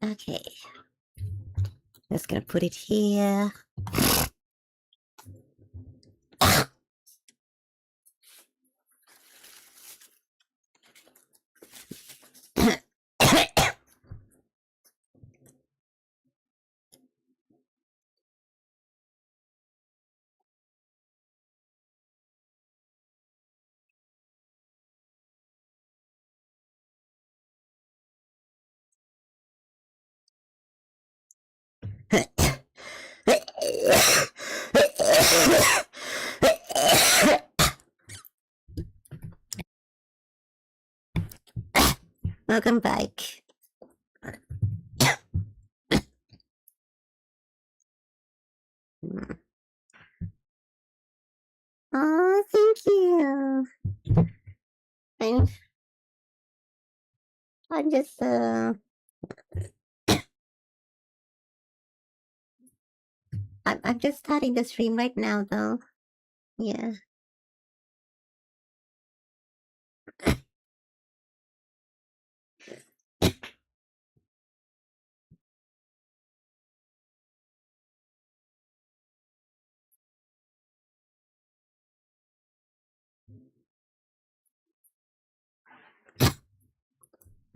Okay. Just gonna put it here. Welcome back. Oh, thank you. I'm just I'm just starting the stream right now though. Yeah.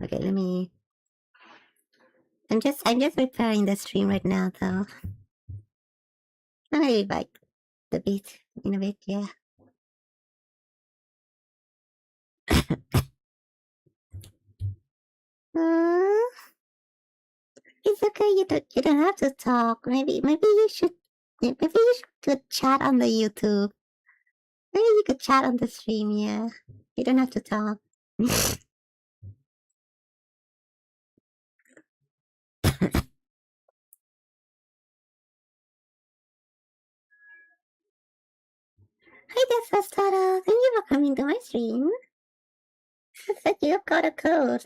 Okay, let me. I'm just preparing the stream right now though. I really like the beat in a bit, yeah. It's okay. You don't have to talk. Maybe you should chat on the YouTube. Maybe you could chat on the stream. Yeah, you don't have to talk. Hi, that's Tata. Thank you for coming to my stream. Looks like you've got a cold.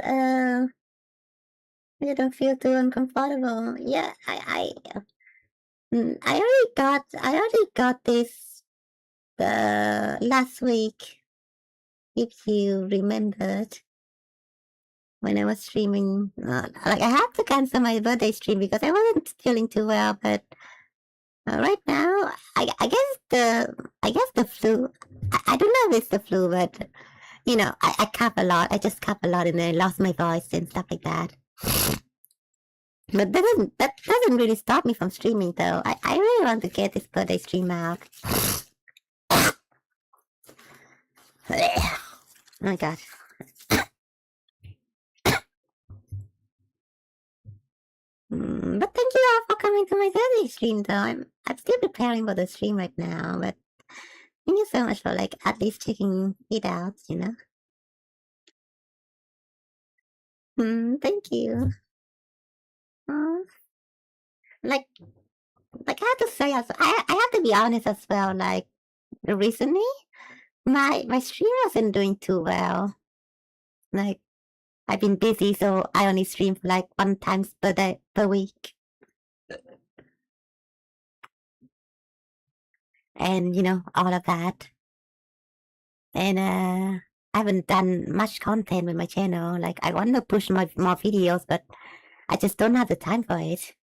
You don't feel too uncomfortable. Yeah, I already got this last week. If you remembered, when I was streaming, like I had to cancel my birthday stream because I wasn't feeling too well. But right now, I guess the flu. I don't know if it's the flu, but you know, I cough a lot. I just cough a lot, and then I lost my voice and stuff like that. But that doesn't really stop me from streaming, though. I really want to get this birthday stream out. Oh my god. But thank you all for coming to my birthday stream, though. I'm still preparing for the stream right now, but thank you so much for like at least checking it out, you know. Thank you. Like I have to say, I have to be honest as well. Like recently, my stream wasn't doing too well. Like I've been busy, so I only stream for like 1 time per week. And you know, all of that. And I haven't done much content with my channel. Like I want to push more videos, but I just don't have the time for it.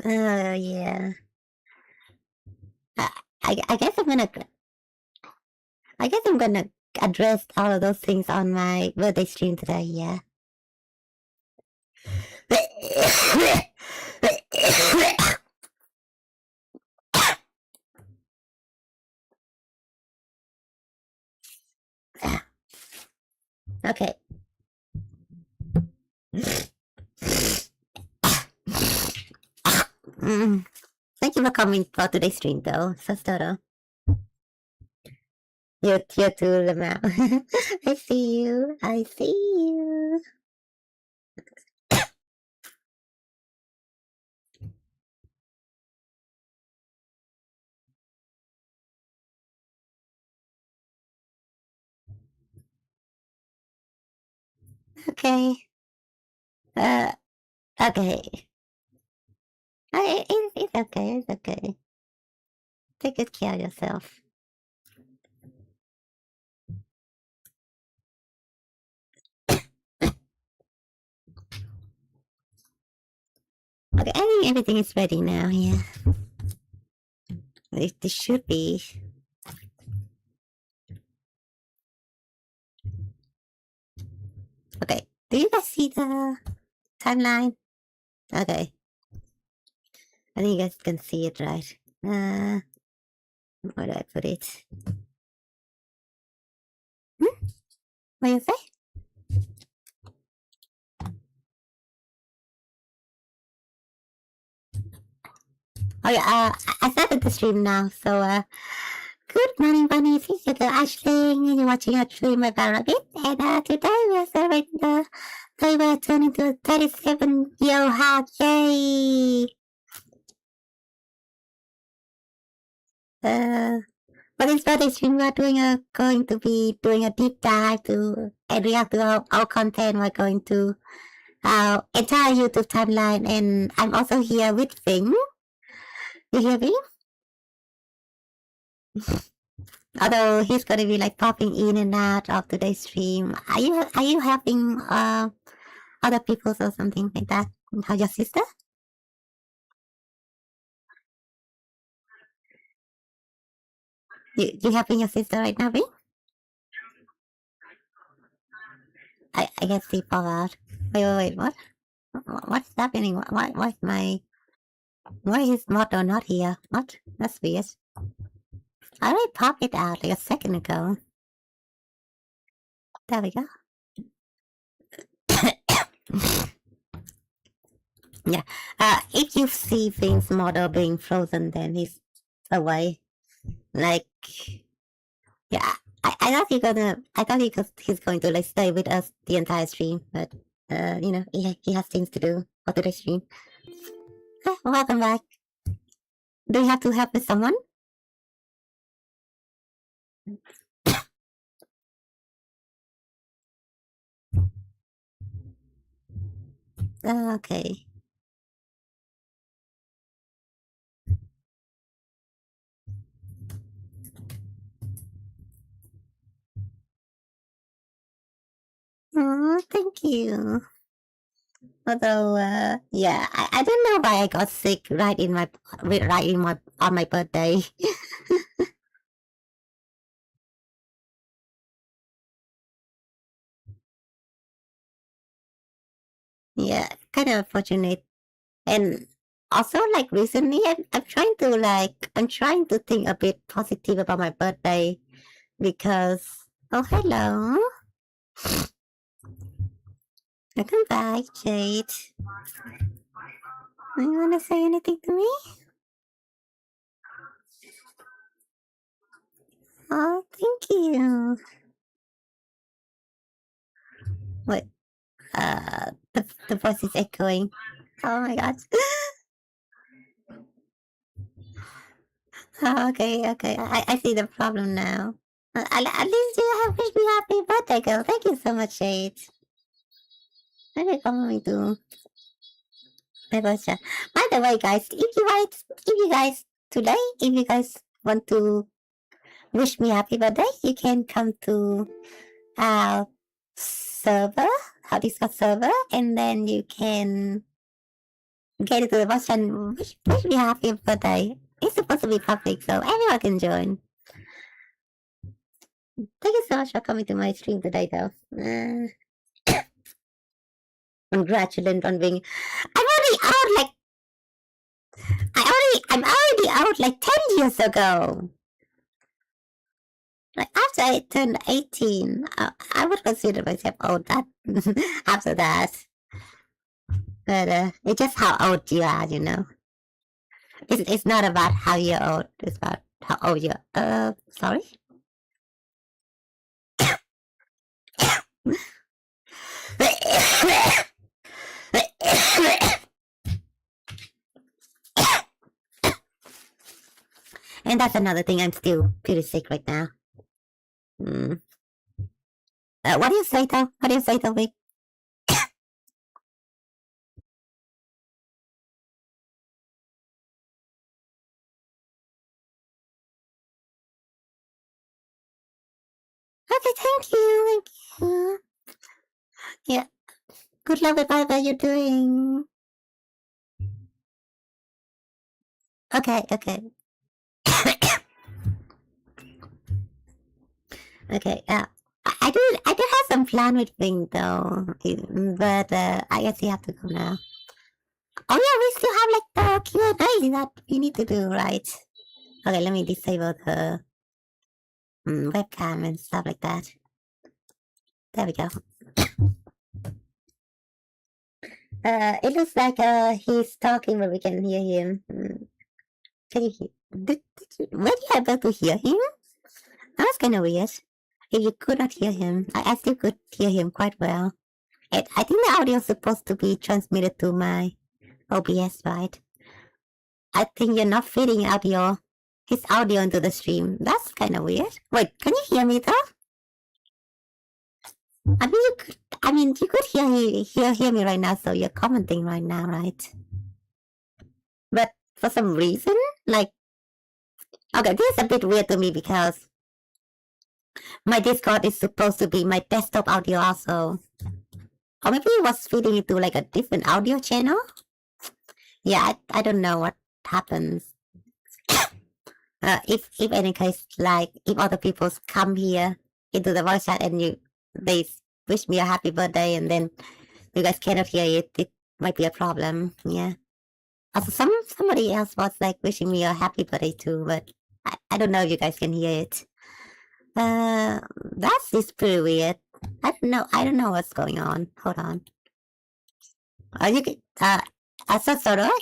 Yeah. I guess I'm gonna address all of those things on my birthday stream today. Yeah. Okay. Thank you for coming for today's stream, though, Sastoro. You too, Lamau. I see you. I see you. Okay. Okay. It's okay. It's okay. Take good care of yourself. Okay, I think everything is ready now. Yeah, this should be. Okay, do you guys see the timeline? Okay, I think you guys can see it, right? Where do I put it? What do you say? Oh yeah, I started the stream now, so good morning, bunnies. This is Ashling, and you're watching a stream about a bit. And today we're celebrating the day we're turning to a 37-year hard. Yay! For this birthday stream, we're going to be doing a deep dive to and react to our content. We're going to our entire YouTube timeline, and I'm also here with Vinh. You hear me? Although he's gonna be like popping in and out of today's stream. Are you helping other people or something like that? How your sister? You helping your sister right now, Vinh? I can see pop out. Wait, what? What's happening? Why is Motto not here? What? That's weird. I already popped it out like a second ago. There we go. Yeah. If you see Vinh's model being frozen, then he's away. Like, yeah. I thought he's going to like stay with us the entire stream, but he has things to do for today's stream. Welcome back. Do you have to help with someone? Okay. Oh, thank you. Although, yeah, I don't know why I got sick on my birthday. Yeah, kind of unfortunate. And also, like recently, I'm trying to think a bit positive about my birthday because oh hello, welcome back, Jade. You wanna say anything to me? Oh, thank you. What? The voice is echoing. Oh my god. Oh, okay. I see the problem now. At least you have wished me happy birthday, girl. Thank you so much, Jade. I think I'm going to. By the way, guys, if you guys want to wish me happy birthday, you can come to our server, our Discord server, and then you can get into the box and wish me happy birthday. It's supposed to be public, so everyone can join. Thank you so much for coming to my stream today, though. Congratulations on being. I'm already out like. I'm already out like 10 years ago. Like after I turned 18, I would consider myself old. That after that, but it's just how old you are, you know. It's not about how you're old. It's about how old you are. Sorry. And that's another thing. I'm still pretty sick right now. Mm. What do you say, though? What do you say, though, Vic? Okay, thank you. Yeah. Good luck with whatever you're doing. Okay. Okay. I do have some plan with Vinh though, but I guess you have to go now. Oh yeah, we still have like the Q&A that we need to do, right? Okay, let me disable the webcam and stuff like that. There we go. It looks like he's talking, but we can hear him. Can you hear? Were you able to hear him? That was kind of weird. If you could not hear him, I still could hear him quite well. I think the audio is supposed to be transmitted to my OBS, right? I think you're not feeding his audio into the stream. That's kind of weird. Wait, can you hear me though? I mean, you could hear me right now, so you're commenting right now, right? But for some reason, like, okay, this is a bit weird to me because my Discord is supposed to be my desktop audio also. Or maybe it was feeding into like a different audio channel. Yeah, I don't know what happens. If in any case, like, if other people come here into the voice chat and they wish me a happy birthday and then you guys cannot hear it, it might be a problem. Yeah. Also, somebody else was like wishing me a happy birthday too, but I don't know if you guys can hear it. That's just pretty weird. I don't know what's going on. Hold on. You can so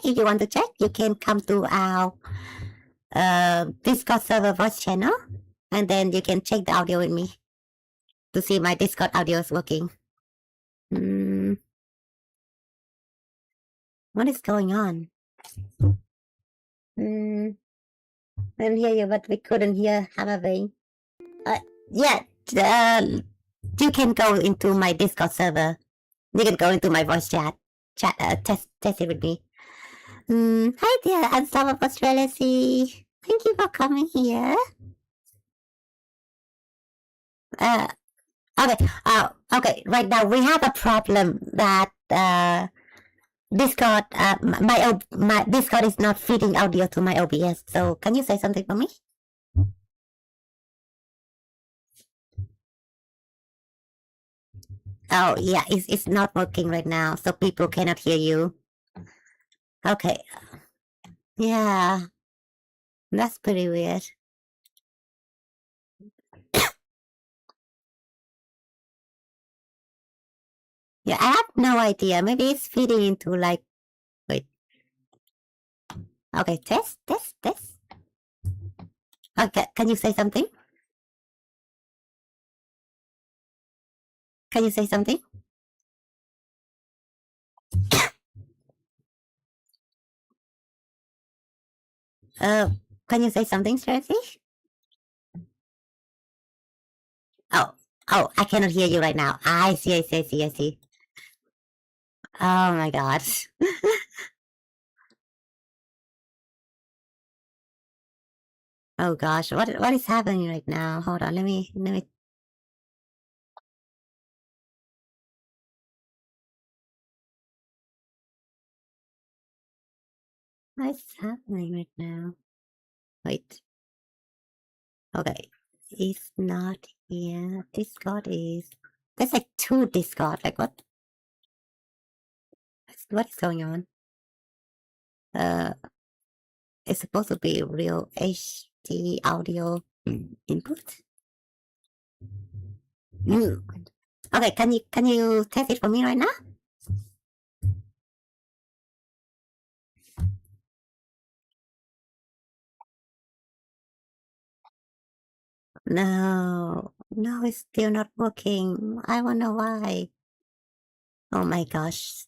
if you want to check, you can come to our Discord server voice channel, and then you can check the audio with me to see my Discord audio is working. What is going on? I didn't hear you, but we couldn't hear Hammerving. Yeah, you can go into my Discord server. You can go into my voice chat, test it with me. Hi there, I'm Sam of Australia. Thank you for coming here. Okay. Okay. Right now we have a problem that Discord, my Discord is not feeding audio to my OBS. So can you say something for me? Oh yeah, it's not working right now, so people cannot hear you. Okay. Yeah, that's pretty weird. Yeah, I have no idea. Maybe it's feeding into like, wait. Okay, test. Okay, can you say something? Can you say something? Can you say something, Tracy? Oh, I cannot hear you right now. I see. Oh my god. Oh gosh, what is happening right now? Hold on, let me. What is happening right now? Wait. Okay, it's not here. Discord is. There's like 2 Discord. Like what? What is going on? It's supposed to be real HD audio input. Okay, can you test it for me right now? No, it's still not working. I wonder why. Oh my gosh.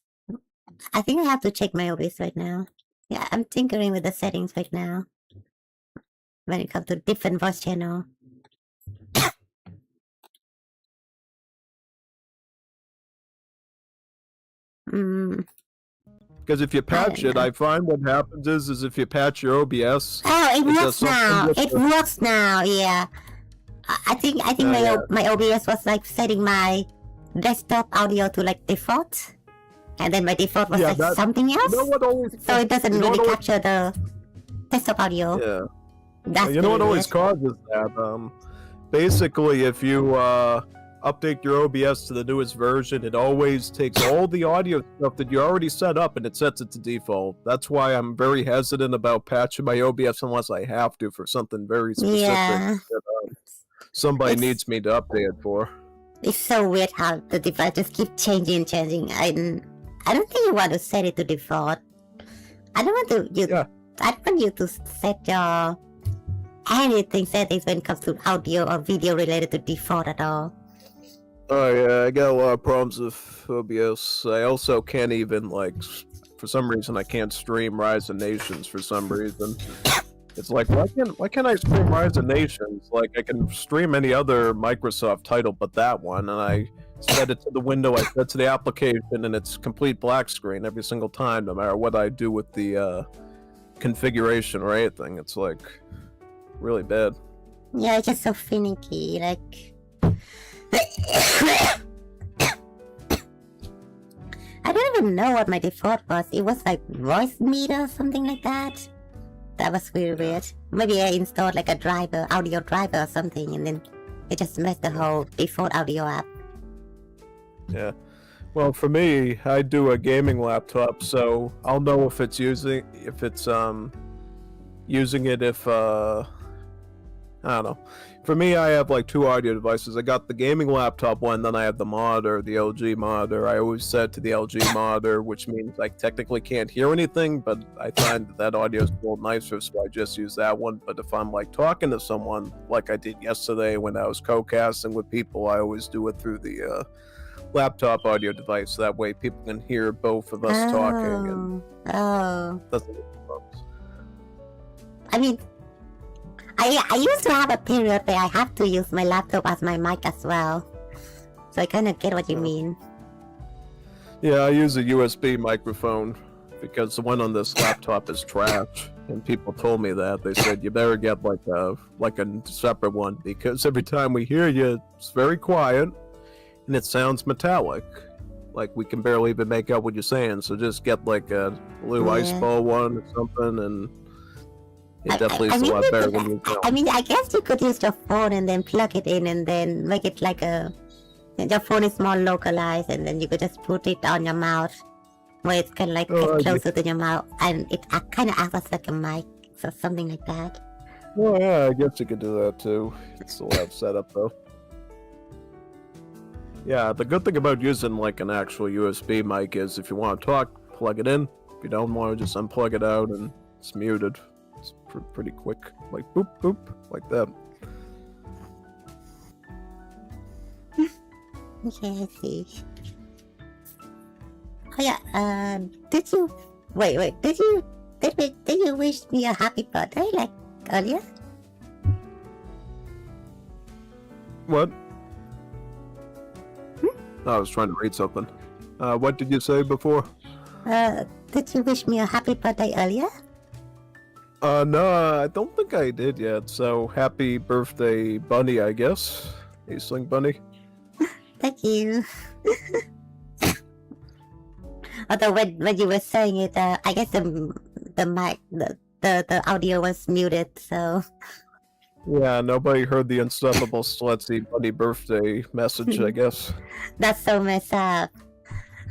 I think I have to check my OBS right now. Yeah, I'm tinkering with the settings right now. When it comes to different voice channel. Because if you patch it, I find what happens is if you patch your OBS... Oh, it works now. It works now, yeah. I think my OBS was like setting my desktop audio to like default, and then my default was something else. You know what always, so it doesn't really capture the desktop audio. Yeah. That's you know what always weird. causes that? Basically, if you update your OBS to the newest version, it always takes all the audio stuff that you already set up and it sets it to default. That's why I'm very hesitant about patching my OBS unless I have to for something very specific that somebody needs me to update it for. It's so weird how the default just keeps changing. I don't think you want to set it to default. I don't want you to set your anything settings when it comes to audio or video related to default at all. Oh yeah, I got a lot of problems with OBS. I also can't even for some reason I can't stream Rise of Nations for some reason. It's like why can't I stream Rise of Nations? Like I can stream any other Microsoft title but that one, and I set it to the window, I set to the application, and it's complete black screen every single time, no matter what I do with the configuration or anything. It's like really bad. Yeah, it's just so finicky, like I don't even know what my default was. It was like voice meter or something like that. That was really weird. Maybe I installed like a driver, audio driver or something, and then it just messed the whole default audio up. Yeah. Well, for me, I do a gaming laptop, so I'll know if it's using it if I don't know. For me, I have like two audio devices. I got the gaming laptop one, then I have the monitor, the LG monitor. I always set to the LG monitor, which means I technically can't hear anything, but I find that audio is a little nicer, so I just use that one. But if I'm like talking to someone, like I did yesterday when I was co-casting with people, I always do it through the laptop audio device. So that way people can hear both of us talking. And I mean, I used to have a period where I have to use my laptop as my mic as well. So I kind of get what you mean. Yeah, I use a USB microphone because the one on this laptop is trash. And people told me that. They said, you better get like a separate one because every time we hear you, it's very quiet and it sounds metallic. Like we can barely even make out what you're saying. So just get like a blue ice ball one or something, and it definitely is a lot better when you go. I mean, I guess you could use your phone and then plug it in and then make it like your phone is more localized, and then you could just put it on your mouth where it's kind of like closer to your mouth, and it kind of acts like a mic, so something like that. Well, yeah, I guess you could do that too. It's a lot setup though. Yeah, the good thing about using like an actual USB mic is if you want to talk, plug it in. If you don't want to, just unplug it out and it's muted. It's pretty quick, like boop boop, like that. Okay, I see. Oh yeah, did you wish me a happy birthday like earlier? What? I was trying to read something. What did you say before? Did you wish me a happy birthday earlier? No, I don't think I did yet. So happy birthday, Bunny, I guess. Aisling Bunny. Thank you. Although when you were saying it, I guess the mic, the audio was muted, so. Yeah, nobody heard the unstoppable Slutzy Bunny birthday message, I guess. That's so messed up.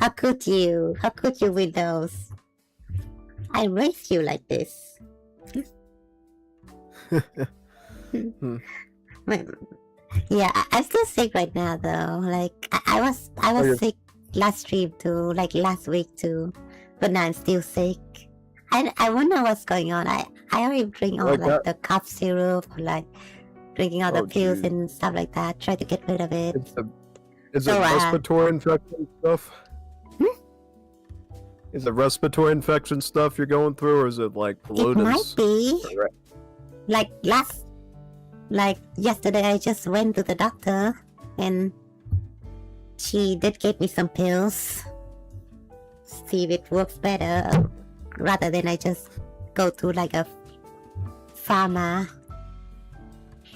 How could you? How could you, Windows? I raised you like this. Yeah, I'm still sick right now though. Like I was sick last stream too, like last week too, but now I'm still sick. I wonder what's going on. I already drink all like the cough syrup, or like drinking all the pills and stuff like that. Try to get rid of it. Is it respiratory infection stuff? Is it respiratory infection stuff you're going through, or is it like pollutants? It might be. Like yesterday, I just went to the doctor and she did give me some pills. See if it works better, rather than I just go to like a pharma.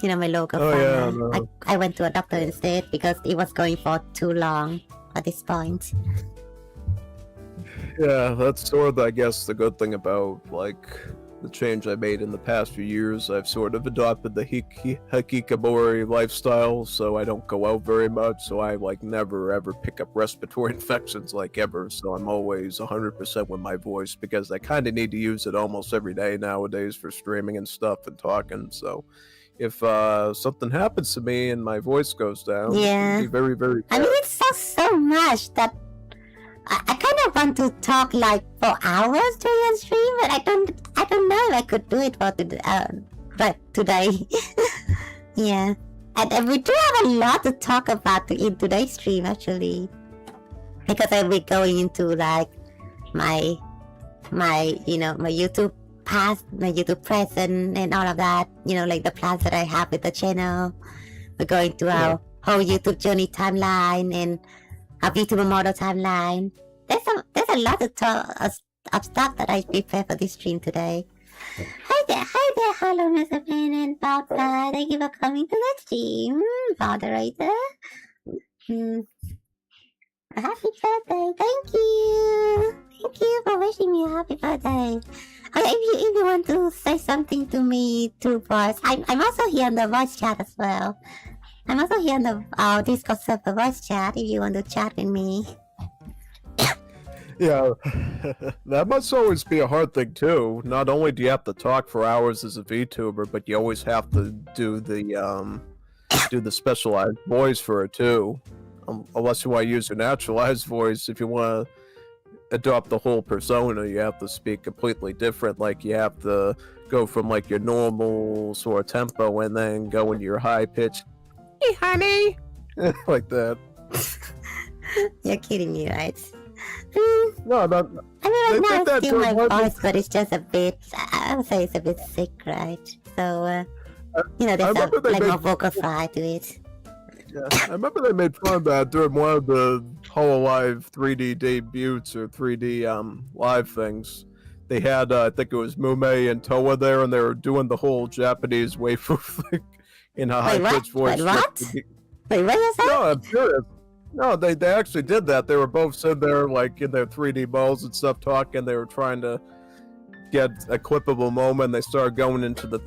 My local Oh, yeah, pharma. no. I went to a doctor instead because it was going for too long at this point. Yeah, that's sort of, I guess, the good thing about, like, the change I made in the past few years. I've sort of adopted the hikikomori lifestyle, so I don't go out very much, so I, like, never ever pick up respiratory infections, like, ever, so I'm always 100% with my voice, because I kind of need to use it almost every day nowadays for streaming and stuff and talking, so if something happens to me and my voice goes down, it can be very, very bad. I mean, it's so much that I kind of want to talk like for hours during a stream, but I don't know if I could do it for today. Yeah, and we do have a lot to talk about in today's stream actually, because I'll be going into like my YouTube past, my YouTube present, and all of that. Like the plans that I have with the channel. We're going to our whole YouTube journey timeline and a Vtuber model timeline. There's a lot of stuff that I prepared for this stream today. Hi there, hello Mr. Payne and Bowser. Thank you for coming to the stream, moderator. A happy birthday, thank you for wishing me a happy birthday. Okay, if you want to say something to me through voice, I'm also here on the voice chat as well. I'm also here on our Discord server voice chat if you want to chat with me. Yeah, that must always be a hard thing too. Not only do you have to talk for hours as a VTuber, but you always have to do the specialized voice for it too. Unless you want to use your naturalized voice, if you want to adopt the whole persona, you have to speak completely different. Like you have to go from like your normal sort of tempo and then go into your high pitch. Hey, honey, like that. You're kidding me, right? No, not. I mean, right now it's still my voice, but it's just a bit. I would say it's a bit sick, right? So, there's more vocal fry to it. Yeah, I remember they made fun of that during one of the Hololive 3D debuts or 3D live things. They had, I think it was Mume and Toa there, and they were doing the whole Japanese waifu thing in a high-pitched voice. Wait, what? Wait, what is that? No, I'm serious. No, they actually did that. They were both sitting there, like, in their 3D balls and stuff, talking. They were trying to get a clippable moment. They started going into the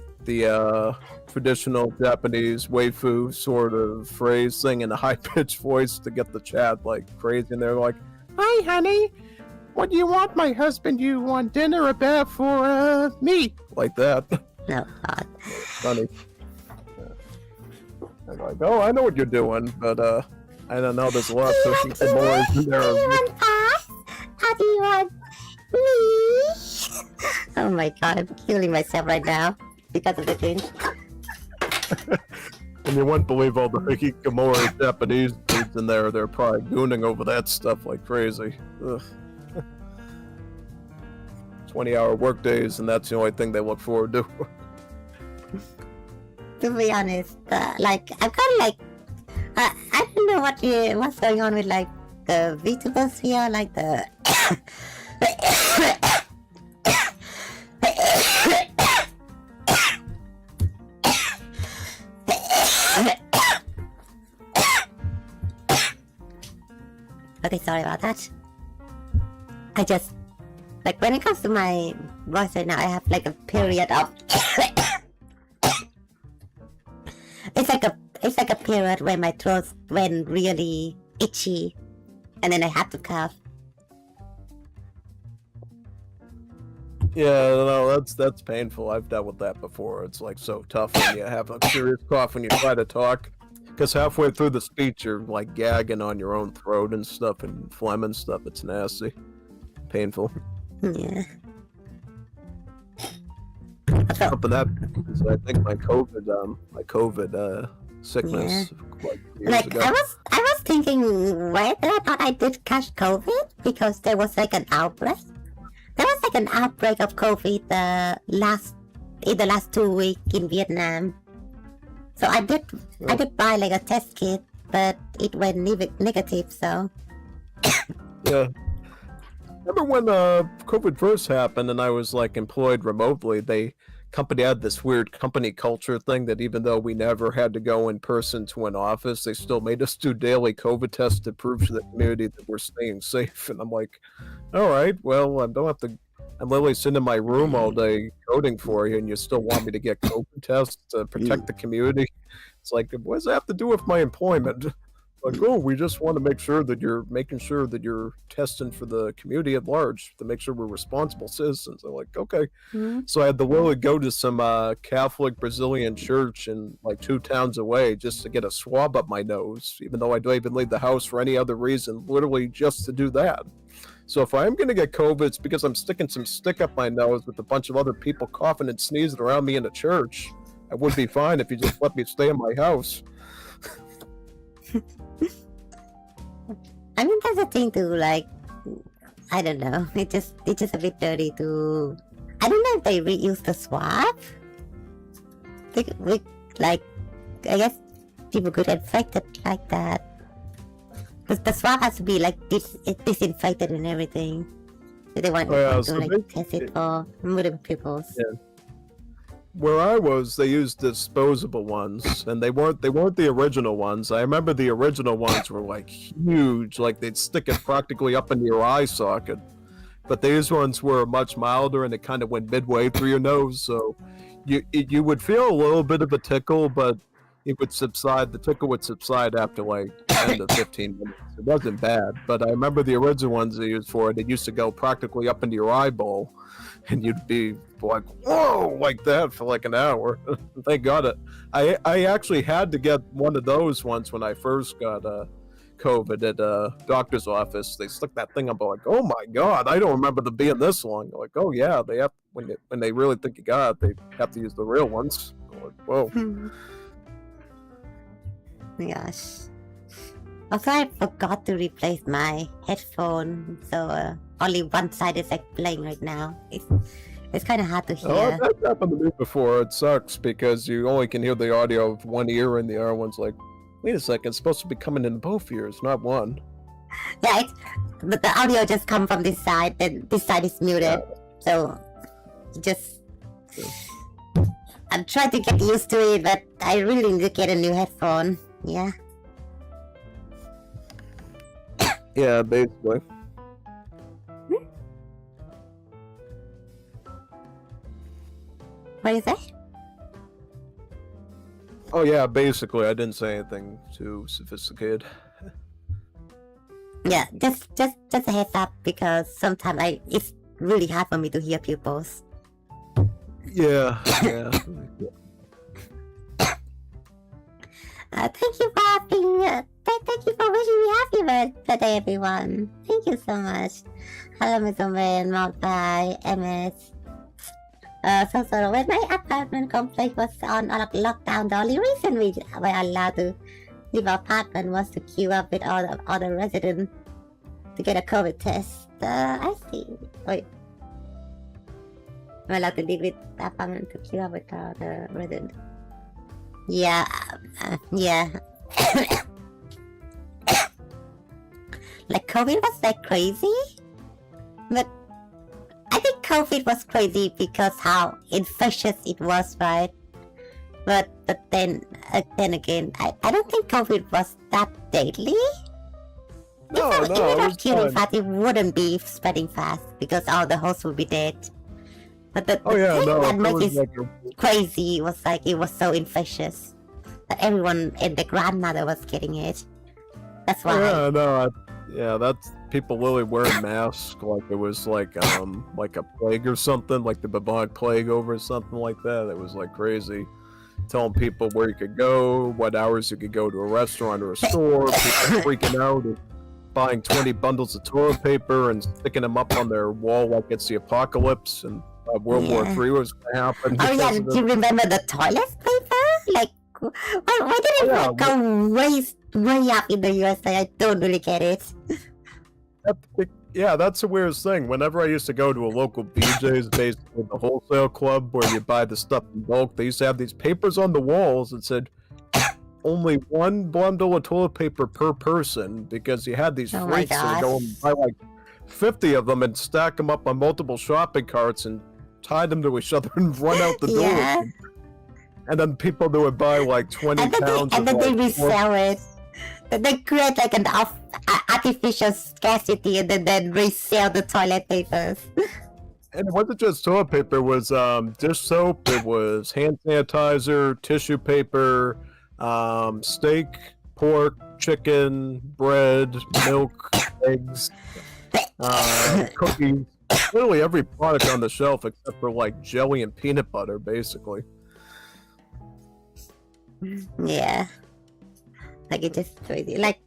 traditional Japanese waifu sort of phrase thing in a high-pitched voice to get the chat, like, crazy. And they're like, "Hi, honey. What do you want, my husband? You want dinner or bath for, me?" Like that. No, God. Funny. I'm like, oh, I know what you're doing, but, I don't know, there's a lot of more in there. Do you want us? How do you want me? Oh my god, I'm killing myself right now because of the cringe. And you wouldn't believe all the hikikomori Japanese dudes in there. They're probably gooning over that stuff like crazy. Ugh. 20-hour work days, and that's the only thing they look forward to. To be honest, I'm kind of like, I don't know what's going on with like the VTubers here, like the. Okay, sorry about that. I just like when it comes to my voice right now, I have like a period of. It's like a period where my throat went really itchy, and then I had to cough. Yeah, no, that's painful. I've dealt with that before. It's like so tough when you have a serious cough when you try to talk, because halfway through the speech you're like gagging on your own throat and stuff and phlegm and stuff. It's nasty, painful. Yeah. Something that is, I think my COVID sickness. Yeah. Like ago. I was thinking whether or not I did catch COVID because there was like an outbreak. There was like an outbreak of COVID in the last 2 weeks in Vietnam. So I did buy like a test kit, but it went negative. So yeah. Remember when COVID first happened and I was like employed remotely? They company had this weird company culture thing that even though we never had to go in person to an office, they still made us do daily COVID tests to prove to the community that we're staying safe. And I'm like, all right, well, I don't have to. I'm literally sitting in my room all day coding for you, and you still want me to get COVID tests to protect the community? It's like, what does that have to do with my employment? Like, oh, we just want to make sure that you're making sure that you're testing for the community at large to make sure we're responsible citizens. I'm like, okay. Mhm. So I had to literally go to some Catholic Brazilian church in like 2 towns away just to get a swab up my nose, even though I don't even leave the house for any other reason, literally just to do that. So if I am going to get COVID, it's because I'm sticking some stick up my nose with a bunch of other people coughing and sneezing around me in the church. I would be fine if you just let me stay in my house. I mean, that's the thing too. Like, I don't know. It's just a bit dirty to. I don't know if they reuse the swab. Like, I guess people could infect it like that. But the swab has to be like disinfected and everything. So they want to like test it for multiple people. Yeah. Where I was, they used disposable ones, and they weren't the original ones. I remember the original ones were like huge, like they'd stick it practically up into your eye socket. But these ones were much milder, and it kind of went midway through your nose, so you would feel a little bit of a tickle, but it would subside. The tickle would subside after like 10 to 15 minutes. It wasn't bad, but I remember the original ones they used for it. It used to go practically up into your eyeball, and you'd be like, whoa, like that for like an hour. Thank God I actually had to get one of those once when I first got COVID at a doctor's office. They stuck that thing up. I'm like, oh my God, I don't remember them being this long. Like, oh yeah, they have when they really think you got it, they have to use the real ones. I'm like, whoa. Gosh. Also, I forgot to replace my headphone, so only one side is like playing right now. It's kind of hard to hear. Oh, that's happened to me before. It sucks because you only can hear the audio of one ear, and the other one's like, wait a second, it's supposed to be coming in both ears, not one. Yeah, but the audio just comes from this side, and this side is muted. So, just... I'm trying to get used to it, but I really need to get a new headphone. Yeah. Yeah, basically. What is that? Oh yeah, basically. I didn't say anything too sophisticated. Yeah, just a heads up, because sometimes it's really hard for me to hear people's. Yeah. Thank you for having. Thank you for wishing me happy birthday, everyone. Thank you so much. Hello, Mr. Man, Maltai, MS. So when my apartment complex was on lockdown, the only reason we were allowed to leave our apartment was to queue up with all the residents to get a COVID test. I see. Wait. I'm allowed to leave with the apartment to queue up with all the residents. Yeah. Like, COVID was like crazy, but I think COVID was crazy because how infectious it was, right? But then again, I don't think COVID was that deadly. If it was killing fast, it wouldn't be spreading fast because all the hosts would be dead. But the thing that makes it crazy was like it was so infectious that everyone and the grandmother was getting it. That's why. That's people literally wearing masks like it was like a plague or something, like the bubonic plague over something like that. It was like crazy. Telling people where you could go, what hours you could go to a restaurant or a store. People freaking out and buying 20 bundles of toilet paper and sticking them up on their wall like it's the apocalypse and World War III was going to happen. Oh yeah, do you remember the toilet paper? Like, why did it go way up in the USA? I don't really get it. Yeah, that's the weirdest thing. Whenever I used to go to a local BJ's, basically the wholesale club where you buy the stuff in bulk, they used to have these papers on the walls that said only one bundle of toilet paper per person, because you had these freaks that would go and buy like 50 of them and stack them up on multiple shopping carts and tie them to each other and run out the door. Yeah. And then people that would buy like 20 pounds and then of they like, resell it. They create like an artificial scarcity and then resell the toilet papers. and it wasn't just toilet paper, it was dish soap, it was hand sanitizer, tissue paper, steak, pork, chicken, bread, milk, eggs, cookies. Literally every product on the shelf except for like jelly and peanut butter, basically. Yeah. Like it just crazy. Like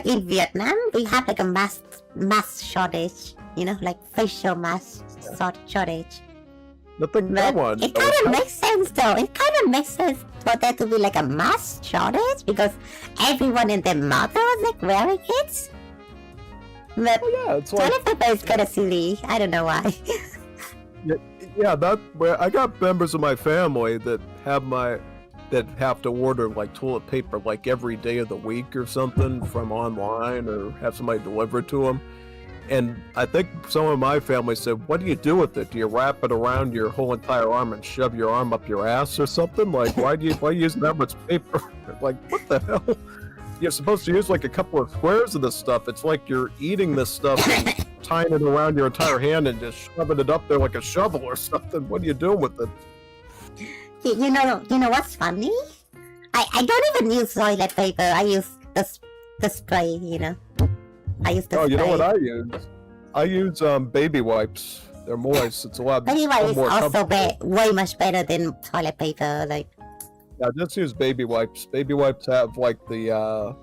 in Vietnam, we have like a mask shortage. You know, like facial mask shortage. Nothing But that one. it kind of makes sense though. It kind of makes sense for there to be like a mask shortage because everyone and their mother was like wearing it. But yeah, it's like toilet paper is kind of silly. I don't know why. yeah, that where I got members of my family that have to order like toilet paper like every day of the week or something from online or have somebody deliver it to them. And I think some of my family said, "What do you do with it? Do you wrap it around your whole entire arm and shove your arm up your ass or something? Like, why use that much paper? Like, what the hell? You're supposed to use like a couple of squares of this stuff. It's like you're eating this stuff and tying it around your entire hand and just shoving it up there like a shovel or something. What are you doing with it?" You know what's funny? I don't even use toilet paper. I use the spray. You know, I use the spray. Oh, you know what I use? I use baby wipes. They're moist. It's a lot. Baby wipes is more also way much better than toilet paper. Like, yeah, just use baby wipes. Baby wipes have like the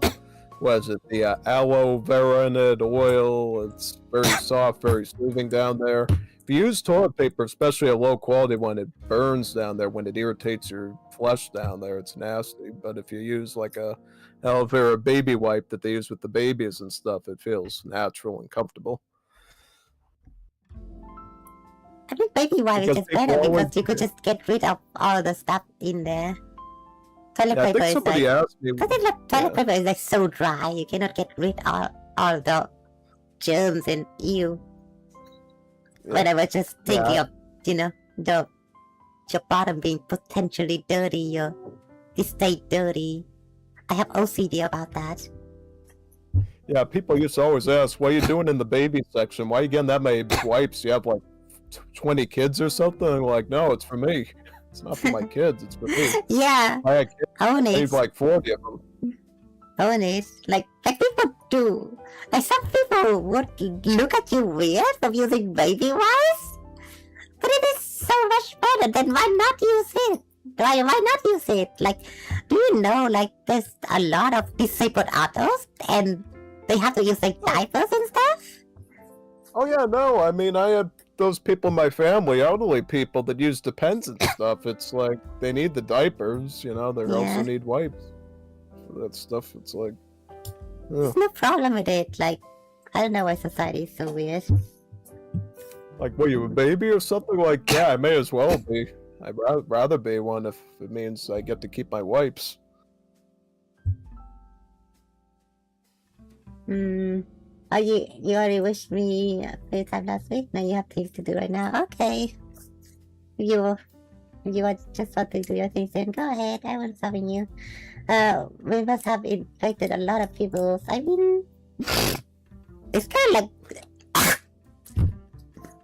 what is it? The aloe vera in it, oil. It's very soft, very soothing down there. If you use toilet paper, especially a low quality one, it burns down there when it irritates your flesh down there. It's nasty. But if you use like a aloe vera baby wipe that they use with the babies and stuff, it feels natural and comfortable. I think baby wipe is Because just people better because always- you could just get rid of all the stuff in there. Toilet Yeah, I paper think is somebody like asked me. toilet paper is like so dry. You cannot get rid of all the germs and ew. Yeah. When I was just thinking Yeah. of, your bottom being potentially dirty, it stayed dirty. I have OCD about that. Yeah, people used to always ask, "What are you doing in the baby section? Why are you getting that many wipes? You have like 20 kids or something?" I'm like, no, it's for me. It's not for my kids. It's for me. Yeah, I had kids. own I it. need like 40 of them. Own it. Like people do. Like some people would look at you weird for using baby wipes. But it is so much better. Then why not use it? Why not use it? Like, do you know, like, there's a lot of disabled adults and they have to use like diapers and stuff? Oh yeah, no. I mean, I had those people in my family, elderly people that use Depends and stuff. It's like they need the diapers, you know. They Yeah. also need wipes. That stuff. It's like, ugh. There's no problem with it. Like, I don't know why society is so weird. Like, what, you a baby or something? Like, yeah, I may as well be. I'd rather be one if it means I get to keep my wipes. Oh, you already wished me a free time last week? Now you have things to do right now. Okay. If you just want to do your things, then go ahead. I wasn't stopping you. We must have infected a lot of people. I mean, it's kind of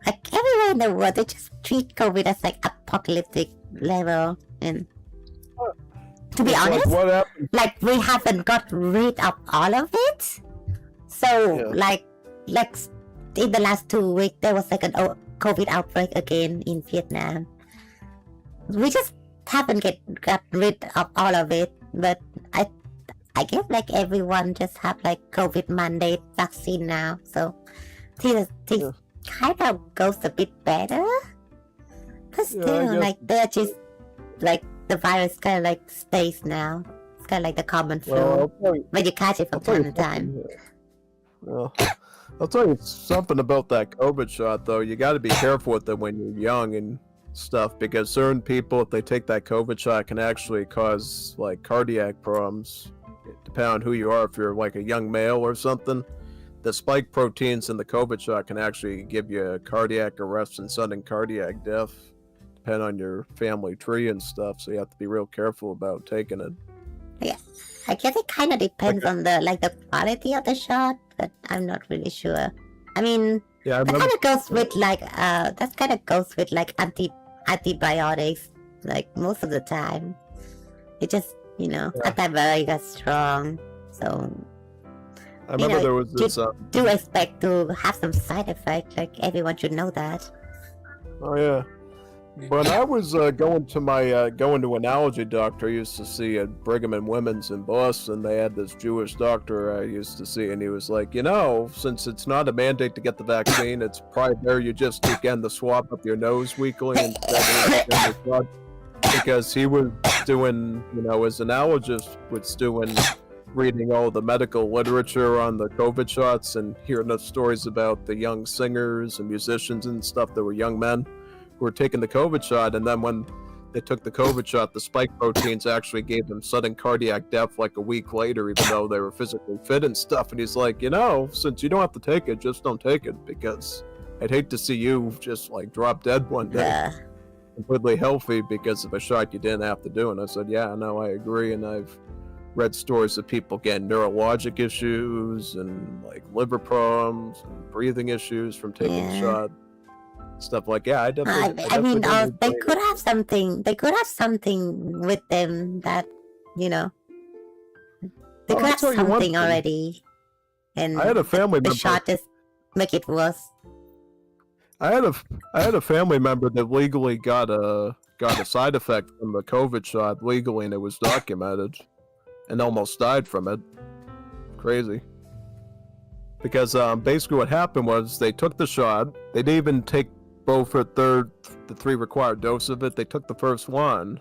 like everywhere in the world, they just treat COVID as like apocalyptic level. And to be It's honest, like, what happened? like we haven't got rid of all of it. So Yeah. like in the last 2 weeks, there was like an COVID outbreak again in Vietnam. We just haven't got rid of all of it, but I guess like everyone just have like COVID mandate vaccine now, so things Yeah. kind of goes a bit better. But Yeah, I still, guess- like they're just like the virus kind of like stays now. It's kind of like the common flu, Well, I'll tell you, but you catch it from I'll tell time you to time. something. Well, I'll tell you something about that COVID shot, though. You got to be careful with it when you're young and stuff, because certain people, if they take that COVID shot, can actually cause like cardiac problems. Depending on who you are, if you're like a young male or something, the spike proteins in the COVID shot can actually give you a cardiac arrest and sudden cardiac death. depend on your family tree and stuff, so you have to be real careful about taking it. Yeah, I guess it kind of depends on the quality of the shot, but I'm not really sure. I mean, Yeah, that kind of goes with antibiotics, like most of the time. It just antibiotics are strong, so I remember there was this. do expect to have some side effect. Like everyone should know that. Oh yeah. When I was going to an allergy doctor, I used to see at Brigham and Women's in Boston. They had this Jewish doctor I used to see, and he was like, since it's not a mandate to get the vaccine, it's probably better you just begin the swab up your nose weekly instead of your blood. Because he was doing, as an allergist, was doing reading all the medical literature on the COVID shots and hearing the stories about the young singers and musicians and stuff that were young men who were taking the COVID shot, and then when they took the COVID shot, the spike proteins actually gave them sudden cardiac death like a week later, even though they were physically fit and stuff. And he's like, since you don't have to take it, just don't take it, because I'd hate to see you just like drop dead one day, completely healthy because of a shot you didn't have to do. And I said, yeah, no, I agree. And I've read stories of people getting neurologic issues and like liver problems and breathing issues from taking the shot. Stuff like I definitely. They could have something. They could have something with them that they could have something already. And I had a family member. The shot just make it worse. I had a family member that legally got a side effect from the COVID shot legally, and it was documented, and almost died from it. Crazy. Because basically what happened was they took the shot. They didn't even take both the 3 required doses of it. They took the first one,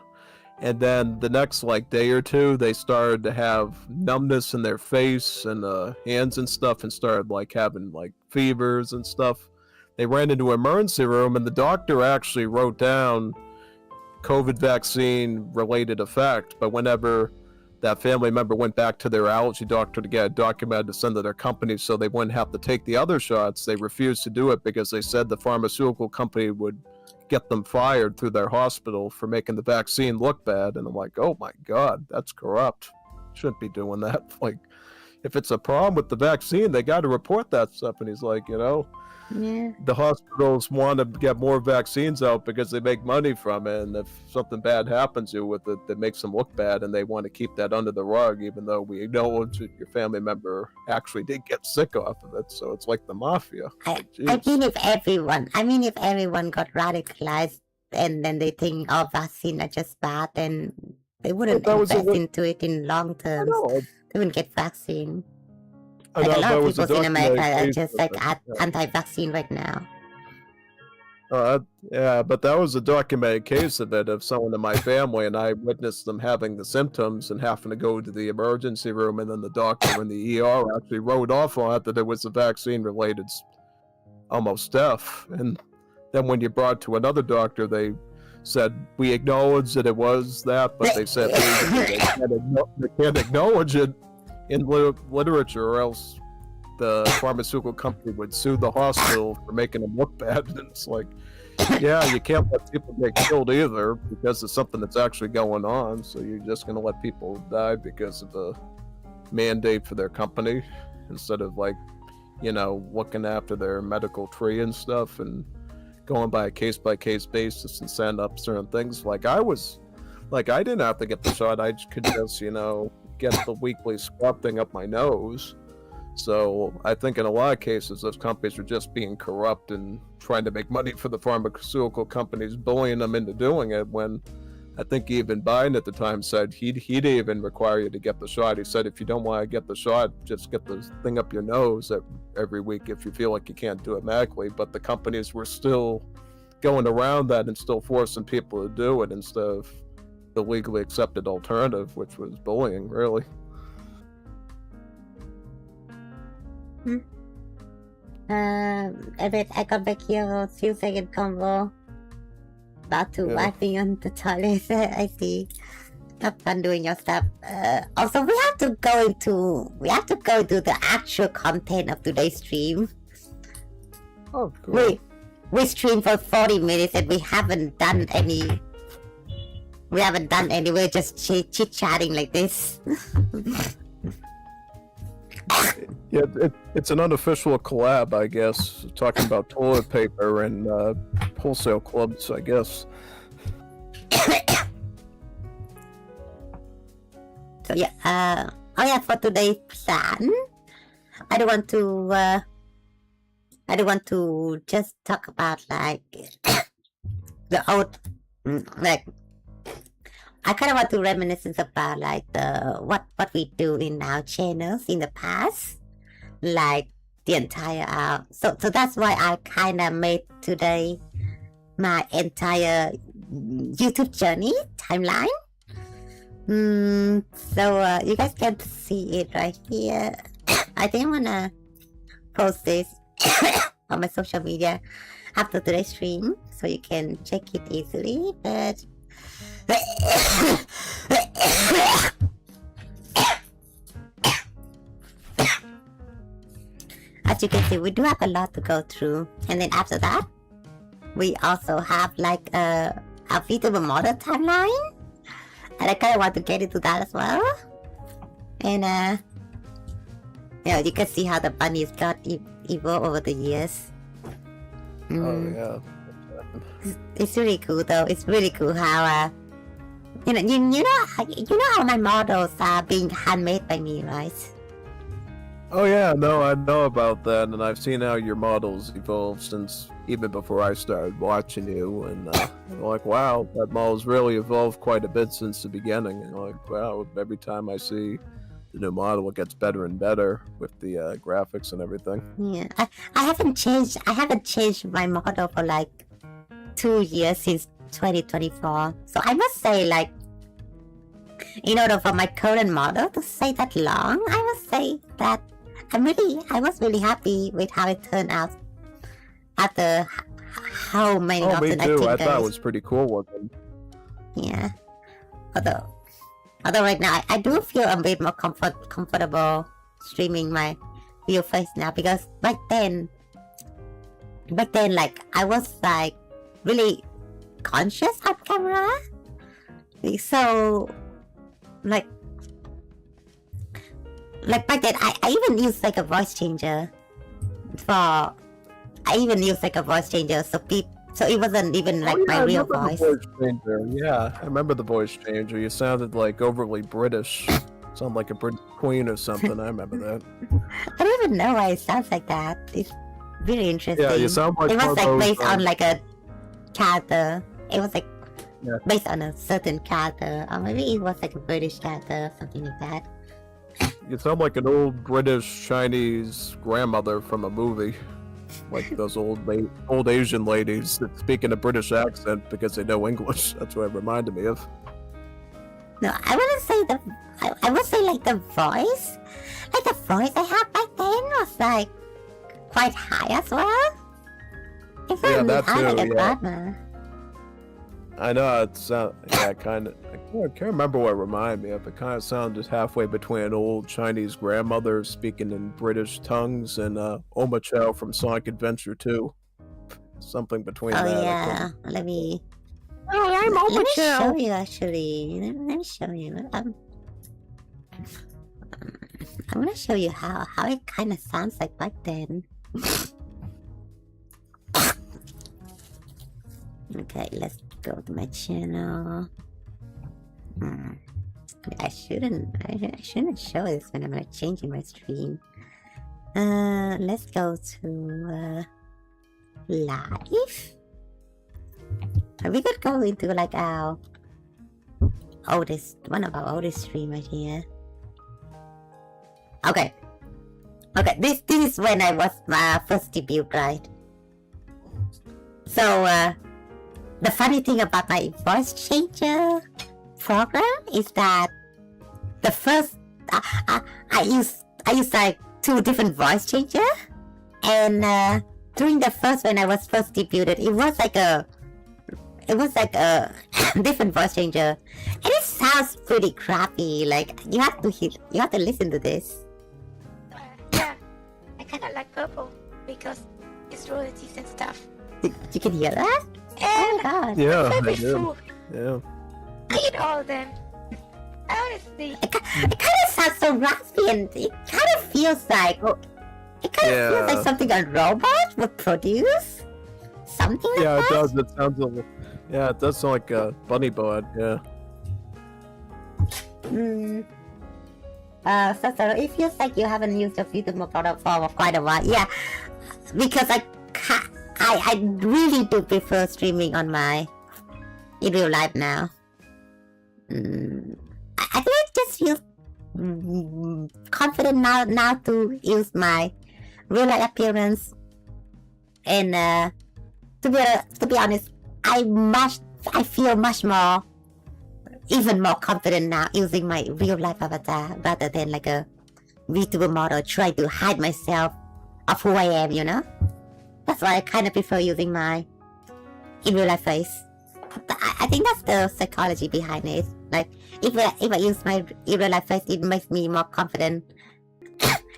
and then the next day or two they started to have numbness in their face and hands and stuff, and started having fevers and stuff. They ran into an emergency room, and the doctor actually wrote down COVID vaccine related effect, but whenever that family member went back to their allergy doctor to get it documented to send to their company so they wouldn't have to take the other shots, they refused to do it because they said the pharmaceutical company would get them fired through their hospital for making the vaccine look bad. And I'm like, oh my God, that's corrupt. Shouldn't be doing that. If it's a problem with the vaccine, they got to report that stuff. And he's like, the hospitals want to get more vaccines out because they make money from it, and if something bad happens to you with it, that makes them look bad, and they want to keep that under the rug, even though we acknowledge that your family member actually did get sick off of it. So it's like the mafia. I mean, if everyone got radicalized and then they think, vaccine are just bad, then they wouldn't invest into it in long term. They wouldn't get vaccine. A lot of people in America are just anti-vaccine right now. Yeah, but that was a documented case of it, of someone in my family, and I witnessed them having the symptoms and having to go to the emergency room, and then the doctor in the ER actually wrote off on it that it was a vaccine-related almost death. And then when you brought to another doctor, they said, we acknowledge that it was that, but they said they can't acknowledge it in literature, or else the pharmaceutical company would sue the hospital for making them look bad. And it's like, yeah, you can't let people get killed either because of something that's actually going on. So you're just going to let people die because of a mandate for their company, instead of looking after their medical tree and stuff and going by a case-by-case basis and setting up certain things. I didn't have to get the shot. I could just, get the weekly swab thing up my nose. So I think in a lot of cases those companies are just being corrupt and trying to make money for the pharmaceutical companies, bullying them into doing it, when I think even Biden at the time said he'd even require you to get the shot. He said if you don't want to get the shot, just get the thing up your nose every week if you feel like you can't do it medically. But the companies were still going around that and still forcing people to do it instead of the legally accepted alternative, which was bullying, really. I got back here a few second convo. About to wiping on the toilet. I see. Have fun doing your stuff. Also, we have to go into the actual content of today's stream. Oh, cool. we streamed for 40 minutes and we haven't done any. We're just chit chatting like this. Yeah, it's an unofficial collab, I guess. Talking about toilet paper and wholesale clubs, I guess. So yeah, for today's plan, I don't want to just talk about like the old, like I kind of want to reminisce about like what we do in our channels in the past, like the entire so that's why I kind of made today my entire YouTube journey timeline. So you guys can see it right here. I think I'm gonna post this on my social media after today's stream, so you can check it easily. But as you can see, we do have a lot to go through, and then after that, we also have like a Vtuber model timeline, and I kind of want to get into that as well. And you can see how the bunnies got evolved over the years. Oh yeah. It's really cool though. It's really cool how you know how my models are being handmade by me, right? Oh yeah, no, I know about that, and I've seen how your models evolved since even before I started watching you, and I'm like, wow, that model's really evolved quite a bit since the beginning. And I'm like, wow, every time I see the new model, it gets better and better with the graphics and everything. Yeah, I haven't changed my model for like 2 years since 2024. So I must say, like, in order for my current model to stay that long, I must say that I was really happy with how it turned out after how many me alternate too. I days. thought it was pretty cool looking. Yeah. Although right now I do feel a bit more comfortable streaming my real face now, because back then like I was like really conscious on camera. So like back then I even used like a voice changer so it wasn't even like my real voice. The voice changer. Yeah, I remember the voice changer. You sounded like overly British. Sound like a British queen or something. I remember that. I don't even know why it sounds like that. It's really interesting. Yeah, you sound like it was like those, based on like a character. It was like based on a certain character, or maybe it was like a British character, something like that. You sound like an old British Chinese grandmother from a movie. Like those old Asian ladies that speak in a British accent because they know English. That's what it reminded me of. No, I wouldn't say I would say like the voice. Like the voice I had back then was like quite high as well. It felt really high like a grandma. I know, kind of. I can't remember what it reminded me of. It kind of sounded halfway between an old Chinese grandmother speaking in British tongues and Oma Chow from Sonic Adventure 2. Something between that. Oh yeah, let me. Oh, I'm Oma Chow. Show you actually. Let me show you. I'm gonna show you how it kind of sounds like back then. Okay, let's go to my channel. I shouldn't show this when I'm changing my stream. Let's go to live. We could go into like our one of our oldest stream right here. Okay, this is when I was my first debut, right? So the funny thing about my voice changer program is that the first I used like 2 different voice changer, and during the first when I was first debuted, it was like a different voice changer, and it sounds pretty crappy. Like you have to listen to this. Yeah, I kind of like purple because it's royalties and stuff. You can hear that? Oh And my god. Yeah, I favorite did. food. Yeah. I eat all of them. Honestly. It kind of sounds so raspy, and it kind of feels like it kind of feels like Yeah. something a robot would produce. Something like Yeah, it that. does. It sounds a little. Yeah, it does sound like a bunny bud. Yeah. So it feels like you haven't used a Vtuber model for quite a while. Yeah, because I really do prefer streaming on my in real life now. I think I just feel confident now to use my real life appearance, and to be honest, I feel much more, even more confident now using my real life avatar rather than like a VTuber model trying to hide myself of who I am, you know? That's why I kind of prefer using my in real life face. I think that's the psychology behind it. Like, if I use my in real life face, it makes me more confident.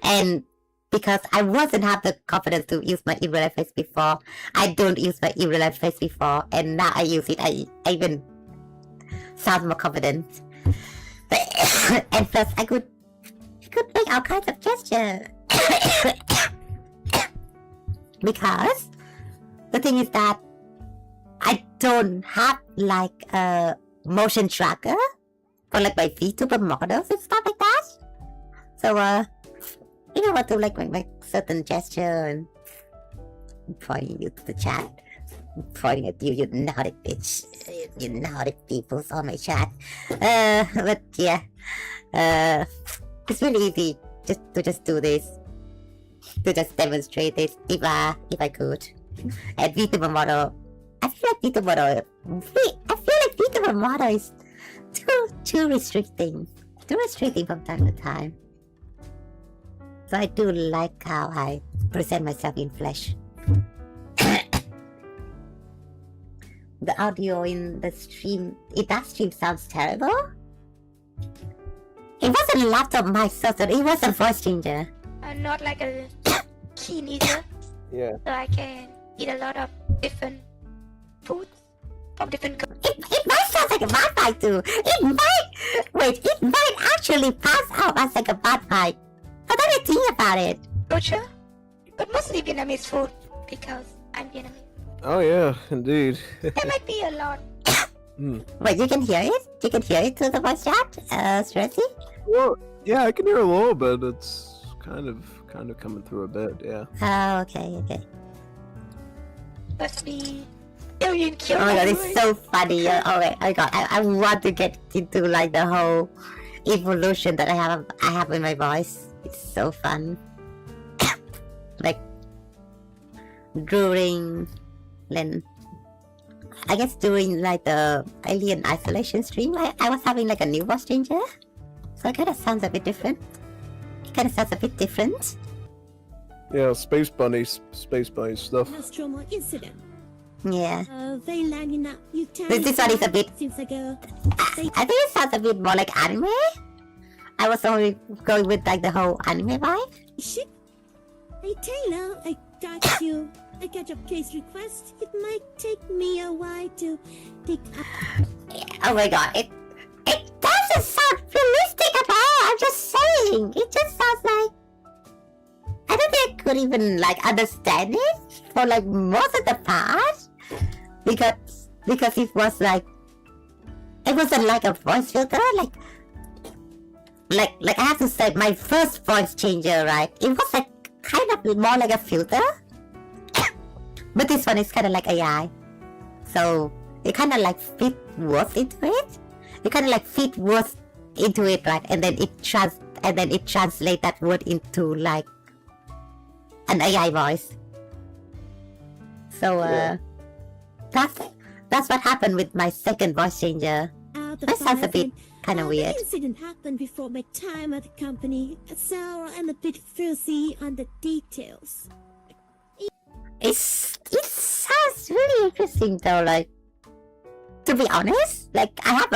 And because I wasn't have the confidence to use my in real life face before, I don't use my in real life face before, and now I use it. I even sound more confident. And plus, I could make all kinds of gestures. Because the thing is that I don't have like a motion tracker for like my VTuber models and stuff like that. So you know what to like make certain gesture and pointing you to the chat, pointing at you naughty bitch, you naughty people on my chat. But yeah, it's really easy to do this, to just demonstrate it if I could. And VTuber model, I feel like VTuber model is too restricting from time to time. So I do like how I present myself in flesh. The audio in the stream, that stream sounds terrible. It wasn't a laptop mic, so it was a voice changer. I'm not like a keen eater, Yeah. so I can eat a lot of different foods from different countries. It might sound like a bad mic too. It might actually pass out as like a bad mic. But then I think about it. Culture, but mostly Vietnamese food because I'm Vietnamese. Oh yeah, indeed. There might be a lot. Wait, you can hear it? You can hear it through the voice chat, Stressy? Well, yeah, I can hear a little bit. It's kind of coming through a bit. Yeah. Oh, okay. Must be alien Oh my god, it's cute. so funny. Oh my god, I want to get into like the whole evolution that I have in my voice. It's so fun. Like during like the alien isolation stream, I was having like a new voice changer. So it kind of sounds a bit different. Yeah, Space Bunny stuff. Nostromo incident. Yeah. They landing up. You This one is a bit. seems like a. I think it sounds a bit more like anime. I was only going with like the whole anime vibe. Shit. Hey Taylor, I got you. I got your case request. It might take me a while to pick up. Oh my god, it doesn't sound realistic at all. I'm just saying. It just sounds like I don't think I could even like understand it for like most of the part because it was like it wasn't like a voice filter like I have to say my first voice changer, right? It was like kind of more like a filter. But this one is kind of like AI. So it kind of like fit words into it. You kind of like fit words into it, right? And then it translates that word into like an AI voice. So that's what happened with my second voice changer. That sounds a bit kind of weird. The incident happened before my time at the company, so I'm a bit fuzzy on the details. It sounds really interesting though. Like, to be honest, like I have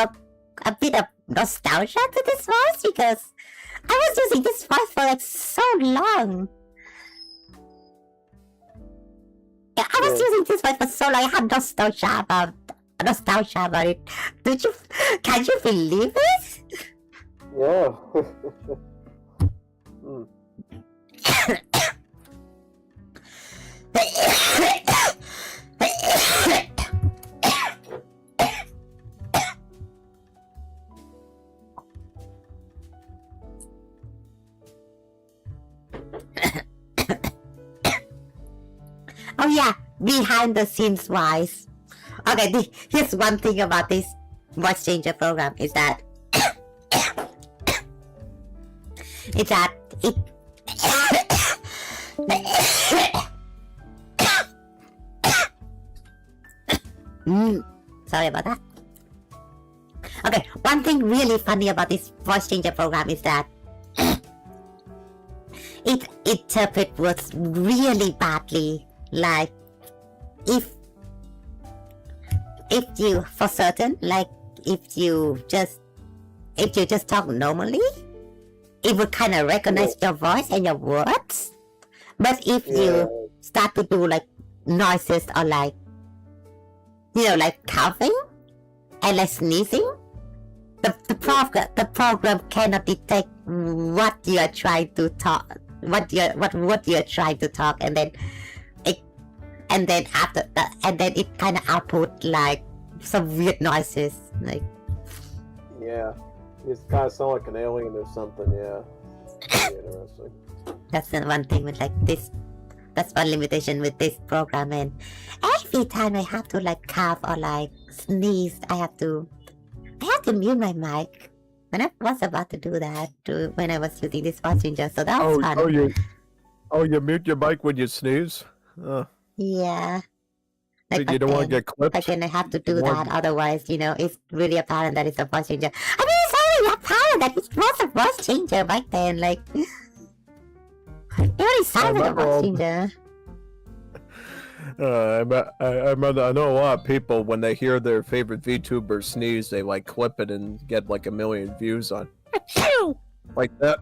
a bit of nostalgia to this voice because I was using this voice for like so long. I was using this word for so long. I had nostalgia about it. Can you believe it? Yeah. Mm. Oh yeah, behind the scenes wise. Okay, here's one thing about this voice changer program is that it sorry about that. Okay, one thing really funny about this voice changer program is that it interprets words really badly. Like, if you, for certain, like, if you just talk normally, it would kind of recognize your voice and your words. But if you start to do like noises or like, like coughing and like sneezing, the program cannot detect what you are trying to talk, what you are trying to talk, and then after that, and then it kind of output like some weird noises, like. Yeah, it's kind of sound like an alien or something. Yeah, pretty interesting. That's the one thing with like this. That's one limitation with this program, and every time I have to like cough or like sneeze, I have to mute my mic. And I was about to do that when I was using this voice changer, so that was fun. You mute your mic when you sneeze? Yeah. So you don't want to get clipped? But then I have to do that, otherwise, it's really apparent that it's a voice changer. I mean, it's already apparent that it was a voice changer back then, like. It already sounded like a voice changer. I know a lot of people, when they hear their favorite VTuber sneeze, they like clip it and get like 1 million views on. Like that.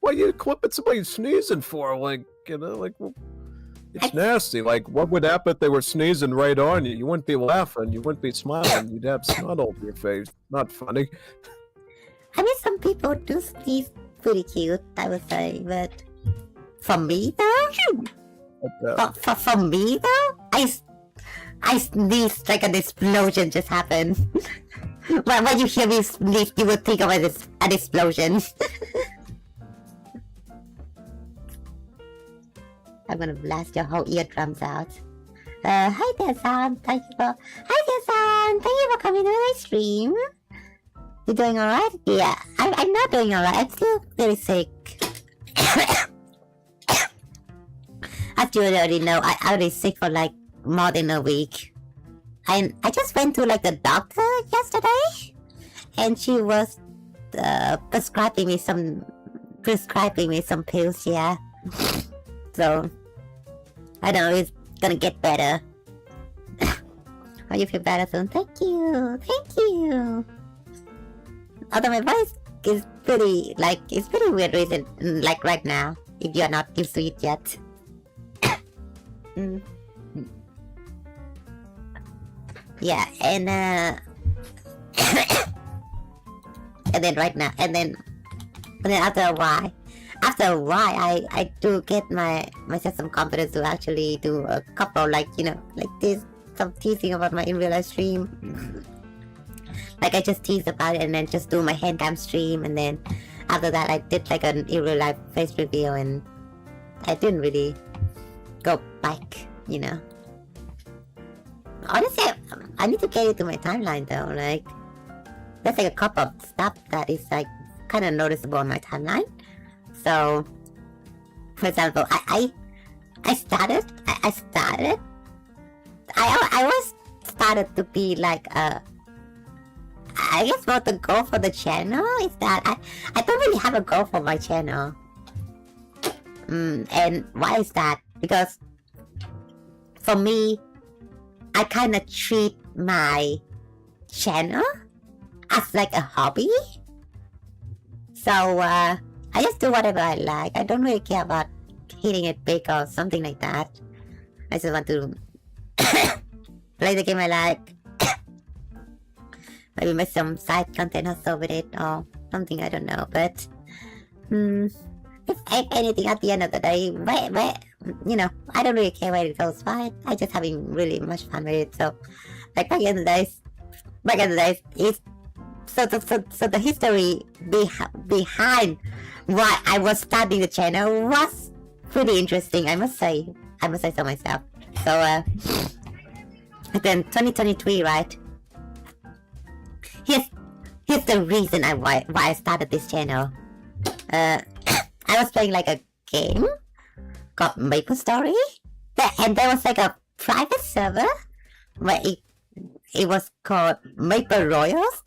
What are you clipping somebody sneezing for? Like, it's nasty. Like, what would happen if they were sneezing right on you? You wouldn't be laughing. You wouldn't be smiling. You'd have snot over your face. Not funny. I mean, some people do sneeze pretty cute, I would say, but for me though, for me though, I sneezed like an explosion just happened. When you hear me sneeze, you would think of it as an explosion. I'm gonna blast your whole eardrums out. Hi there, San. Hi there, San. Thank you for coming to my stream. You doing alright? Yeah, I'm not doing alright. I'm still very sick. As you already know, I was sick for like more than a week. I just went to like the doctor yesterday, and she was prescribing me some pills. Yeah. So, I don't know, it's gonna get better. Oh, you feel better soon? Thank you. Although my voice is pretty weird reason, like right now, if you're not used to it yet. Yeah, and and then right now, and then after a while, I do get myself some confidence to actually do a couple, like this, some teasing about my in real life stream. Like I just teased about it and then just do my hand cam stream, and then after that I did like an in real life face reveal, and I didn't really go back, Honestly, I need to get it to my timeline though. Like, there's like a couple of stuff that is like kind of noticeable on my timeline. So, for example, I always started to be like I guess what the goal for the channel is that I don't really have a goal for my channel. And why is that? Because for me, I kind of treat my channel as like a hobby. So I just do whatever I like. I don't really care about hitting it big or something like that. I just want to play the game I like. Maybe make some side content also with it or something, I don't know. But if anything, at the end of the day, you know, I don't really care where it goes. Fine, I just having really much fun with it. So, like back in the days, it's so the history behind why I was starting the channel was pretty interesting. I must say so myself. So then 2023, right? Here's the reason why I started this channel. I was playing like a game called Maple Story, and there was like a private server where it was called Maple Royals.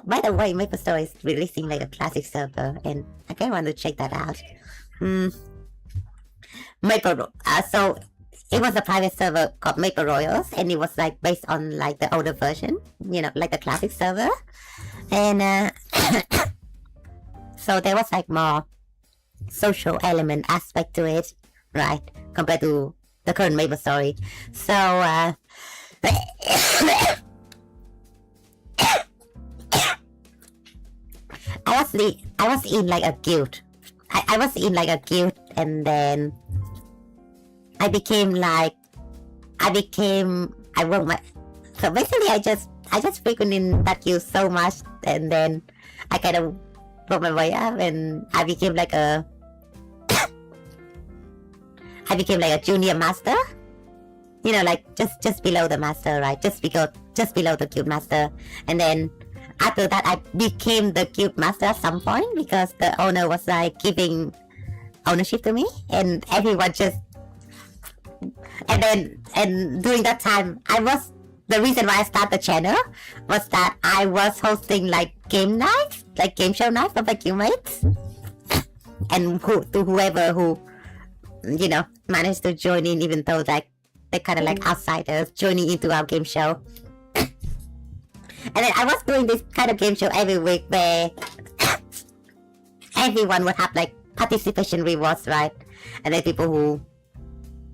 By the way, Maple Story is releasing like a classic server, and I kind of want to check that out. So it was a private server called Maple Royals, and it was like based on like the older version, you know, like the classic server, and so there was like more social element aspect to it, right, compared to the current Maple Story. So I was in like a guild. I was in like a guild, and then I wrote my. So basically, I just frequented that guild so much, and then I kind of worked my way up, and I became like a junior master. You know, like just below the master, right? Just below the guild master, and then after that, I became the guild master at some point because the owner was like giving ownership to me, and everyone just. And during that time, the reason why I started the channel was that I was hosting like game nights, like game show nights for my guildmates, and whoever who, you know, managed to join in, even though like they're kind of like outsiders joining into our game show. And then I was doing this kind of game show every week where everyone would have like participation rewards, right? And then people who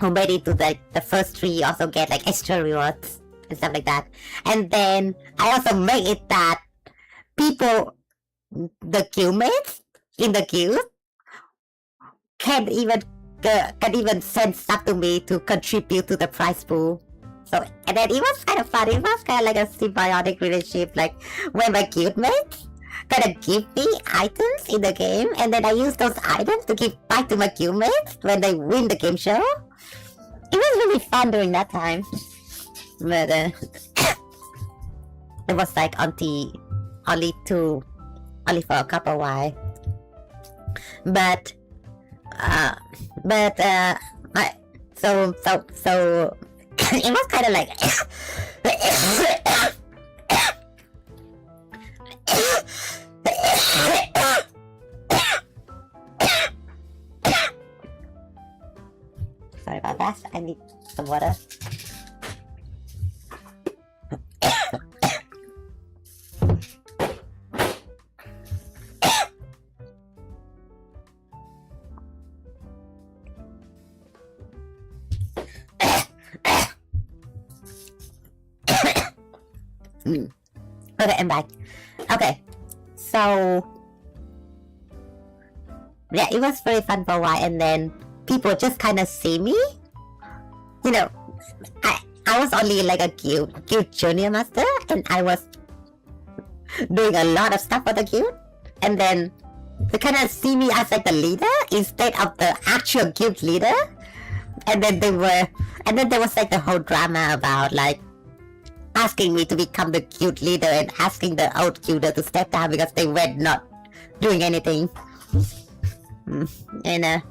made it to the first 3 also get like extra rewards and stuff like that. And then I also made it that people, the guildmates in the guild, can even send stuff to me to contribute to the prize pool. So, and then it was kind of fun. It was kind of like a symbiotic relationship, like when my guildmates kind of give me items in the game, and then I use those items to give back to my guildmates when they win the game show. It was really fun during that time, but it was like only for a couple while. But so it was kind of like sorry about that. I need some water. Okay, I'm back. Okay, so yeah, it was very fun for a while, and then people just kind of see me. You know, I was only like a guild junior master, and I was doing a lot of stuff for the guild, and then they kind of see me as like the leader instead of the actual guild leader. And then there was like the whole drama about like asking me to become the guild leader and asking the old guilder to step down because they were not doing anything. And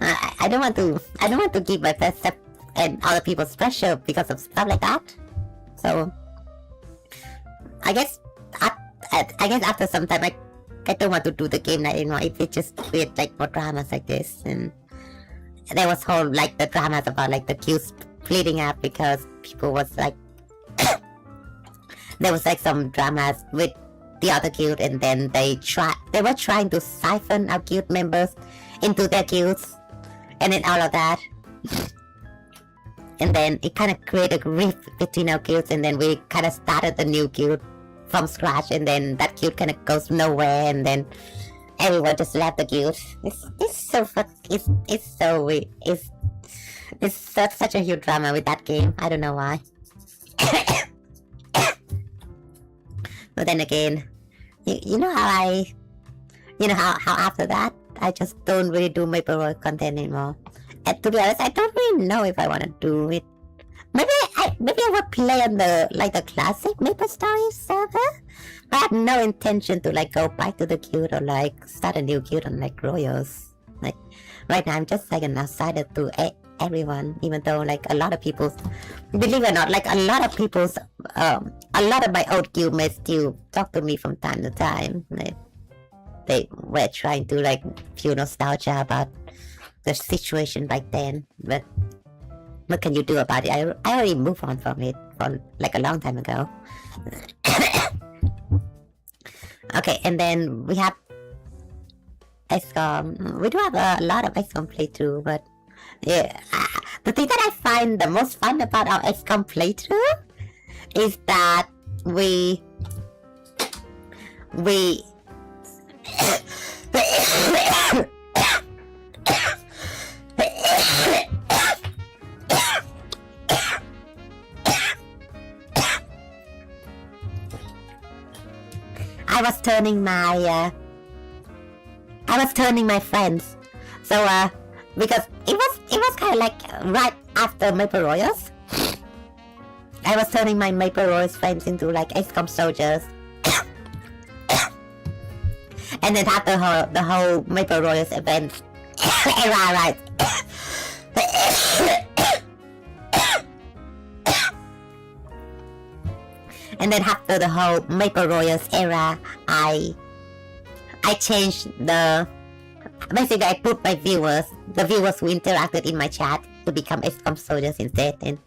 I don't want to give my first step and other people's pressure because of stuff like that. So I guess after some time I don't want to do the game night anymore. It just create like more dramas like this, and there was whole like the dramas about like the queue splitting up because people was like there was like some dramas with the other guild, and then they were trying to siphon our guild members into their guilds, and then all of that. and then it kind of created a rift between our guilds, and then we kind of started a new guild from scratch, and then that guild kind of goes nowhere, and then everyone just left the guild. It's so it's so weird. It's such a huge drama with that game. I don't know why. But then again, you know how how after that I just don't really do Maple Royal content anymore. And to be honest, I don't really know if I want to do it. Maybe I will play on the classic Maple Story server. I have no intention to go back to the guild or start a new guild on Royals. Right now I'm just an outsider to everyone, even though a lot of people, believe it or not, a lot of my old guildmates still talk to me from time to time. They were trying to feel nostalgia about the situation back then, but what can you do about it? I already moved on from it from a long time ago. Okay, and then we have XCOM. We do have a lot of XCOM playthrough, but yeah, the thing that I find the most fun about our XCOM playthrough is that we I was turning my friends. So because it was kind of right after Maple Royals, I was turning my Maple Royals friends into XCOM soldiers. And then after the whole Maple Royals event era, right? And then after the whole Maple Royals era, I changed basically I put the viewers who interacted in my chat to become XCOM soldiers instead. And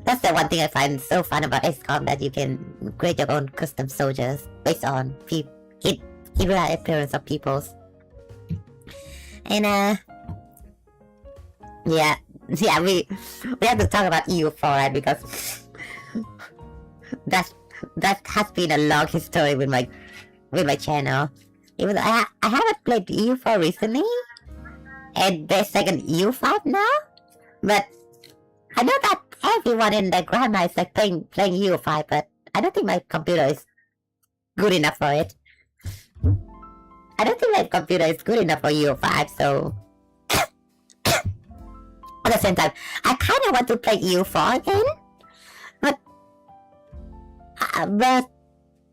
that's the one thing I find so fun about XCOM, that you can create your own custom soldiers based on irregular appearance of peoples. And we have to talk about EU4, right? Because that has been a long history with my channel. Even though I haven't played EU4 recently, and there's an EU5 now, but I know that everyone in the grandma is playing EU5, but I don't think my computer is good enough for it. I don't think my computer is good enough for EU5, so at the same time, I kind of want to play EU4 again, but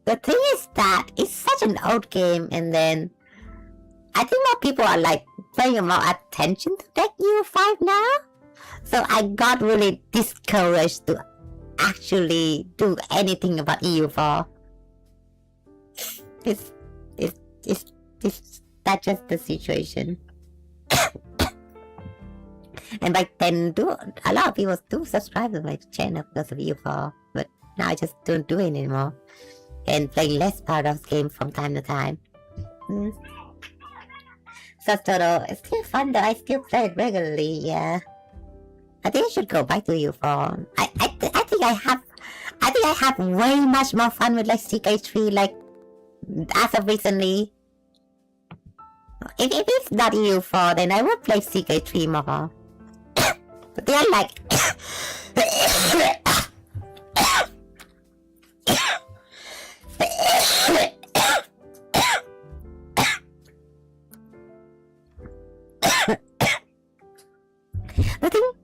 the thing is that it's such an old game, and then I think more people are paying more attention to that EU5 now. So I got really discouraged to actually do anything about EU4. That's just the situation. And back then, a lot of people do subscribe to my channel because of EU4, but now I just don't do it anymore. And playing less Paradox games from time to time. So total, it's still fun though. I still play it regularly. Yeah, I think I should go back to EU4. I think I have way much more fun with CK3 as of recently. If it's not EU4, then I will play CK3 more. But they are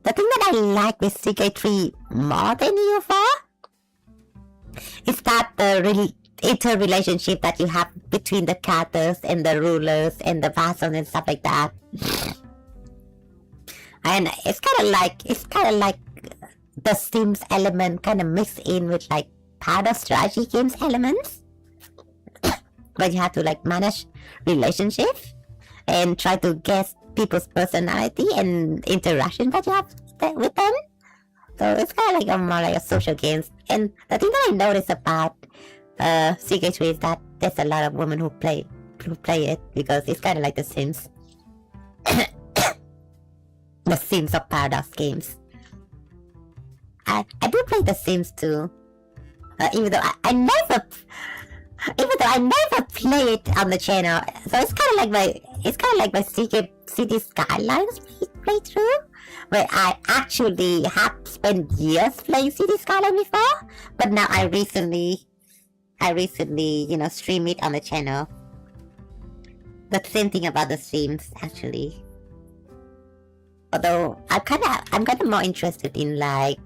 The thing that I like with CK3 more than EU4 is that the interrelationship that you have between the characters and the rulers and the vassals and stuff like that. And it's kind of like the Sims element kind of mixed in with Paradox strategy games elements. But you have to manage relationships and try to guess people's personality and interaction that you have with them. So it's kind of more like a social games. And the thing that I noticed about CK3 is that there's a lot of women who play it, because it's kind of like The Sims. The Sims of Paradox games. I do play The Sims too. Even though I never play it on the channel, so it's kind of like my Secret City Skylines playthrough, where I actually have spent years playing City Skyline before, but now I recently stream it on the channel. The same thing about the Sims actually. Although I'm kind of more interested in like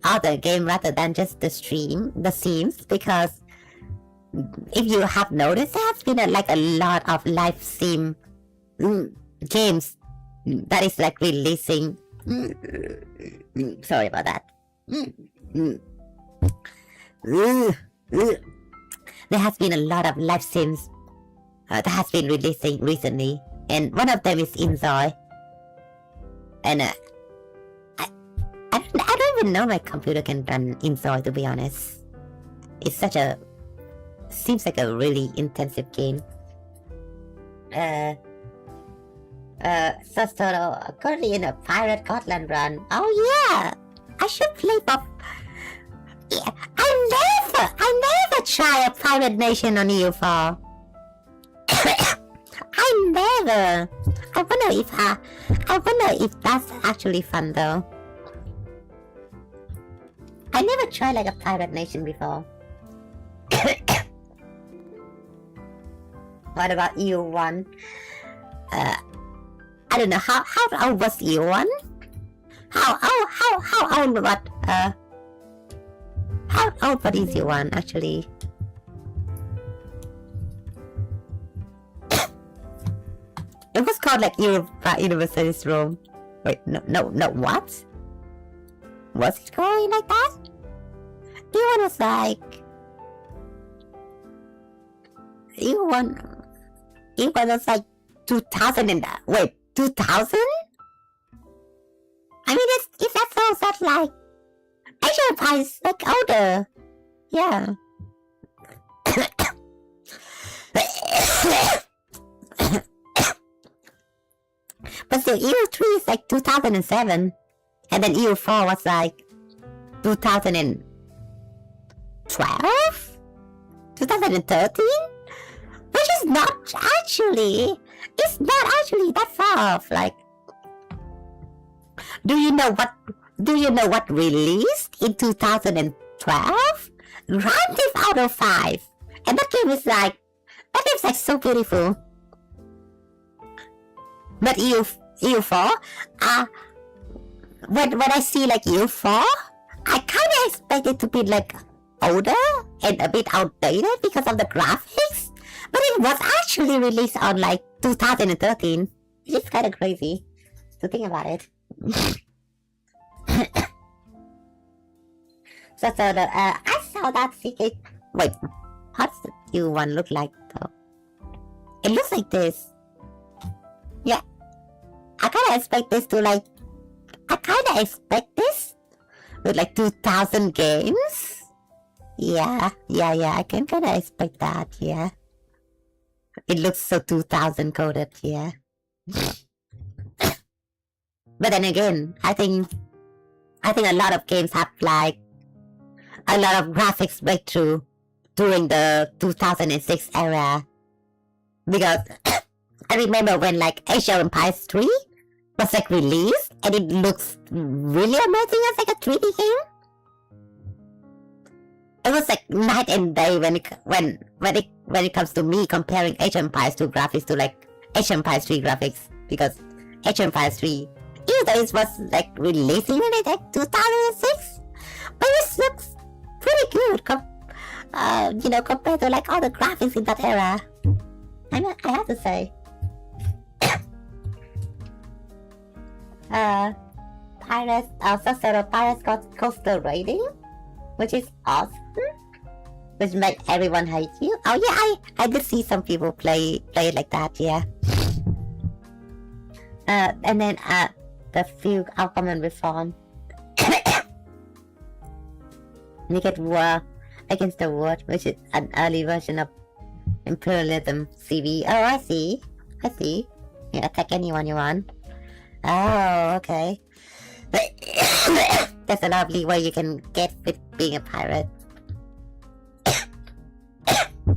other game rather than just the Sims, because if you have noticed, there has been a lot of live sim games that is like releasing. Sorry about that. There has been a lot of live sims that has been releasing recently, and one of them is Inzoi. And I don't even know my computer can run Inzoi, to be honest. Seems like a really intensive game. So currently in a Pirate Gotland run. Oh yeah! I should play for... Yeah, I never try a Pirate Nation on EU4. I never. I wonder if that's actually fun though. I never tried like a Pirate Nation before. What about EU1? I don't know how old was EU1? How old what how old was EU1 actually? It was called like University's Rome. Wait, no, what? Was it called like that? EU1 was like... EU1 was like 2000 and... Wait, 2000? I mean, if that sounds that like... Asian Empire is like older. Yeah. But still, EU3 is like 2007. And then EU4 was like 2012? 2013? Which is not actually... It's not actually that far off. Like... Do you know what released in 2012? Grand Theft Auto 5. And that game is like so beautiful. But EU4, when I see like EU4, I kinda expect it to be like older and a bit outdated because of the graphics. But it was actually released on like 2013. It's kinda crazy to think about it. So I saw that secret. Wait, what's the EU1 look like though? It looks like this. Yeah, I kinda expect this with like 2000 games. Yeah, I can kinda expect that, yeah. It looks so 2000 coded, yeah. But then again, I think a lot of games have like a lot of graphics breakthrough during the 2006 era. Because I remember when like Age of Empires 3 was like released and it looks really amazing as like a 3D game. It was like night and day when it comes to me comparing Age of Empires 2 graphics to like Age of Empires 3 graphics, because Age of Empires 3, even though it was like releasing in like 2006, but it looks pretty good compared to like all the graphics in that era. I have to say. Pirates got coastal rating, which is awesome, which made everyone hate you. Oh yeah, I did see some people play it like that, yeah. And then the few uncommon reform. You get war against the world, which is an early version of imperialism CV. Oh, I see. You attack anyone you want. Oh, okay. There's a lot of leeway you can get with being a pirate.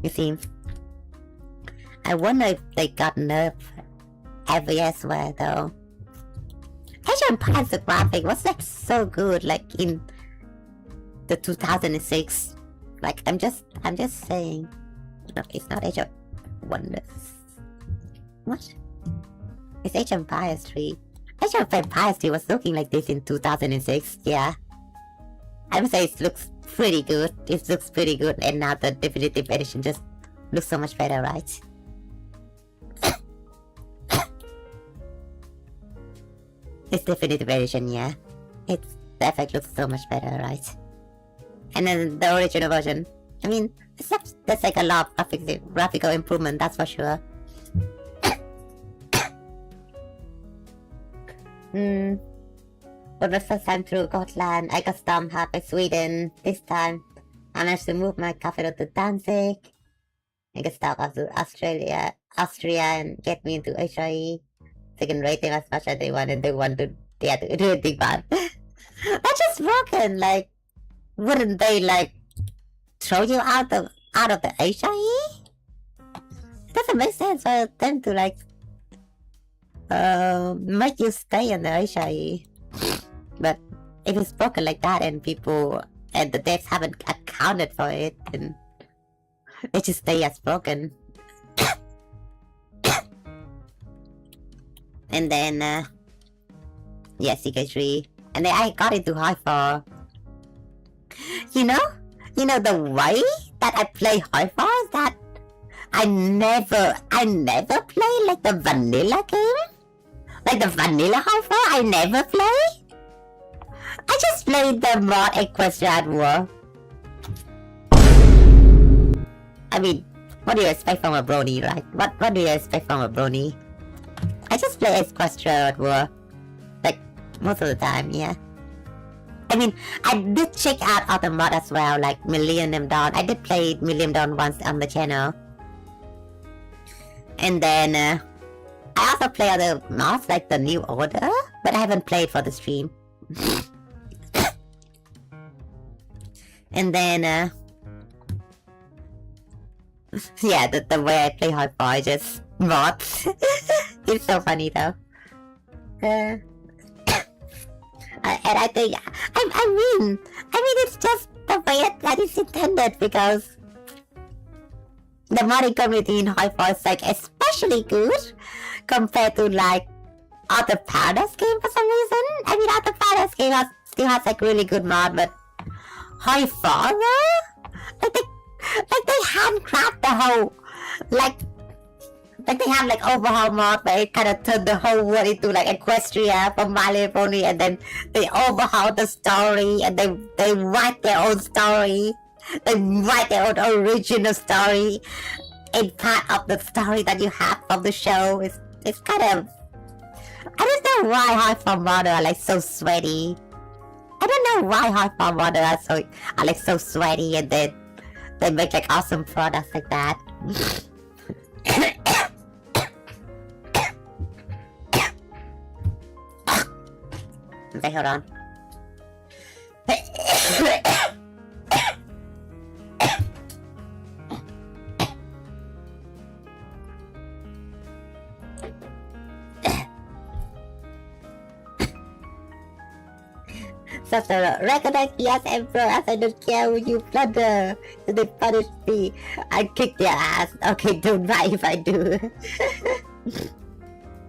You see, I wonder if they got nerfed everywhere though. Age of Empires, the graphic was like so good, like in the 2006. Like I'm just saying. No, it's not Age of Wonders. What? It's Age of Empires 3. Age of Empires 3 was looking like this in 2006, yeah. I would say it looks pretty good. It looks pretty good, and now the definitive edition just looks so much better, right? It's definitive edition, yeah. The effect looks so much better, right? And then the original version, I mean, there's like a lot of graphical improvement, that's for sure. For the first time through Gotland, I got stormed hard by Sweden. This time, I managed to move my capital to Danzig. I got stuck up to Austria, and get me into HIE. They can rate them as much as they want, and they want to do anything bad. That's just broken. Like, wouldn't they like throw you out of the HIE? It doesn't make sense for them to like make you stay in the HIE. But if it's broken like that and people and the devs haven't accounted for it, then it just stay as broken. And then yeah, CK3. And then I got into Hi-Fi. You know the way that I play Hi-Fi is that I never play like the vanilla game. Like the vanilla Hi-Fi, I never play. I just played the mod Equestrian War. I mean, what do you expect from a brony, right? What do you expect from a brony? I just play Equestrian War. Like, most of the time, yeah. I mean, I did check out other mods as well, like Millennium Dawn. I did play Millennium Dawn once on the channel. And then, I also play other mods like the New Order, but I haven't played for the stream. And then, yeah, the way I play Hi-Fi just mods. It's so funny though. And I think, I mean, it's just the way that it's intended, because the modding community in Hi-Fi is like especially good compared to like other Paradise game for some reason. I mean, other Paradise game still has like really good mod, but Hi-Fi though, like they handcraft the whole like they have like overhaul mod where it kind of turned the whole world into like Equestria from My Little Pony, and then they overhaul the story and they write their own story. They write their own original story in part of the story that you have from the show. It's kind of, I don't know why Hi-Fi modders are like so sweaty. I don't know why Hi-Fi modders are like so sweaty, and then they make like awesome products like that. Okay, hold on. Such a recognize yes, Emperor, as I don't care who you plunder. So they punish me. I kick their ass. Okay, don't mind if I do.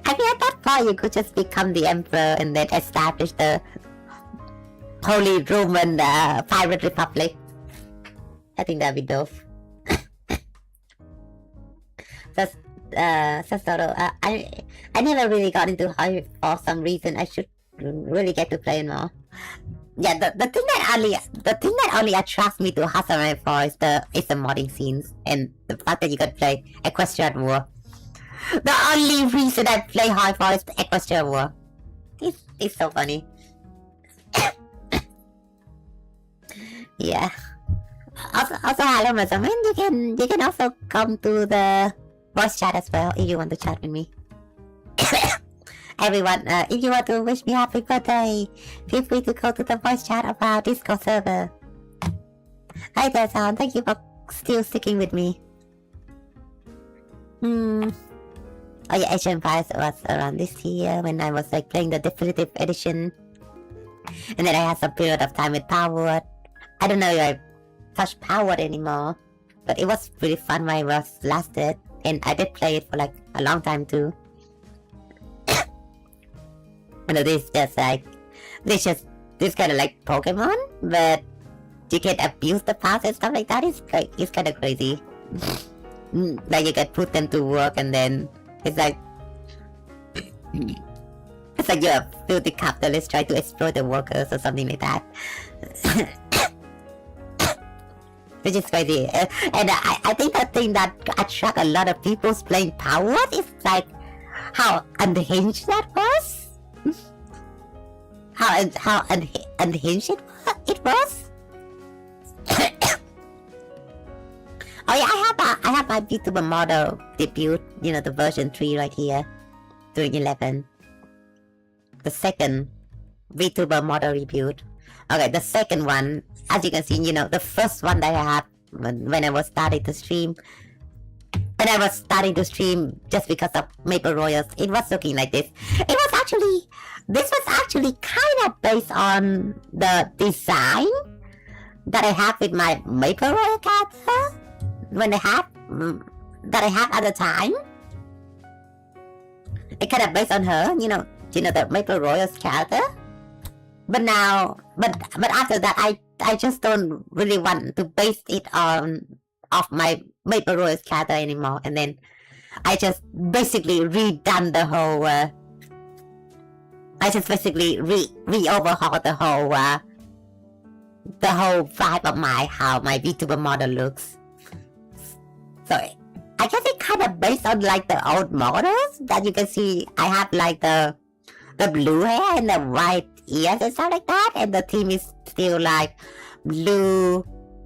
I mean, at that point, you could just become the Emperor and then establish the Holy Roman Pirate Republic. I think that'd be dope. Just, I never really got into Hi for some reason. I should really get to play more. Yeah, the thing that only attracts me to Harassment is the modding scenes and the fact that you can play Equestrian War. The only reason I play Hi-Fi is the Equestrian War. It's so funny. Yeah. Also, hello, Mazamin. You can also come to the voice chat as well if you want to chat with me. everyone, if you want to wish me happy birthday, feel free to go to the voice chat of our Discord server. Hi there, Son. Thank you for still sticking with me. Oh yeah, Age of Empires was around this year when I was like playing the definitive edition. And then I had some period of time with Power. I don't know if I touch Power anymore. But it was really fun while it was lasted. And I did play it for like a long time too. I know this just like this kind of like Pokemon, but you can abuse the powers and stuff like that. It's kind of crazy. Like you can put them to work and then it's like you're a filthy capitalist trying to exploit the workers or something like that. Which is crazy. And I think the thing that attract a lot of people playing Power is like how unhinged that was. How unhinged it was. Oh yeah, I have my Vtuber model debut, you know, the version 3 right here, during 11. The second Vtuber model debut. Okay, the second one, as you can see, you know, the first one that I had when I was starting to stream. When I was starting to stream just because of Maple Royals, it was looking like this. This was actually kind of based on the design that I have with my Maple Royal character that I had at the time. It kind of based on her, you know the Maple Royals character. But after that, I just don't really want to base it off my Maple Royals character anymore. And then I just basically redone the whole. I just basically re-overhauled the whole vibe of how my Vtuber model looks. So I guess it kind of based on like the old models that you can see. I have like the blue hair and the white ears and stuff like that, and the theme is still like blue,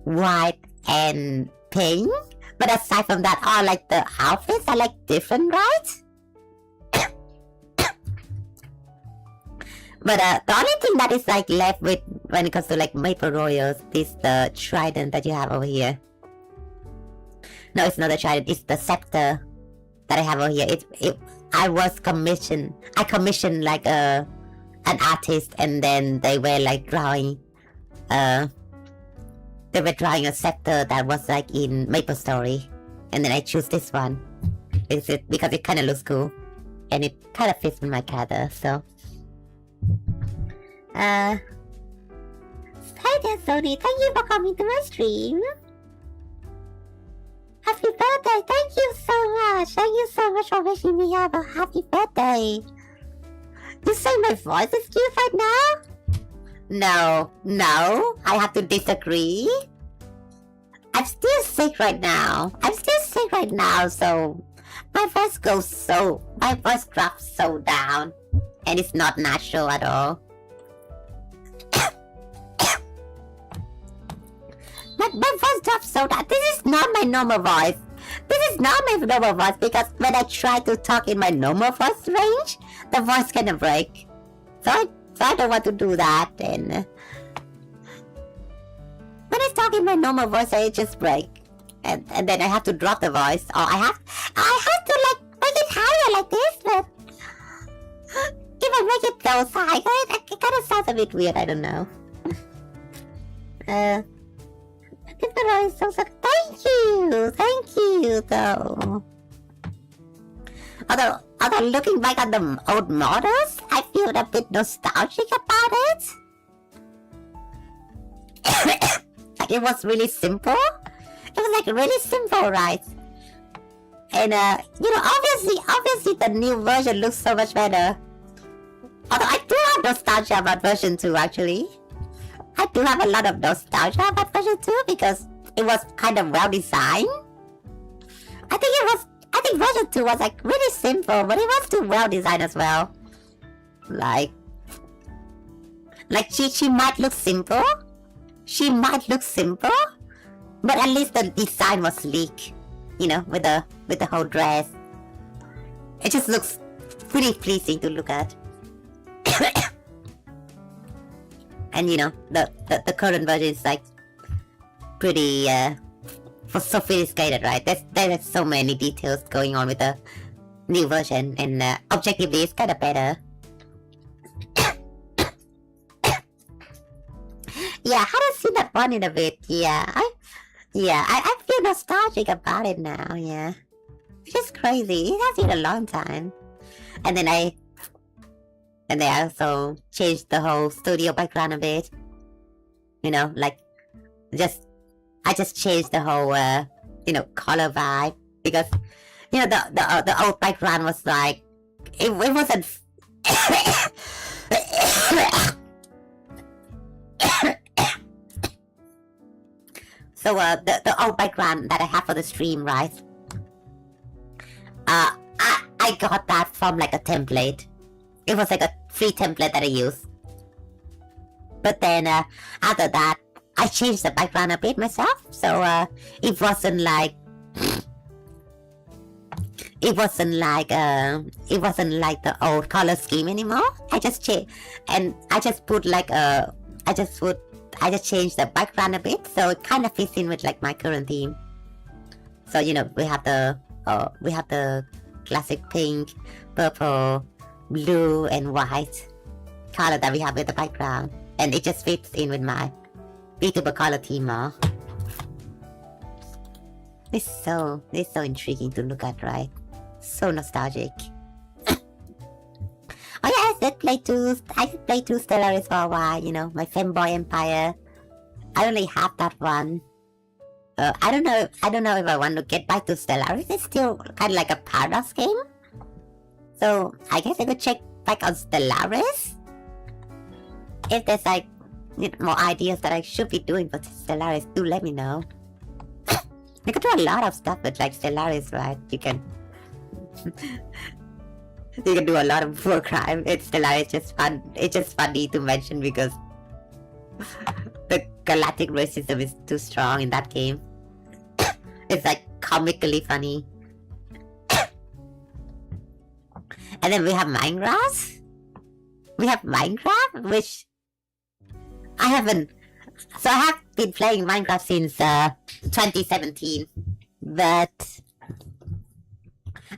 white, and pink. But aside from that, all like the outfits are like different, right? But the only thing that is like left with when it comes to like Maple Royals is the trident that you have over here. No, it's not the trident. It's the scepter that I have over here. I commissioned like an artist, and then they were like drawing. They were drawing a scepter that was like in MapleStory, and then I choose this one. Because it kind of looks cool, and it kind of fits with my character. So. Hi there, Sony. Thank you for coming to my stream. Happy birthday. Thank you so much. Thank you so much for wishing me a happy birthday. You say my voice is cute right now? No. I have to disagree. I'm still sick right now. So my voice drops so down. And it's not natural at all. My voice drops so down. This is not my normal voice. Because when I try to talk in my normal voice range, the voice kind of break. So I don't want to do that. And when I talk in my normal voice, I just break. And then I have to drop the voice. Or I have to like make it higher like this. But if I make it so high, it kind of sounds a bit weird. I don't know. Thank you, though. Although looking back at the old models, I feel a bit nostalgic about it. Like it was really simple. It was like really simple, right? And obviously the new version looks so much better. Although I do have nostalgia about version 2 actually. I do have a lot of nostalgia about version 2 because it was kind of well designed. I think version 2 was like really simple, but it was too well designed as well. Like she might look simple. But at least the design was sleek. You know, with the whole dress. It just looks pretty pleasing to look at. And you know, the current version is like pretty sophisticated, right? There's so many details going on with the new version, and objectively it's kind of better. Yeah, I haven't seen that one in a bit. Yeah, I feel nostalgic about it now. Yeah, it's just crazy. It has been a long time. And then I also changed the whole studio background a bit. You know, like I just changed the whole color vibe, because you know the old background was like it wasn't. So the old background that I have for the stream, right? I got that from like a template. It was like a free template that I used. But then after that, I changed the background a bit myself. So it wasn't like the old color scheme anymore. I just changed, and I just put like I just changed the background a bit, so it kind of fits in with like my current theme. So you know, we have the classic pink, purple, blue, and white color that we have with the background, and it just fits in with my Vtuber color theme more. It's so intriguing to look at, right? So nostalgic. Oh yeah, I did play two Stellaris for a while, you know, my Femboy Empire. I only have that one. I don't know if I want to get back to Stellaris. It's still kind of like a Paradox game. So I guess I could check back on Stellaris. If there's like more ideas that I should be doing for Stellaris, do let me know. You can do a lot of stuff with like Stellaris, right? You can do a lot of war crime. It's Stellaris, just fun. It's just funny to mention because the galactic racism is too strong in that game. It's like comically funny. And then we have Minecraft. Which I haven't. So I have been playing Minecraft since 2017, but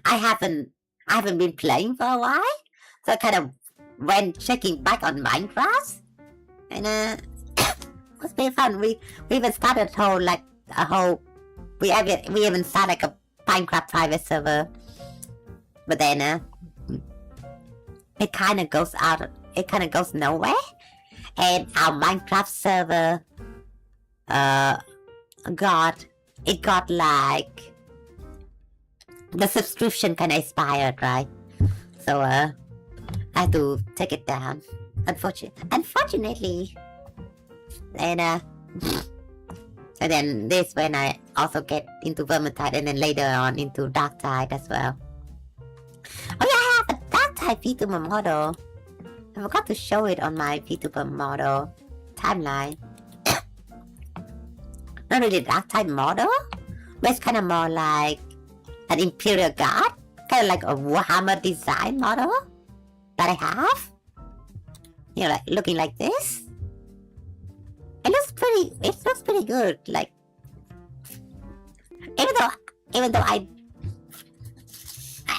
I haven't been playing for a while. So I kind of went checking back on Minecraft, and it was pretty fun. We even started we even started like a Minecraft private server, but then it kind of goes nowhere. And our Minecraft server, got like the subscription kind of expired, right? So I had to take it down, unfortunately. And then this when I also get into Vermintide, and then later on into Darktide as well. Oh yeah, I have a Darktide Vtuber model. I forgot to show it on my Vtuber model timeline. Not really Darktide model, but it's kind of more like an Imperial Guard, kind of like a Warhammer design model that I have. You know, like looking like this. It looks pretty good. Like, even though I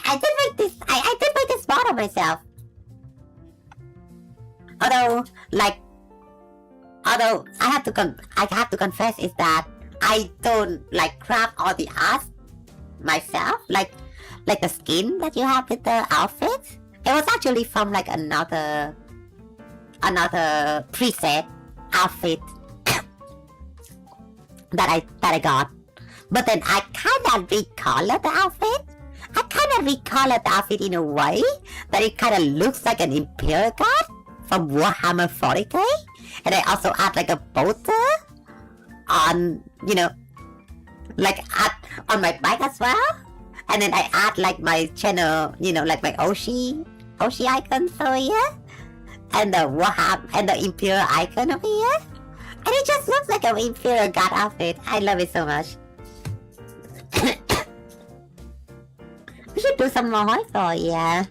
did make this model myself. Although I have to confess is that I don't like craft all the art myself, like the skin that you have with the outfit. It was actually from like another preset outfit that I got. But then I kind of recolored the outfit. I kind of recolored the outfit in a way that it kind of looks like an Imperial Guard from Warhammer 40k, and I also add like a bolter on, you know, like on my bike as well, and then I add like my channel, you know, like my Oshi icons over here, and the Warhammer and the Imperial icon over here, and it just looks like an Imperial Guard outfit. I love it so much. We should do some more for, yeah.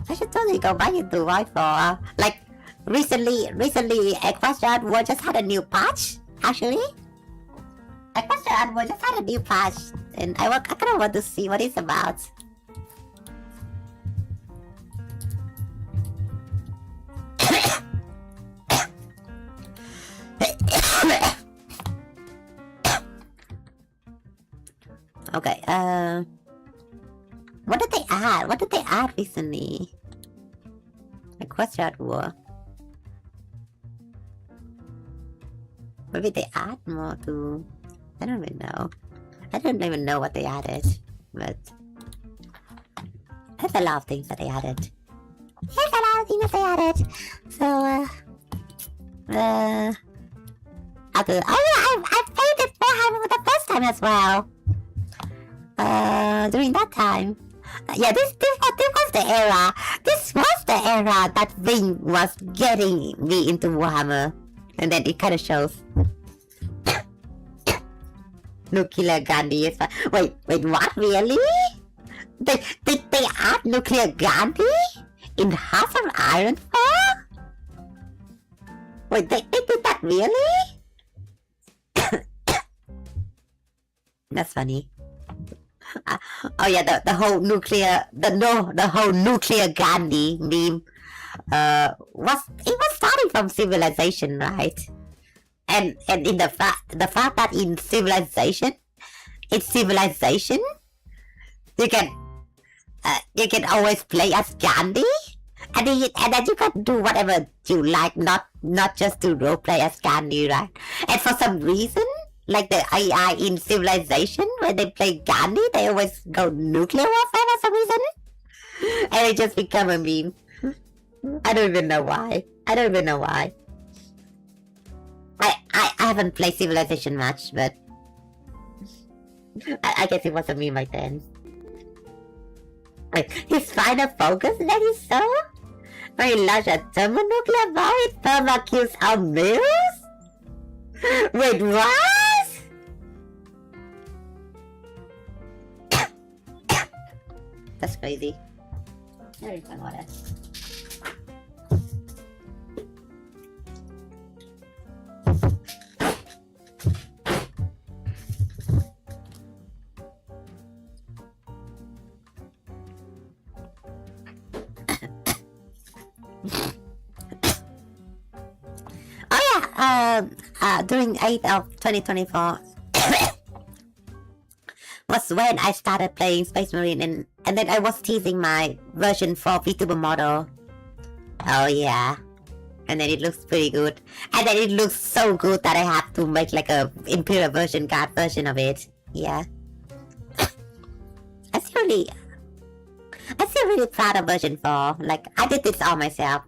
I should totally go back into Void for like recently Equestrian World just had a new patch. Actually, Equestrian World just had a new patch, and I kind of want to see what it's about. Okay, what did they add? What did they add recently? Equestrian War. Maybe they add more to... I don't even know. I don't even know what they added. But... there's a lot of things that they added. There's a lot of things that they added. So, okay. Oh yeah, I played it for the first time as well. During that time. Yeah, this was the era. This was the era that Vinh was getting me into Warhammer. And then it kind of shows. Nuclear Gandhi is fine. Wait, what? Really? Did they add Nuclear Gandhi in House of Iron 4? Wait, they did that really? That's funny. Oh yeah, the whole nuclear Gandhi meme was starting from Civilization, right? And in the fact that in Civilization you can always play as Gandhi, and then you can do whatever you like, not just to roleplay as Gandhi, right? And for some reason, like the AI in Civilization, when they play Gandhi, they always go nuclear warfare for some reason. And it just become a meme. I don't even know why. I haven't played Civilization much, but... I guess it was a meme back then. Wait, his final focus that he saw? Where he launched a thermonuclear bomb with thermocubes on mirrors? Wait, what? That's crazy. Very fun water. During 8th of 2024 was when I started playing Space Marine, and then I was teasing my version 4 Vtuber model. Oh yeah. And then it looks pretty good. And then it looks so good that I have to make like a Imperial version card version of it. Yeah. I'm still really proud of version 4. Like, I did this all myself.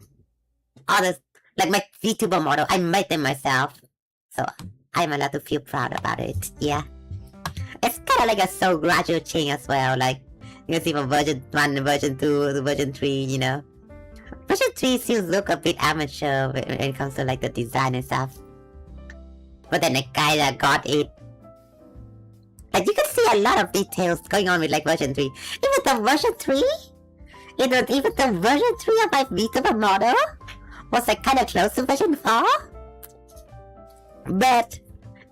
All this, like my VTuber model, I made them myself. So I'm allowed to feel proud about it. Yeah. It's kind of like a so gradual change as well. Like, you can see from version 1 to version 2 to version 3, you know. Version 3 still look a bit amateur when it comes to like the design and stuff. But then I kinda got it. Like, you can see a lot of details going on with like version 3. Even the version 3 of my VTuber model was like kind of close to version 4. But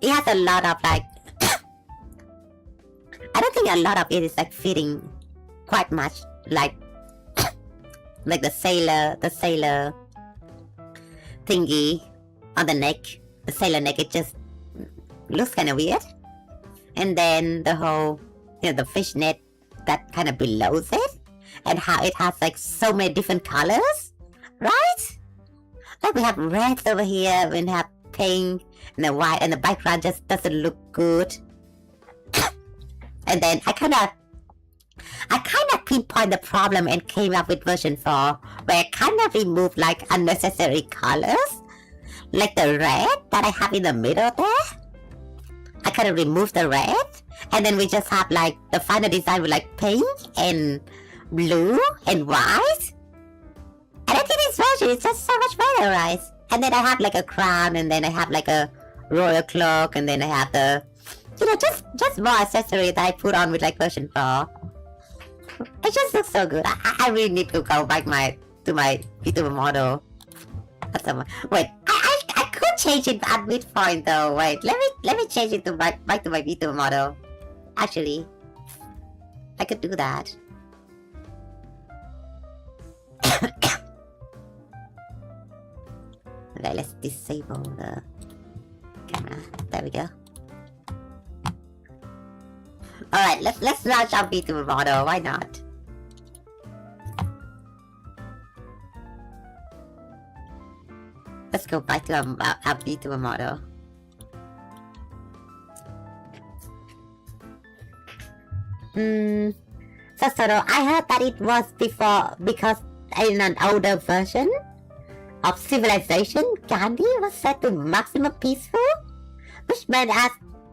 it has a lot of like... I don't think a lot of it is like fitting quite much. Like the sailor thingy on the neck. The sailor neck, it just looks kind of weird. And then the whole, you know, the fishnet that kind of belows it. And how it has like so many different colors. Right? Like we have red over here, we have pink, and the white, and the background just doesn't look good. And then I kind of pinpoint the problem and came up with version 4, where I kind of removed like unnecessary colors, like the red that I have in the middle there. I kind of removed the red, and then we just have like the final design with like pink and blue and white. And I think this version is just so much better, right? And then I have like a crown, and then I have like a royal cloak, and then I have the, you know, just more accessories that I put on with like version 4. It just looks so good. I really need to go back to my Vtuber model. Wait, I could change it at midpoint though. Wait, let me change it to back to my Vtuber model. Actually, I could do that. Okay, let's disable the camera. There we go. Alright, let's launch our Vtuber model. Why not? Let's go back to our Vtuber model. So I heard that it was because in an older version of civilization, Gandhi was set to maximum peaceful, which meant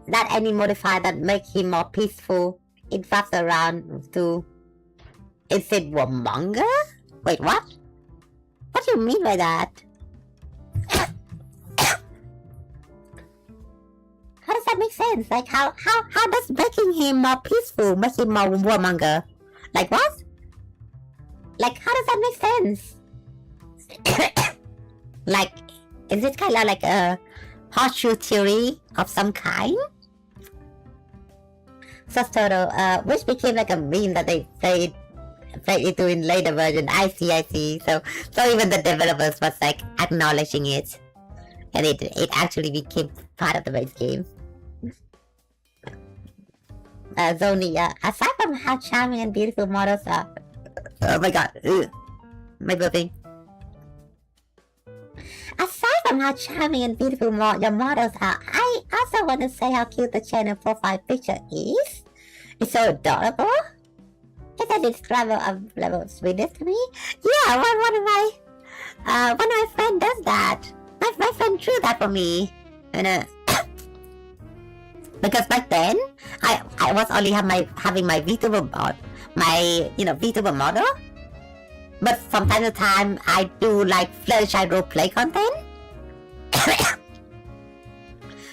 that any modifier that make him more peaceful, it wraps around to instead warmonger? Wait, what? What do you mean by that? How does that make sense? Like how does making him more peaceful make him more warmonger? Like what? Like how does that make sense? Like, is it kind of like a horseshoe theory of some kind? So which became like a meme that they played into in later version. I see. So even the developers was like acknowledging it, and it actually became part of the base game. Zoni, aside from how charming and beautiful models are, oh my god, my burping. Aside from how charming and beautiful your models are, I also want to say how cute the channel profile picture is. It's so adorable. Is that describe a level of sweetness to me? Yeah, one of my friends does that. My friend drew that for me, and because back then I was only having my Vtuber mod, my Vtuber model. But from time to time, I do like Fluttershy roleplay content.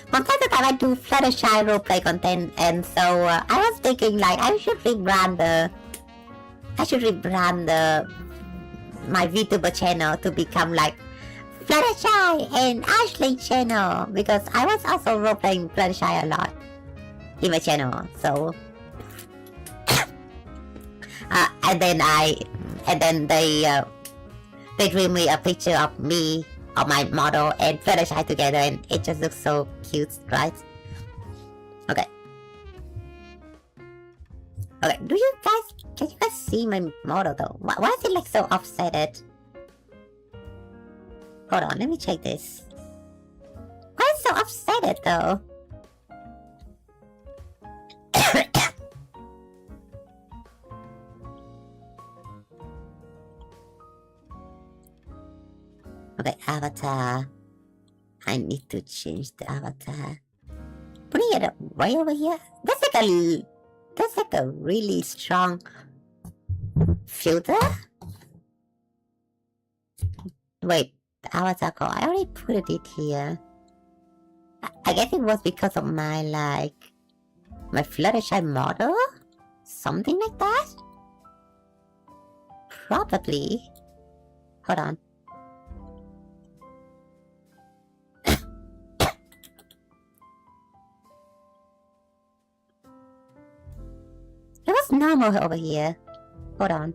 From time to time, I do Fluttershy roleplay content, and so I was thinking like I should rebrand my Vtuber channel to become like Fluttershy and Ashley channel, because I was also roleplaying Fluttershy a lot in my channel. So and then they drew me a picture of me, of my model, and Fluttershy together, and it just looks so cute, right? Okay. Okay, can you guys see my model though? Why is it like so offsetted? Hold on, let me check this. Why is it so offsetted though? Okay, avatar. I need to change the avatar. Putting it way over here. That's like a really strong filter. Wait, the avatar call. I already put it here. I guess it was because of my Fluttershy model? Something like that? Probably. Hold on. It was normal over here. Hold on.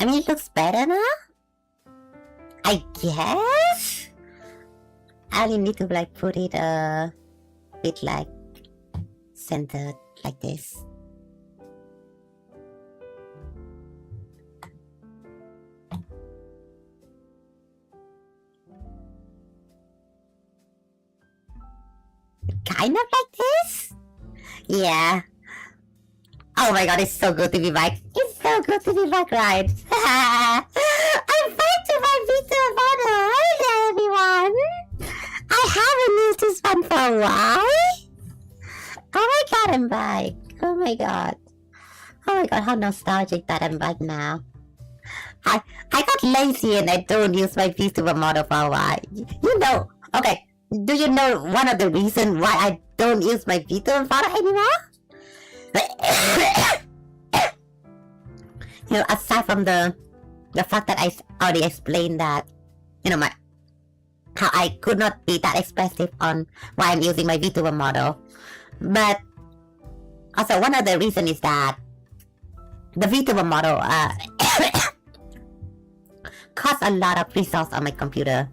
I mean, it looks better now? I guess? I only need to like put it a bit like centered like this. kind of like this. Yeah. Oh my god, it's so good to be back. It's so good to be back, right? I'm back to my Vtuber model. Hello, everyone. I haven't used this one for a while. Oh my god, I'm back. Oh my god. Oh my god, how nostalgic that I'm back now. I got lazy and I don't use my Vtuber model for a while. You know, okay, do you know one of the reasons why I don't use my Vtuber model anymore? You know, aside from the fact that I already explained that, you know, how I could not be that expressive on why I'm using my Vtuber model. But also one of the reasons is that the Vtuber model costs a lot of resource on my computer.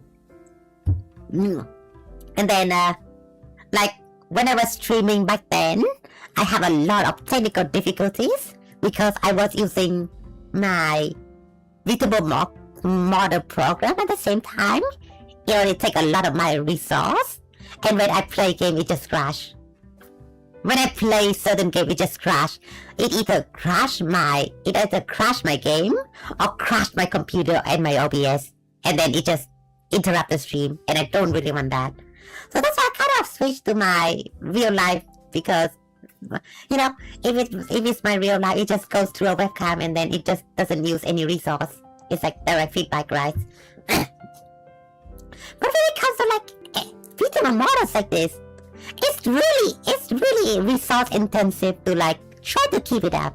And then, like, when I was streaming back then, I have a lot of technical difficulties because I was using my Vtuber model program at the same time. It only takes a lot of my resource, and when I play game, it just crash. When I play certain game, it just crash. It either crash my game or crash my computer and my OBS, and then it just interrupt the stream, and I don't really want that. So that's why I kind of switched to my real life because, you know, if it's my real life, it just goes through a webcam and then it just doesn't use any resource. It's like direct feedback, right? But when it comes to like Vtuber models like this, it's really resource intensive to like try to keep it up.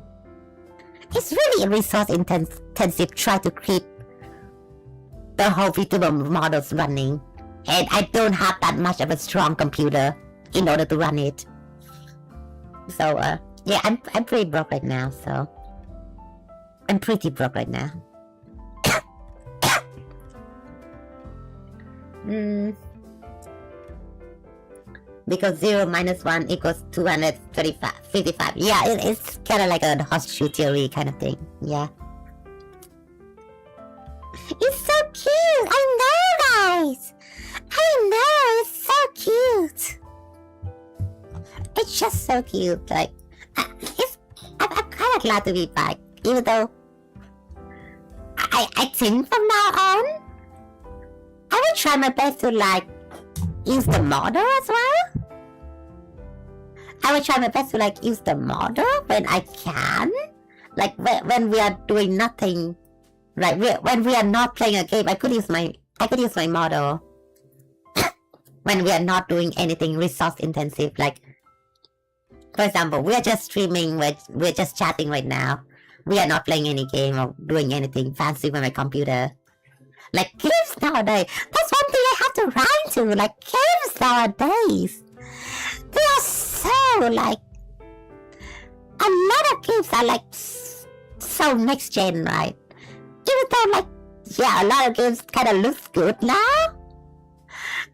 It's really resource intensive try to keep the whole Vtuber models running, and I don't have that much of a strong computer in order to run it. So yeah, I'm pretty broke right now. So I'm pretty broke right now. Because 0 minus 1 equals 255. Yeah, it's kind of like a horseshoe theory kind of thing. Yeah. It's so cute! I know, guys! I know, it's so cute! It's just so cute. Like, I'm kind of glad to be back, even though I think from now on, I will try my best to like use the model as well. I will try my best to like use the model when I can, like when we are doing nothing, right? When we are not playing a game, I could use my model. When we are not doing anything resource intensive, like for example, we are just streaming, we're just chatting right now. We are not playing any game or doing anything fancy with my computer. Like games nowadays, that's one thing I have to rhyme to. Like games nowadays, they are so like, a lot of games are like so next gen, right? Even though like, yeah, a lot of games kind of looks good now,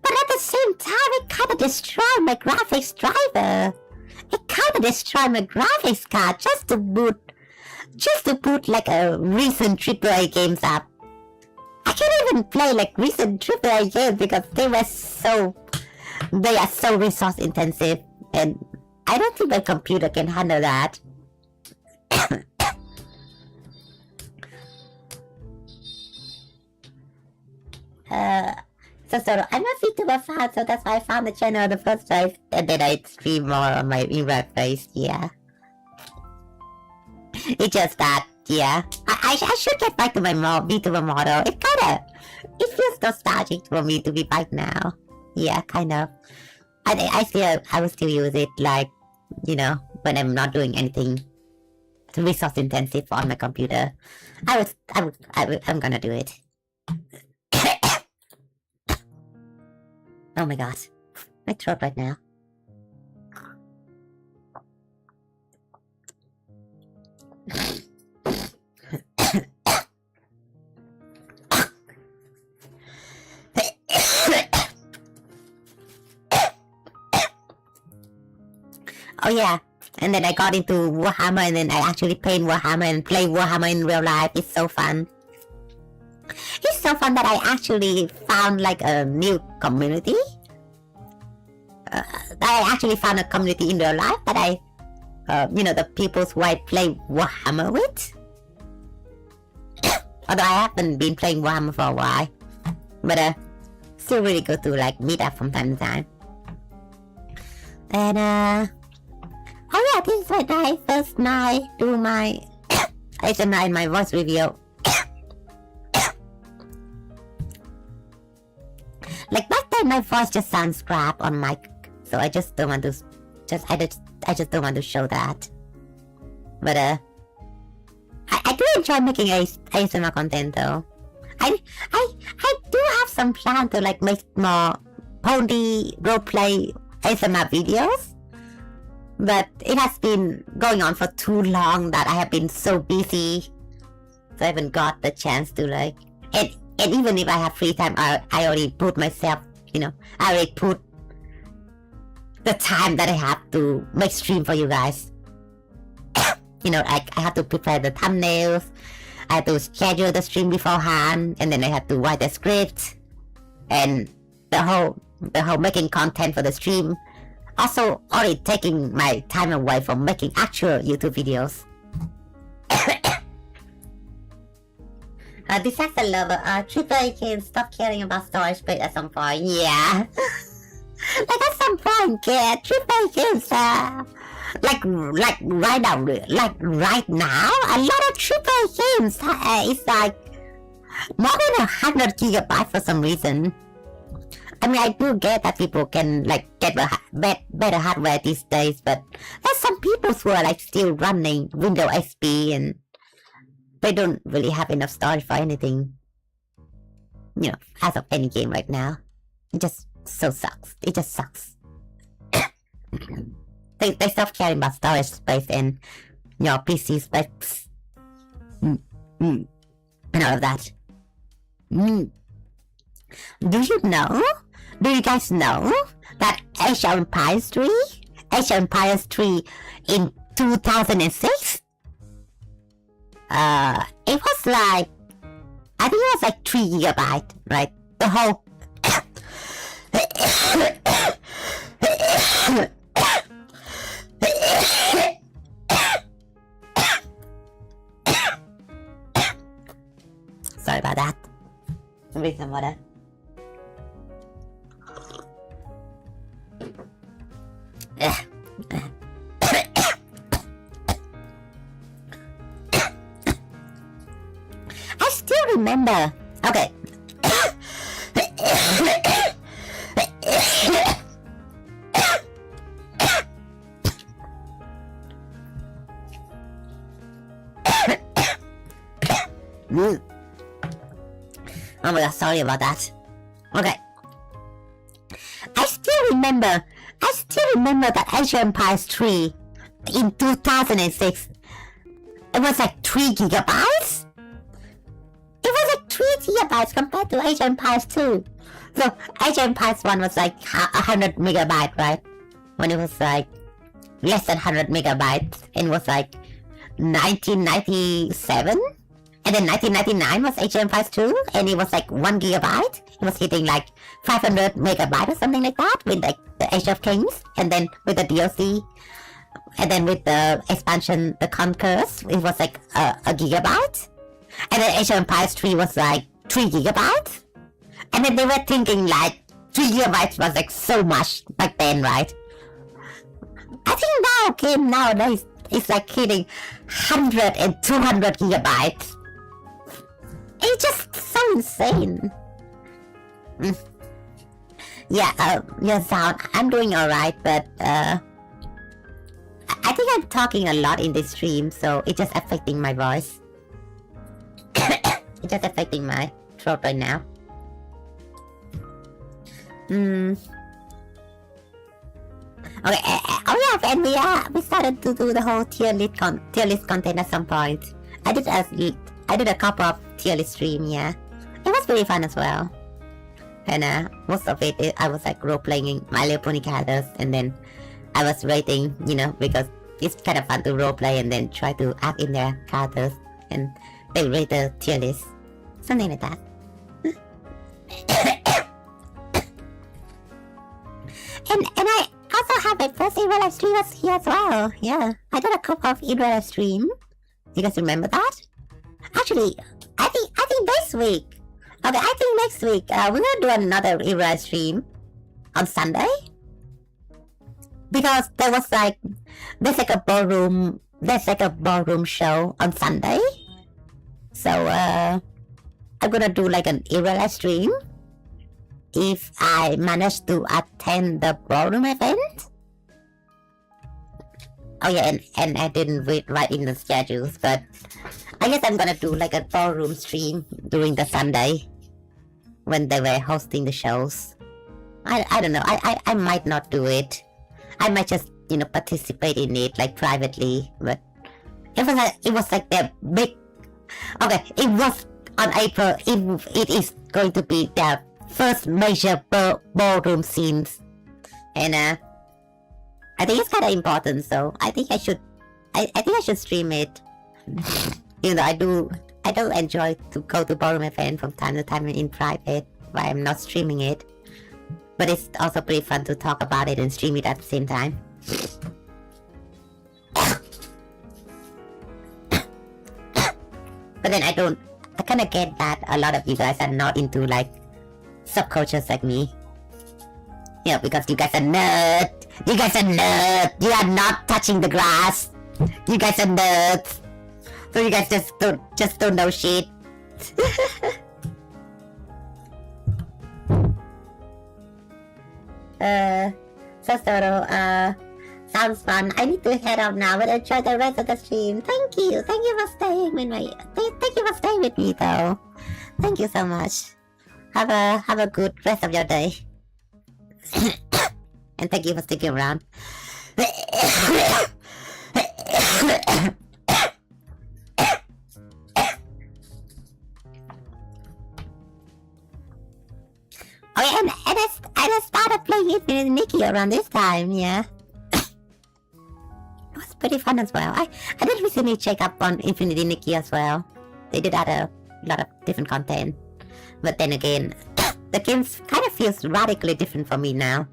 but at the same time, it kind of destroyed my graphics driver. It kind of destroyed my graphics card just to put like a recent AAA games up. I can't even play like recent AAA games because they are so resource intensive, and I don't think my computer can handle that. So I'm a Vtuber fan, so that's why I found the channel in the first place, and then I stream more on my interface. Yeah, it's just that. Yeah, I should get back to my Vtuber model. It feels nostalgic for me to be back now. Yeah, kind of. I will still use it, like, you know, when I'm not doing anything resource intensive on my computer. I'm gonna do it. Oh my god, my throat right now. Oh yeah, and then I got into Warhammer, and then I actually paint Warhammer and play Warhammer in real life. It's so fun. It's so fun that I actually found like a new community. I actually found a community in real life that I, the people who I play Warhammer with. Although I haven't been playing Warhammer for a while, but still really good to like meet up from time to time. And oh yeah, this is my first night do my ASMR in my voice reveal. Like back then, my voice just sounds crap on mic, so I just don't want to. I just don't want to show that. But I do enjoy making ASMR content though. I do have some plan to like make more pony roleplay ASMR videos, but it has been going on for too long that I have been so busy, so I haven't got the chance to like. And even if I have free time, I already put myself, I already put the time that I have to make stream for you guys. I have to prepare the thumbnails, I have to schedule the stream beforehand, and then I have to write the script, and the whole making content for the stream. Also, already taking my time away from making actual YouTube videos. Disaster lover, Triple can stop caring about storage space at some point. Yeah. Like at some point, kid, Triple K's like right now, a lot of Triple games is like more than 100 gigabytes for some reason. I mean, I do get that people can like get better hardware these days, but there's some people who are like still running Windows XP and they don't really have enough storage for anything. As of any game right now. It just so sucks. It just sucks. They stop caring about storage space and your PC specs. And all of that. Do you guys know that Age of Empires 3 in 2006? It was like, I think it was like 3 gigabytes, right? The whole sorry about that. Drink some water. I still remember. Okay. Oh my god, sorry about that. Okay. I still remember that Age of Empires 3 in 2006. It was like 3 gigabytes? It was like 3 gigabytes compared to Age of Empires 2. So Age of Empires 1 was like 100 megabytes, right? When it was like less than 100 megabytes. And it was like 1997. And then 1999 was Age of Empires 2, and it was like 1 gigabyte. It was hitting like 500 megabytes or something like that with like the Age of Kings, and then with the DLC, and then with the expansion, the Conquerors, it was like a gigabyte. And then Age of Empires 3 was like 3 gigabytes. And then they were thinking like 3 gigabytes was like so much back then, right? I think nowadays it's like hitting 100 and 200 gigabytes. It's just so insane. Yeah, your sound, I'm doing alright, but I think I'm talking a lot in this stream, so it's just affecting my voice. It's just affecting my throat right now. Okay, oh yeah, and we started to do the whole tier list content at some point. I did a couple of tier list stream, yeah. It was pretty fun as well. And most of it, I was like role-playing My Little Pony characters, and then I was rating, because it's kind of fun to role-play and then try to act in their characters, and they rate the tier list. Something like that. and I also have my first in real life stream here as well. Yeah, I did a couple of in real life stream. You guys remember that? Actually, I think this week. Okay, I think next week we're gonna do another in real life stream on Sunday because there's like a ballroom show on Sunday. So I'm gonna do like an in real life stream if I manage to attend the ballroom event. Oh yeah, and I didn't write in the schedules, but I guess I'm gonna do like a ballroom stream during the Sunday when they were hosting the shows. I don't know. I might not do it. I might just participate in it like privately. But it was like the big. Okay, it was on April. It is going to be the first major ballroom scenes, and I think it's kind of important. So I think I should. I think I should stream it. I do enjoy to go to ballroom event from time to time in private, but I'm not streaming it. But it's also pretty fun to talk about it and stream it at the same time. But then I kind of get that a lot of you guys are not into like subcultures like me. Because you guys are nerds. You guys are nerds. You are not touching the grass. You guys are nerds. So you guys just don't know shit. Sounds fun. I need to head out now, but enjoy the rest of the stream. Thank you for staying with me. Thank you for staying with me, though. Thank you so much. Have a good rest of your day. And thank you for sticking around. Oh yeah, and I started playing Infinite Nikki around this time, yeah. It was pretty fun as well. I did recently check up on Infinity Nikki as well. They did add a lot of different content. But then again, the game kind of feels radically different for me now.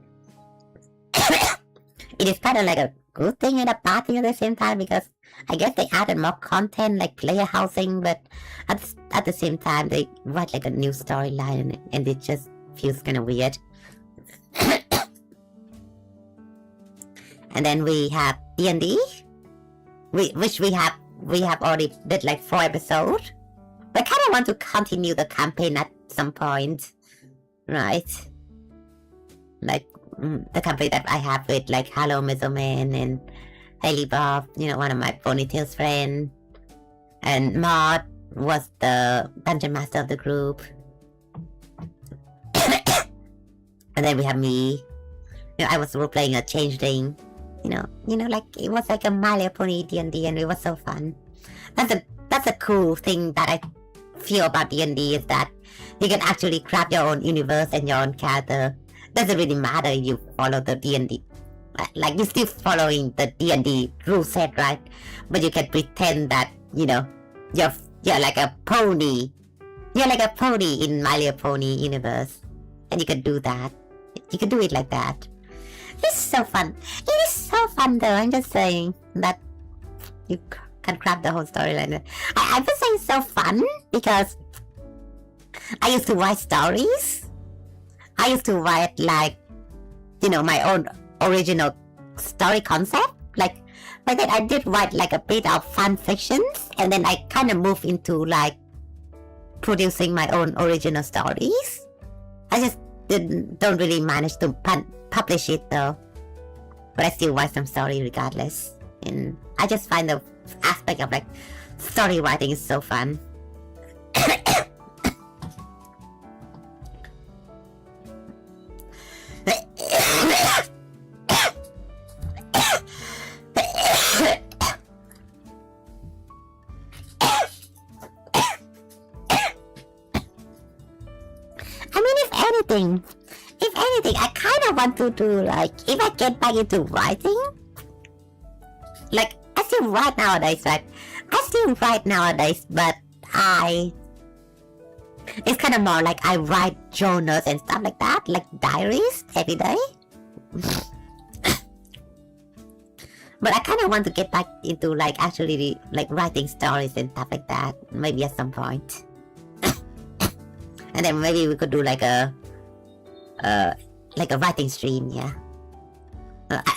It is kind of like a good thing and a bad thing at the same time because I guess they added more content like player housing, but at the same time they write like a new storyline and it just feels kind of weird. And then we have D&D, which we have already did like 4 episodes. But I kind of want to continue the campaign at some point, right? Like the campaign that I have with like Hello Mesoman and Haley Bob, one of my Ponytail's friend, and Maud was the dungeon master of the group. And then we have me. I was role playing a changeling. Like it was like a My Little Pony D&D, and it was so fun. That's a cool thing that I feel about D&D is that you can actually craft your own universe and your own character. Doesn't really matter if you follow the D&D. Like you're still following the D&D rule set, right? But you can pretend that you're like a pony. You're like a pony in My Little Pony universe, and you can do that. You can do it like that. It's so fun. It is so fun, though. I'm just saying that you can craft the whole storyline. I'm just saying so fun because I used to write stories. I used to write like, my own original story concept. Like, but then I did write like a bit of fan fictions, and then I kind of moved into like producing my own original stories. I just don't really manage to publish it though, but I still write some story regardless. And I just find the aspect of like story writing is so fun. If anything, I kind of want to do like, if I get back into writing, like I still write nowadays, right? But it's kind of more like I write journals and stuff like that, like diaries every day. But I kind of want to get back into like actually like writing stories and stuff like that. Maybe at some point. And then maybe we could do like a writing stream, yeah.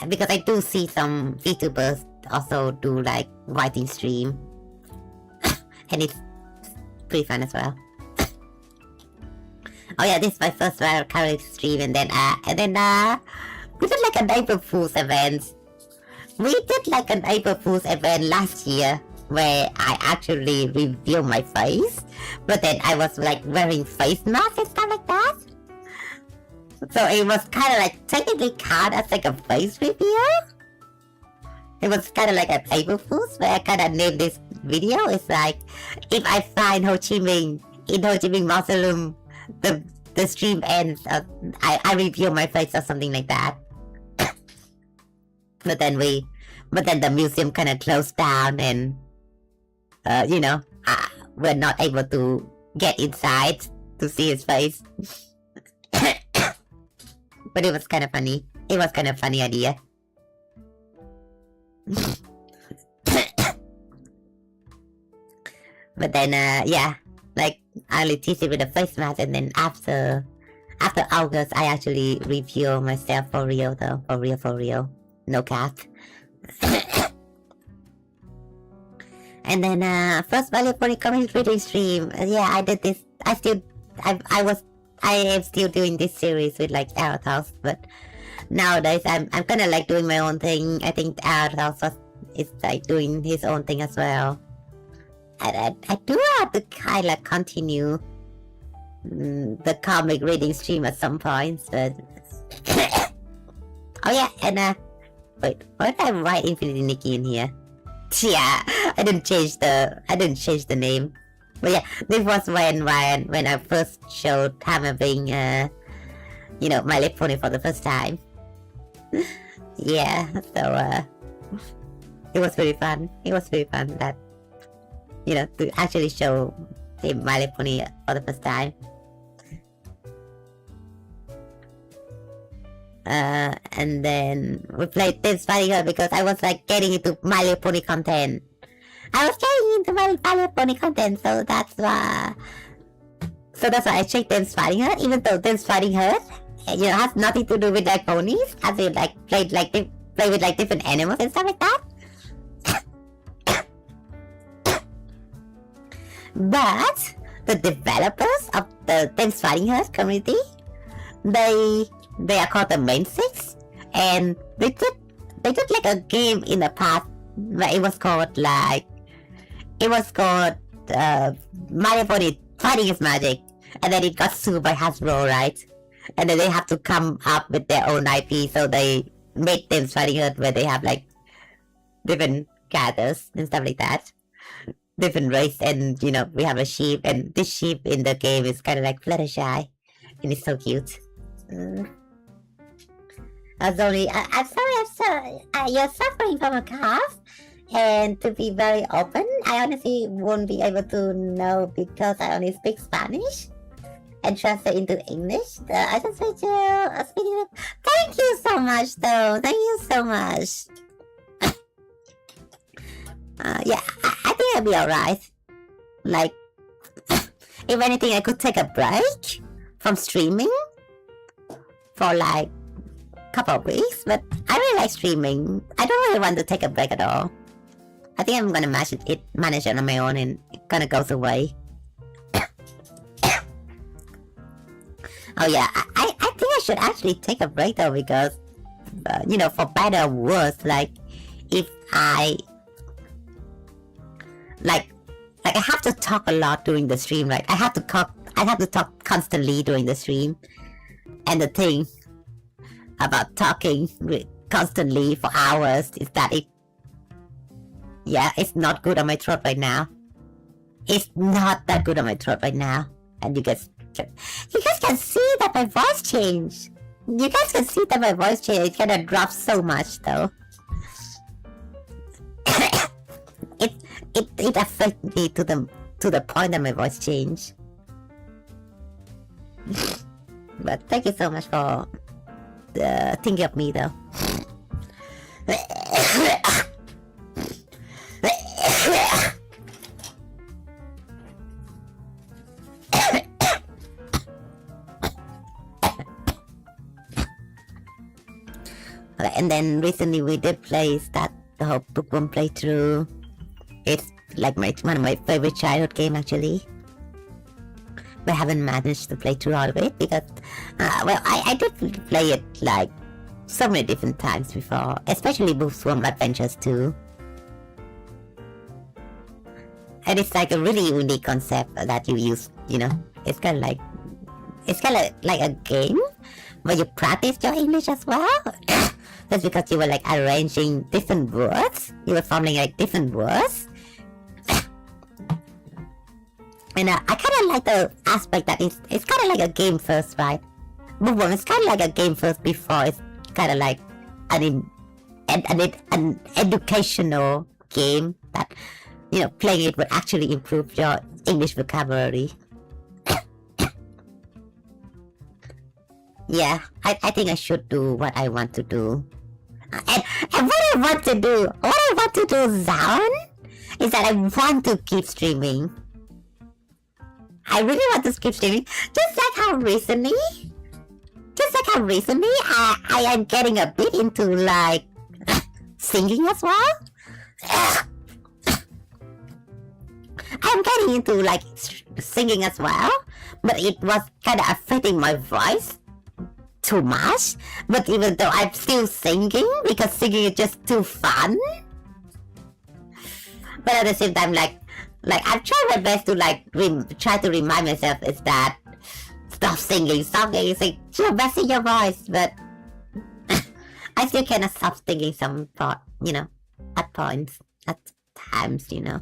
Because I do see some VTubers also do like writing stream, and it's pretty fun as well. Oh yeah, this is my first karaoke stream, and then we did like an April Fool's event. We did like an April Fool's event last year where I actually revealed my face, but then I was like wearing face masks and stuff like that. So it was kind of like technically count as like a face reveal. It was kind of like an April Fool's where I kind of named this video. It's like, if I find Ho Chi Minh in Ho Chi Minh Mausoleum, the stream ends. I reveal my face or something like that. But then the museum kind of closed down, and we're not able to get inside to see his face. But it was kind of funny. It was kind of funny idea. But then, like I only teach it with a face mask, and then after August, I actually reveal myself for real, though. For real. No cap. And then, first value for the community reading stream. I did this. I am still doing this series with like House, but nowadays I'm kind of like doing my own thing. I think House is like doing his own thing as well. And I do have to kind of continue the comic reading stream at some points, but oh yeah, and wait, why did I write Infinity Nikki in here? Yeah, I didn't change the name. But yeah, this was when I first showed Hammer being, My Little Pony for the first time. Yeah, so, it was very fun. It was very fun that, to actually show him My Little Pony for the first time. And then we played this Fighting Her because I was like getting into My Little Pony content. I was getting into My Little Pony content, so that's why I checked Them's Fighting Her, even though Them's Fighting Her, has nothing to do with like ponies, as in like play with like different animals and stuff like that. But the developers of the Them's Fighting Her community, they are called the Main Six, and they did like a game in the past where it was called Mario Pony Fighting is Magic, and then it got sued by Hasbro, right? And then they have to come up with their own IP, so they made Them's Fighting Her where they have like different characters and stuff like that, different race, and we have a sheep, and this sheep in the game is kind of like Fluttershy, and it's so cute. I'm sorry. You're suffering from a cough, and to be very open, I honestly won't be able to know because I only speak Spanish and translate into English. I just want to speak. Thank you so much, though. Thank you so much. I think I'll be alright. Like, if anything, I could take a break from streaming for like a couple of weeks, but I really like streaming. I don't really want to take a break at all. I think I'm gonna manage it on my own, and it kind of goes away. Oh yeah, I think I should actually take a break though, because for better or worse, like if I like I have to talk a lot during the stream, right? I have to talk constantly during the stream, and the thing about talking constantly for hours is that it's not good on my throat right now. It's not that good on my throat right now, and you guys can see that my voice changed. You guys can see that my voice changed. It kind of dropped so much, though. It affected me to the point that my voice changed. But thank you so much for thinking of me, though. And then recently we did start the whole bookworm playthrough. It's like one of my favorite childhood game actually. But I haven't managed to play through all of it because, I did play it like so many different times before, especially Bookworm Adventures 2. And it's like a really unique concept that you use, it's kind of like a game where you practice your English as well. That's because you were like arranging different words. You were forming like different words. And I kind of like the aspect that it's kind of like a game first, right? Bookworm is kind of like a game first before it's kind of like an educational game that, playing it would actually improve your English vocabulary. Yeah, I think I should do what I want to do. And what I want to do, Zaun, is that I want to keep streaming. I really want to keep streaming. Just like how recently I am getting a bit into like singing as well. I'm getting into like singing as well, but it was kind of affecting my voice too much. But even though I'm still singing because singing is just too fun. But at the same time, like I'm trying my best to like try to remind myself is that stop singing. You're messing your voice, but I still cannot stop singing some part, at points, at times, No,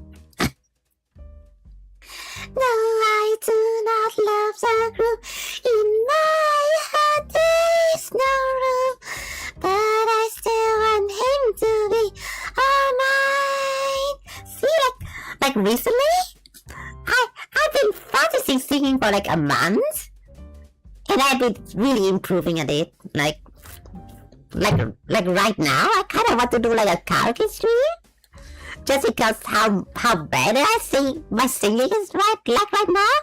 I do not love the group. In my heart there's no room, but I still want him to be all mine. See, like recently, I've been practicing singing for like a month, and I've been really improving at it. Like right now, I kind of want to do like a karaoke stream. Just because how bad I sing, my singing is right now,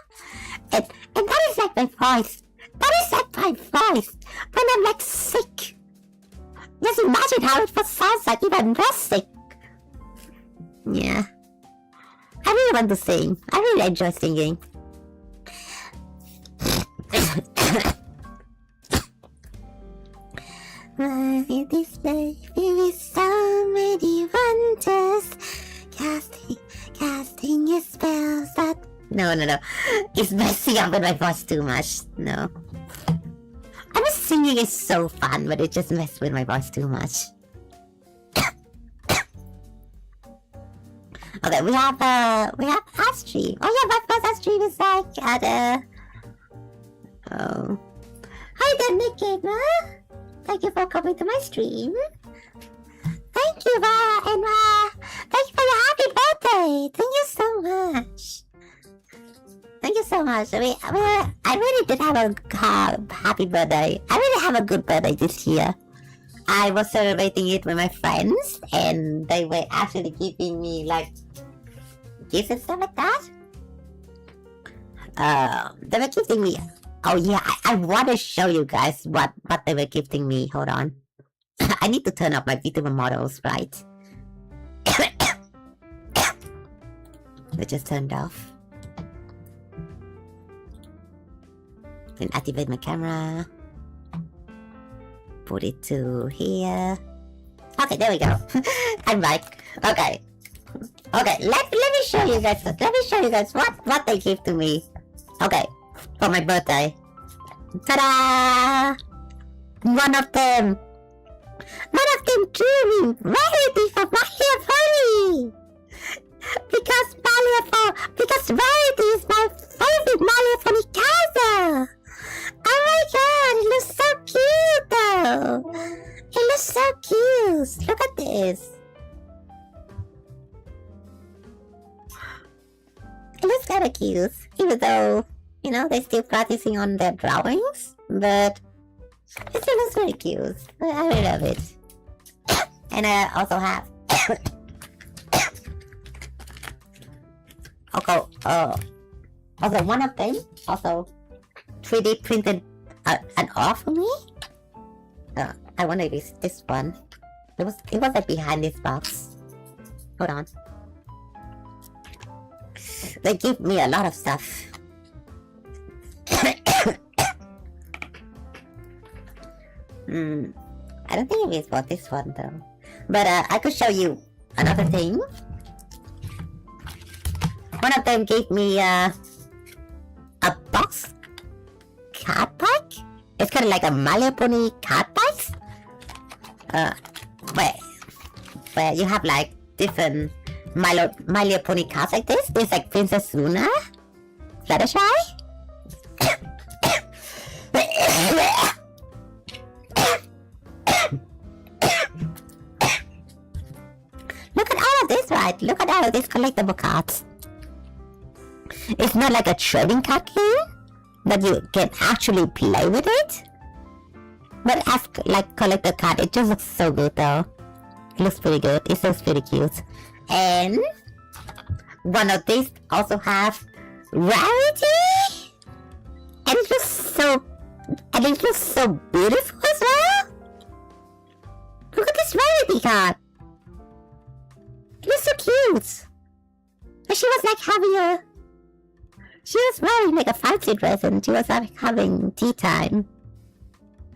and that is like my voice. That is like my voice when I'm like sick. Just imagine how it sounds like if I'm not sick. Yeah, I really want to sing. I really enjoy singing. This baby with so many wonders, casting your spells that... No. It's messing up with my voice too much. No. I mean, singing is so fun, but it just messed with my voice too much. Okay, we have our stream. Oh yeah, my first stream is like at Oh. Hi there, Nick Gamer. Thank you for coming to my stream. Thank you, and thank you for your happy birthday. Thank you so much. Thank you so much. I really did have a happy birthday. I really have a good birthday this year. I was celebrating it with my friends, and they were actually giving me like gifts and stuff like that. They were gifting me. Oh yeah, I want to show you guys what they were gifting me. Hold on. I need to turn off my Vtuber models, right? They just turned off. Then activate my camera. Put it to here. Okay, there we go. I'm back. Okay, let me show you guys. Let me show you guys what they gave to me. Okay, for my birthday. Ta-da! One of them drew me Rarity for my hair funny. Because Rarity is my favorite My Funny character. Oh my god, it looks so cute though. It looks so cute. Look at this. It looks kind of cute, even though, they're still practicing on their drawings, but it still looks very cute. I really love it. And I also have also one of them also 3D printed an art for me. I wonder if it's this one. It was like behind this box. Hold on. They give me a lot of stuff. I don't think it is for this one though. But I could show you another thing. One of them gave me a box card pack. It's kind of like a My Little Pony card pack. Where you have like different My Little Pony cards like this. There's like Princess Luna, Fluttershy. Look at all of this, right? Look at all of these collectible cards. It's not like a trading card game, but you can actually play with it. But as like collector card, it just looks so good though. It looks pretty good. It looks pretty cute. And one of these also have rarity, and it looks so beautiful as well. Look at this rarity card. It looks so cute. And she was like she was wearing like a fancy dress and she was like having tea time.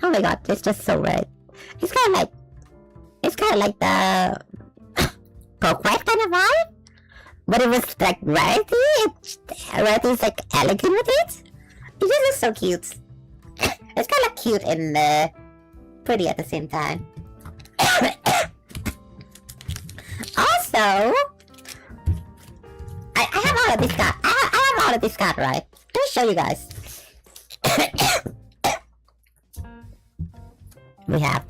Oh my god, it's just so red. It's kind of like the Coquette kind of vibe, but it was like Rarity. Rarity is like elegant with it. It just looks so cute. It's kind of cute and pretty at the same time. Also, I have all of this card. I have all of this card, right? Let me show you guys. We have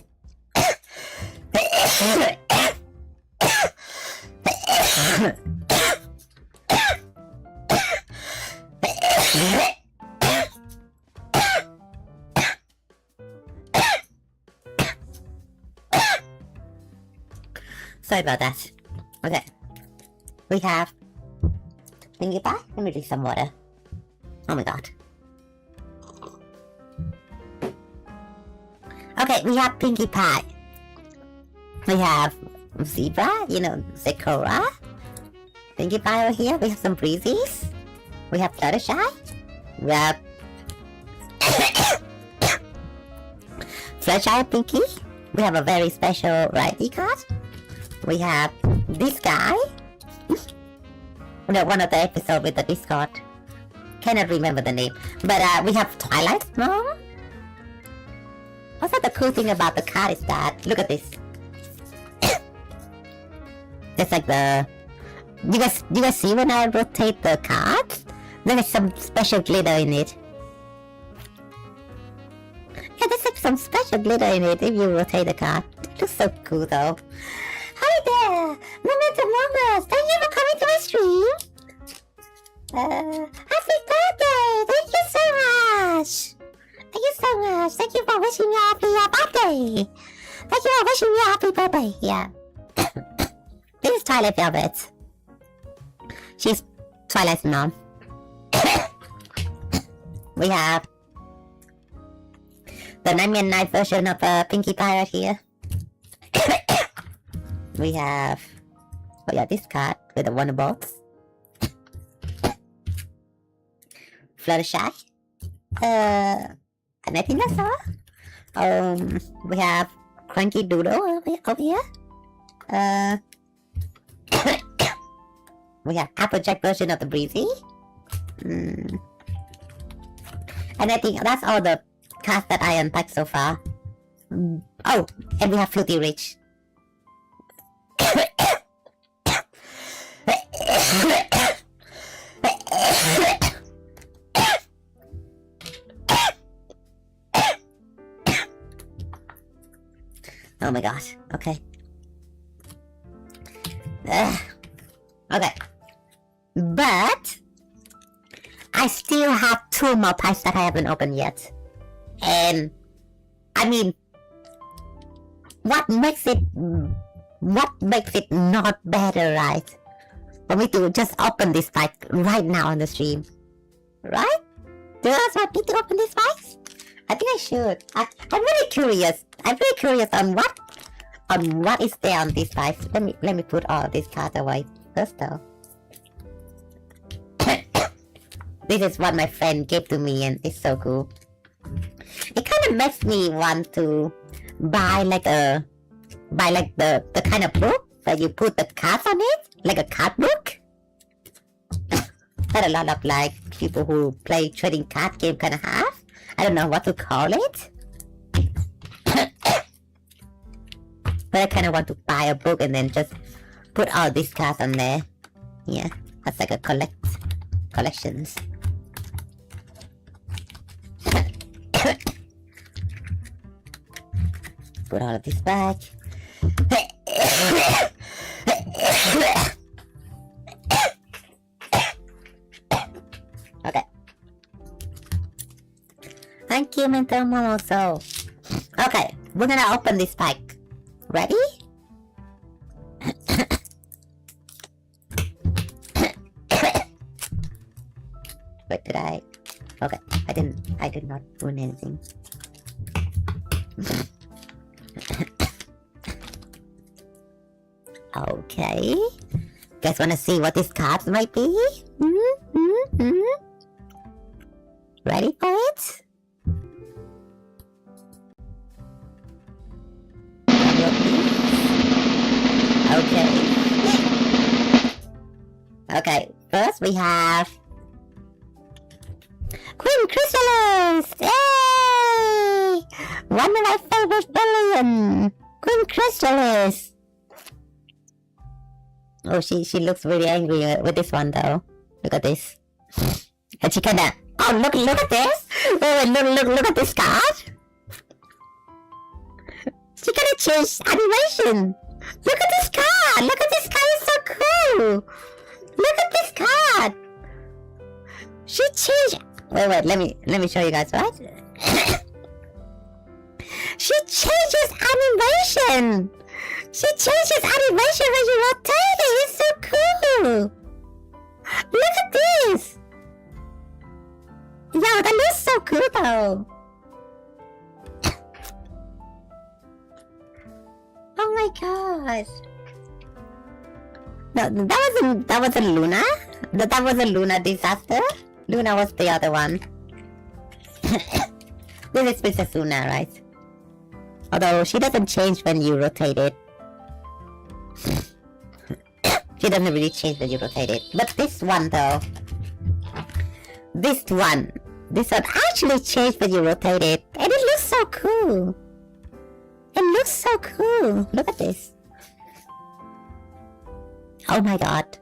sorry about that. Okay. We have Pinkie Pie. Let me drink some water. Oh my god. Okay, we have Pinkie Pie. We have Zebra, Sakura. Pinkie Pie over here. We have some Breezies. We have Fluttershy. We have Fluttershy and Pinkie. We have a very special Rarity card. We have this guy. One of the episodes with the Discord. Cannot remember the name. But we have Twilight Mom. Also, the cool thing about the card is that, look at this. It's like you guys see when I rotate the card? There is some special glitter in it. Yeah, there's like some special glitter in it if you rotate the card. It looks so cool though. Hi there! Momentum Numbers! Thank you for coming to my stream! Happy birthday! Thank you so much! Thank you so much! Thank you for wishing me a happy birthday! Thank you for wishing me a happy birthday! Yeah. This is Twilight Velvet. She's Twilight's mom. We have the 9 version of Pinkie Pie right here. We have this card with the Wonder Bolts. Fluttershy. And I think that's all. We have Cranky Doodle over here. We have Applejack version of the Breezy. And I think that's all the cards that I unpacked so far. Oh, and we have Fruity Rich. Oh my gosh. Okay. Okay. But I still have 2 more packs that I haven't opened yet. And I mean, what makes it what makes it not better, right? For me to just open this pack right now on the stream, right? Do you guys want me to open this pack? I think I should. I'm really curious. I'm very curious on what is there on this pack. Let me put all these cards away first, though. This is what my friend gave to me, and it's so cool. It kind of makes me want to buy like the kind of book that you put the cards on it, like a card book. That a lot of like people who play trading card game kind of have. I don't know what to call it. But I kind of want to buy a book and then just put all these cards on there. Yeah, that's like a collections. Put all of this back. Okay. Thank you, Mental Momoso. Okay, we're gonna open this pack. Ready? Wait, did I? Okay, I did not ruin anything. Okay. Guys wanna see what these cards might be? Ready for it? Okay. Okay, first we have Queen Chrysalis! Yay! One of my favorite billion! Queen Chrysalis! Oh, she looks really angry with this one though. Look at this. And she kinda... Oh, look at this! Wait, look at this card! She kinda changed animation! Look at this card! Look at this card, it's so cool! Look at this card! She changed... Wait, let me show you guys, what? She changes animation! She changes animation when you rotate it! It's so cool! Look at this! Yo, that looks so cool though! Oh my gosh! No, that wasn't Luna? That wasn't Luna Disaster? Luna was the other one. This is Princess Luna, right? Although she doesn't change when you rotate it. She doesn't really change when you rotate it. But this one though. This one actually changed when you rotate it. And it looks so cool. It looks so cool. Look at this. Oh my god.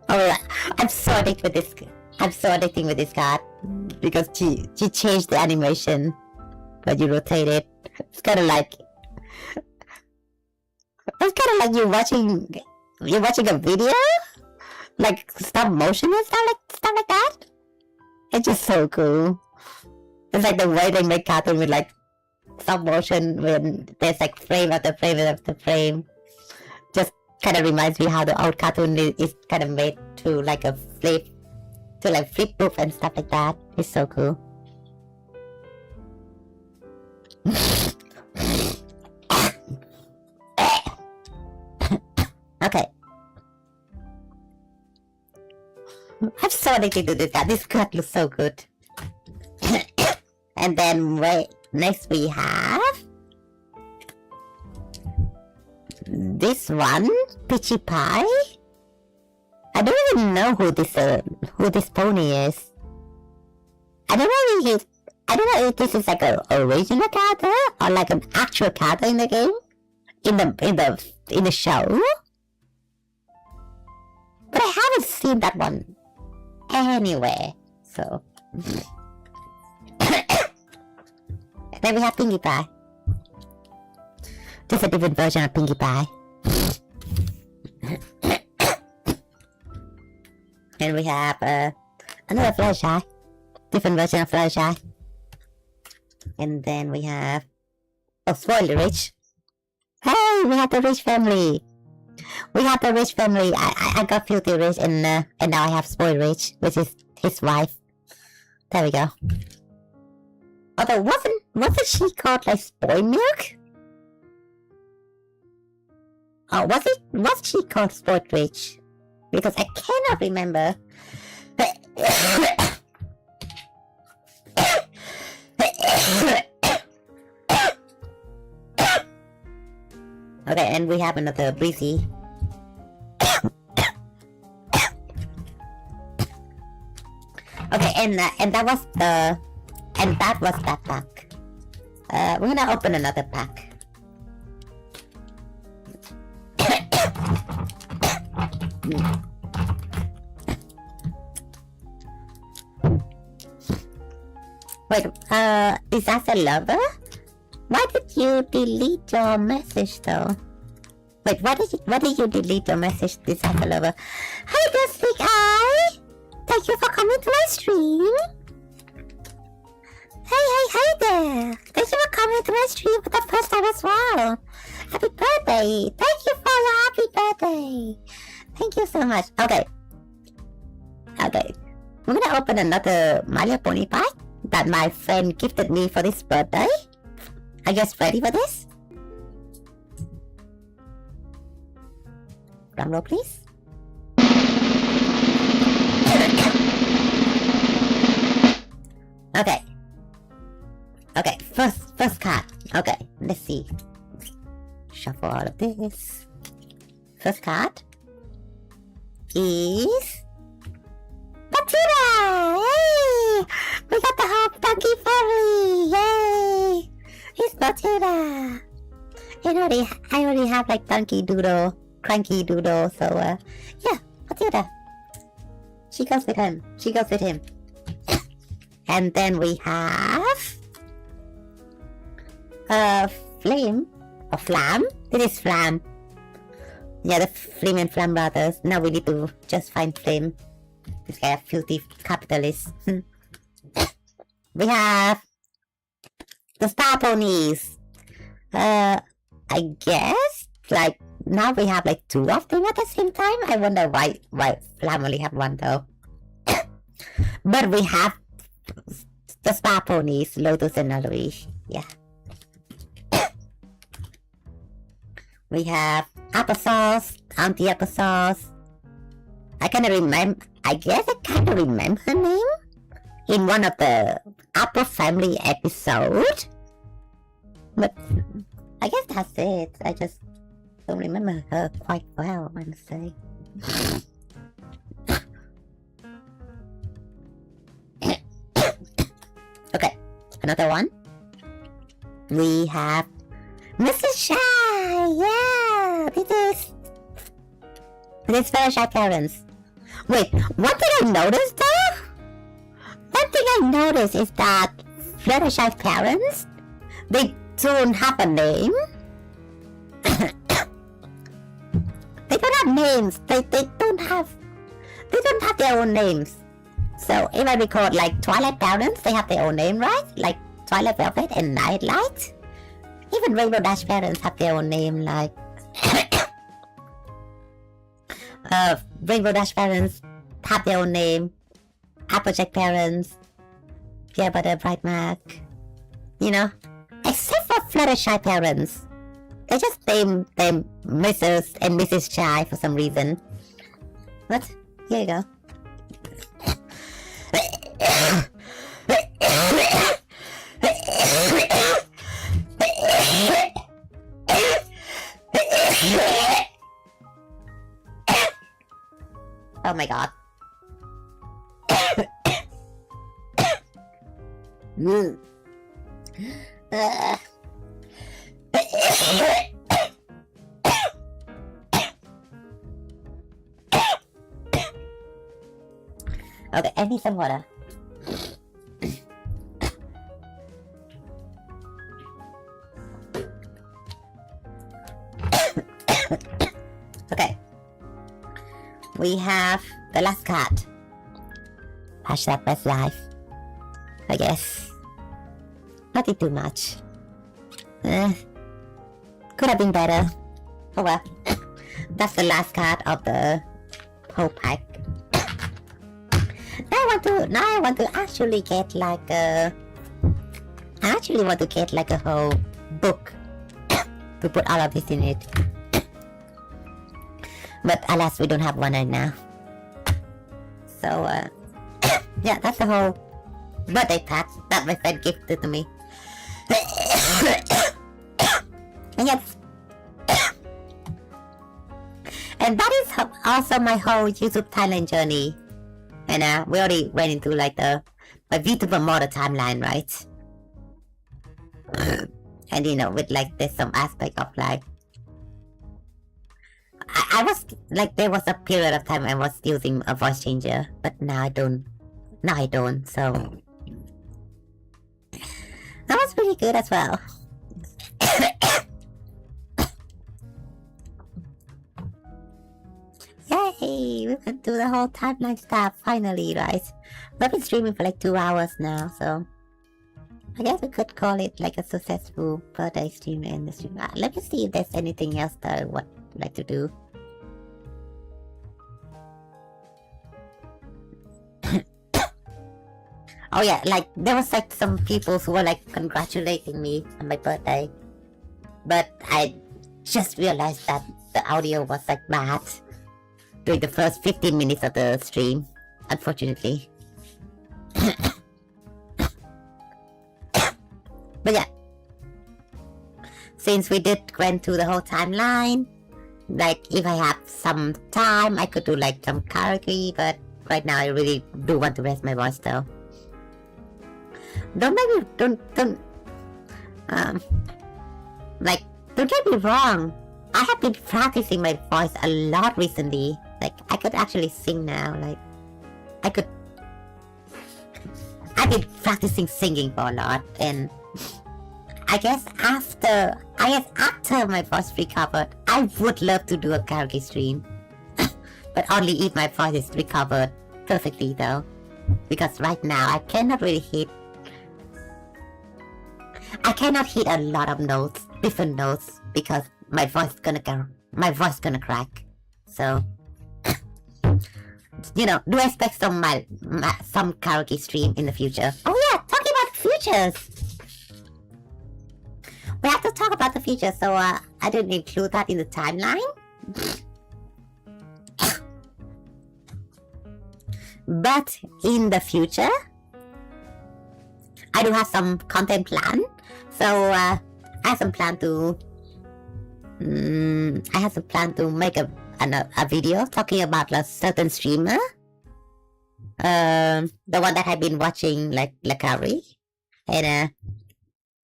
Oh, I'm so addicted with this. I'm so addicted with this card because she changed the animation when you rotate it. It's kind of like you're watching a video, like stop motion and stuff like that. It's just so cool. It's like the way they make cartoon with like stop motion when there's like frame after frame after frame. Just kind of reminds me how the old cartoon is kind of made to like a flip book and stuff like that. It's so cool. Okay. I'm so addicted to this guy. This card looks so good. And then next we have this one, Peachy Pie. I don't even know who this pony is. I don't know if this is like a original character or like an actual character in the game, in the show. But I haven't seen that one anywhere. So then we have Pinkie Pie. Just a different version of Pinkie Pie. And we have another Fluttershy. Different version of Fluttershy. And then we have Spoiler Rich. Hey, we have the rich family. We have the rich family. I got filthy rich and now I have spoiled rich, which is his wife. There we go. Although wasn't she called like spoiled milk? Oh, was she called spoiled rich? Because I cannot remember. Okay, and we have another breezy. Okay, and that was that pack. We're gonna open another pack. Wait, is that a lover? Why did you delete your message though? Wait, why did you delete your message, Disaster Lover? Hi, Dustic Eye! Thank you for coming to my stream! Hey there! Thank you for coming to my stream for the first time as well! Happy birthday! Thank you for your happy birthday! Thank you so much. Okay. We're gonna open another My Little Pony pack that my friend gifted me for this birthday. Are you guys ready for this? Drum roll, please. Okay, first card. Okay, let's see. Shuffle all of this. First card is Matilda! Yay! We got the whole donkey family! Yay! It's Matilda! I already have like Donkey Doodle, Cranky Doodle, so yeah, Matilda. She goes with him. And then we have Flame or Flam. This is Flam. Yeah, the Flame and Flam brothers. Now we need to just find Flame. This guy, a filthy capitalist. We have the Star Ponies. I guess like now we have like two of them at the same time. I wonder why Flam only have one though. But we have the Star Ponies, Lotus and Aloy. Yeah. We have Applesauce, Auntie Applesauce. I guess I kind of remember her name in one of the Apple Family episode. But I guess that's it. I just don't remember her quite well, I must say. Okay, another one. We have Mrs. Shy! Yeah! This is very shy parents. Wait, what did I notice though? One thing I noticed is that very shy parents, they don't have a name. They don't have names. They don't have their own names. So if I record like Twilight parents, they have their own name, right? Like Twilight Velvet and Nightlight. Even Rainbow Dash parents have their own name, like Rainbow Dash parents have their own name. Applejack parents, Peanut Butter Bright Mac, you know. Except for Fluttershy parents, they just name them Mrs. and Mrs. Shy for some reason. But here you go. Oh my god. Okay, I need some water. Okay. We have the last card. Hashtag best life. I guess. Nothing too much. Could could have been better. Oh well. That's the last card of the whole pack. Now I want to actually get like a... I actually want to get like a whole book to put all of this in it. But alas, we don't have one right now. So, yeah, that's the whole birthday pack that my friend gifted to me. And yes. And that is also my whole YouTube Thailand journey. And we already went into like my Vtuber model timeline, right? And you know, with like there's some aspect of like I was like, there was a period of time I was using a voice changer, but now I don't. So that was pretty good as well. Yay! We went through the whole timeline stuff finally, right? We've been streaming for like 2 hours now, so I guess we could call it like a successful birthday stream in the stream. Let me see if there's anything else that I would like to do. Oh yeah, like there was like some people who were like congratulating me on my birthday, but I just realized that the audio was like bad during the first 15 minutes of the stream, unfortunately. But yeah, since we went through the whole timeline, like if I have some time, I could do like some karaoke, but right now I really do want to rest my voice though. Don't get me wrong. I have been practicing my voice a lot recently. Like, I could actually sing now. Like, I've been practicing singing for a lot, and I guess after my voice recovered, I would love to do a karaoke stream. But only if my voice is recovered perfectly though. Because right now I cannot really hit a lot of notes, different notes, because my voice gonna crack. So, you know, do expect some karaoke stream in the future. Oh yeah, talking about futures. We have to talk about the future, so I didn't include that in the timeline. But in the future, I do have some content plan. So I have some plan to make a video talking about a certain streamer. The one that I've been watching, like Lakari, and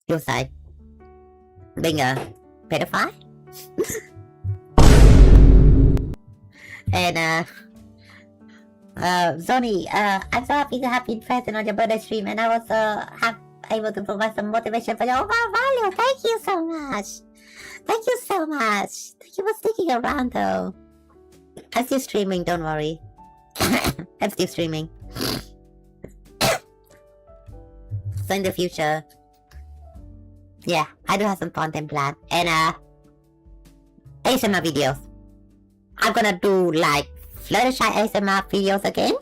he was like being a pedophile. And Zoni, I'm so happy to have been present on your birthday stream, and I was able to provide some motivation for you. Oh, Valio, thank you so much. Thank you so much. Thank you for sticking around, though. I'm still streaming, don't worry. I'm still streaming. So in the future, yeah, I do have some content planned, and ASMR videos. I'm gonna do like Fluttershy ASMR videos again,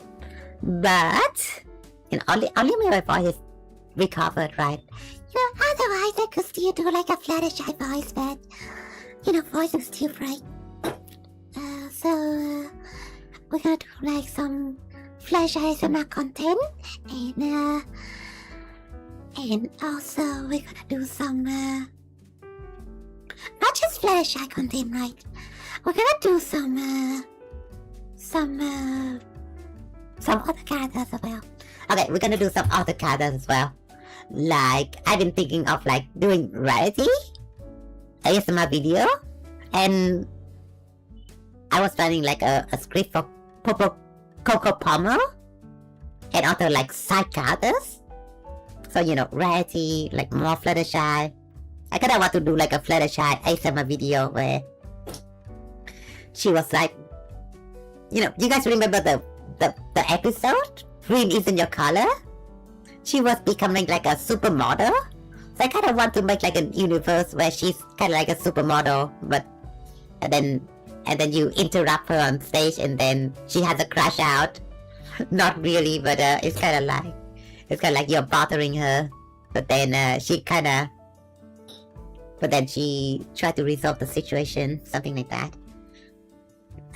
but you know, only when my voice is recovered, right? You know, otherwise I could still do like a Fluttershy voice, but you know, voice is still right. So we're gonna do like some Fluttershy ASMR content, and also we're gonna do some not just Fluttershy content, right? We're gonna do some other characters as well. Okay, we're gonna do some other characters as well. Like, I've been thinking of like doing Rarity ASMR video, and I was planning like a script for Coco Pommel, and also like side characters. So you know, Rarity, like more Fluttershy. I kinda want to do like a Fluttershy ASMR video where she was like, you know, you guys remember the episode? Green isn't your color? She was becoming like a supermodel. I kind of want to make like a universe where she's kind of like a supermodel, but and then you interrupt her on stage, and then she has a crash out. Not really, but it's kind of like you're bothering her, but then but then she tried to resolve the situation, something like that.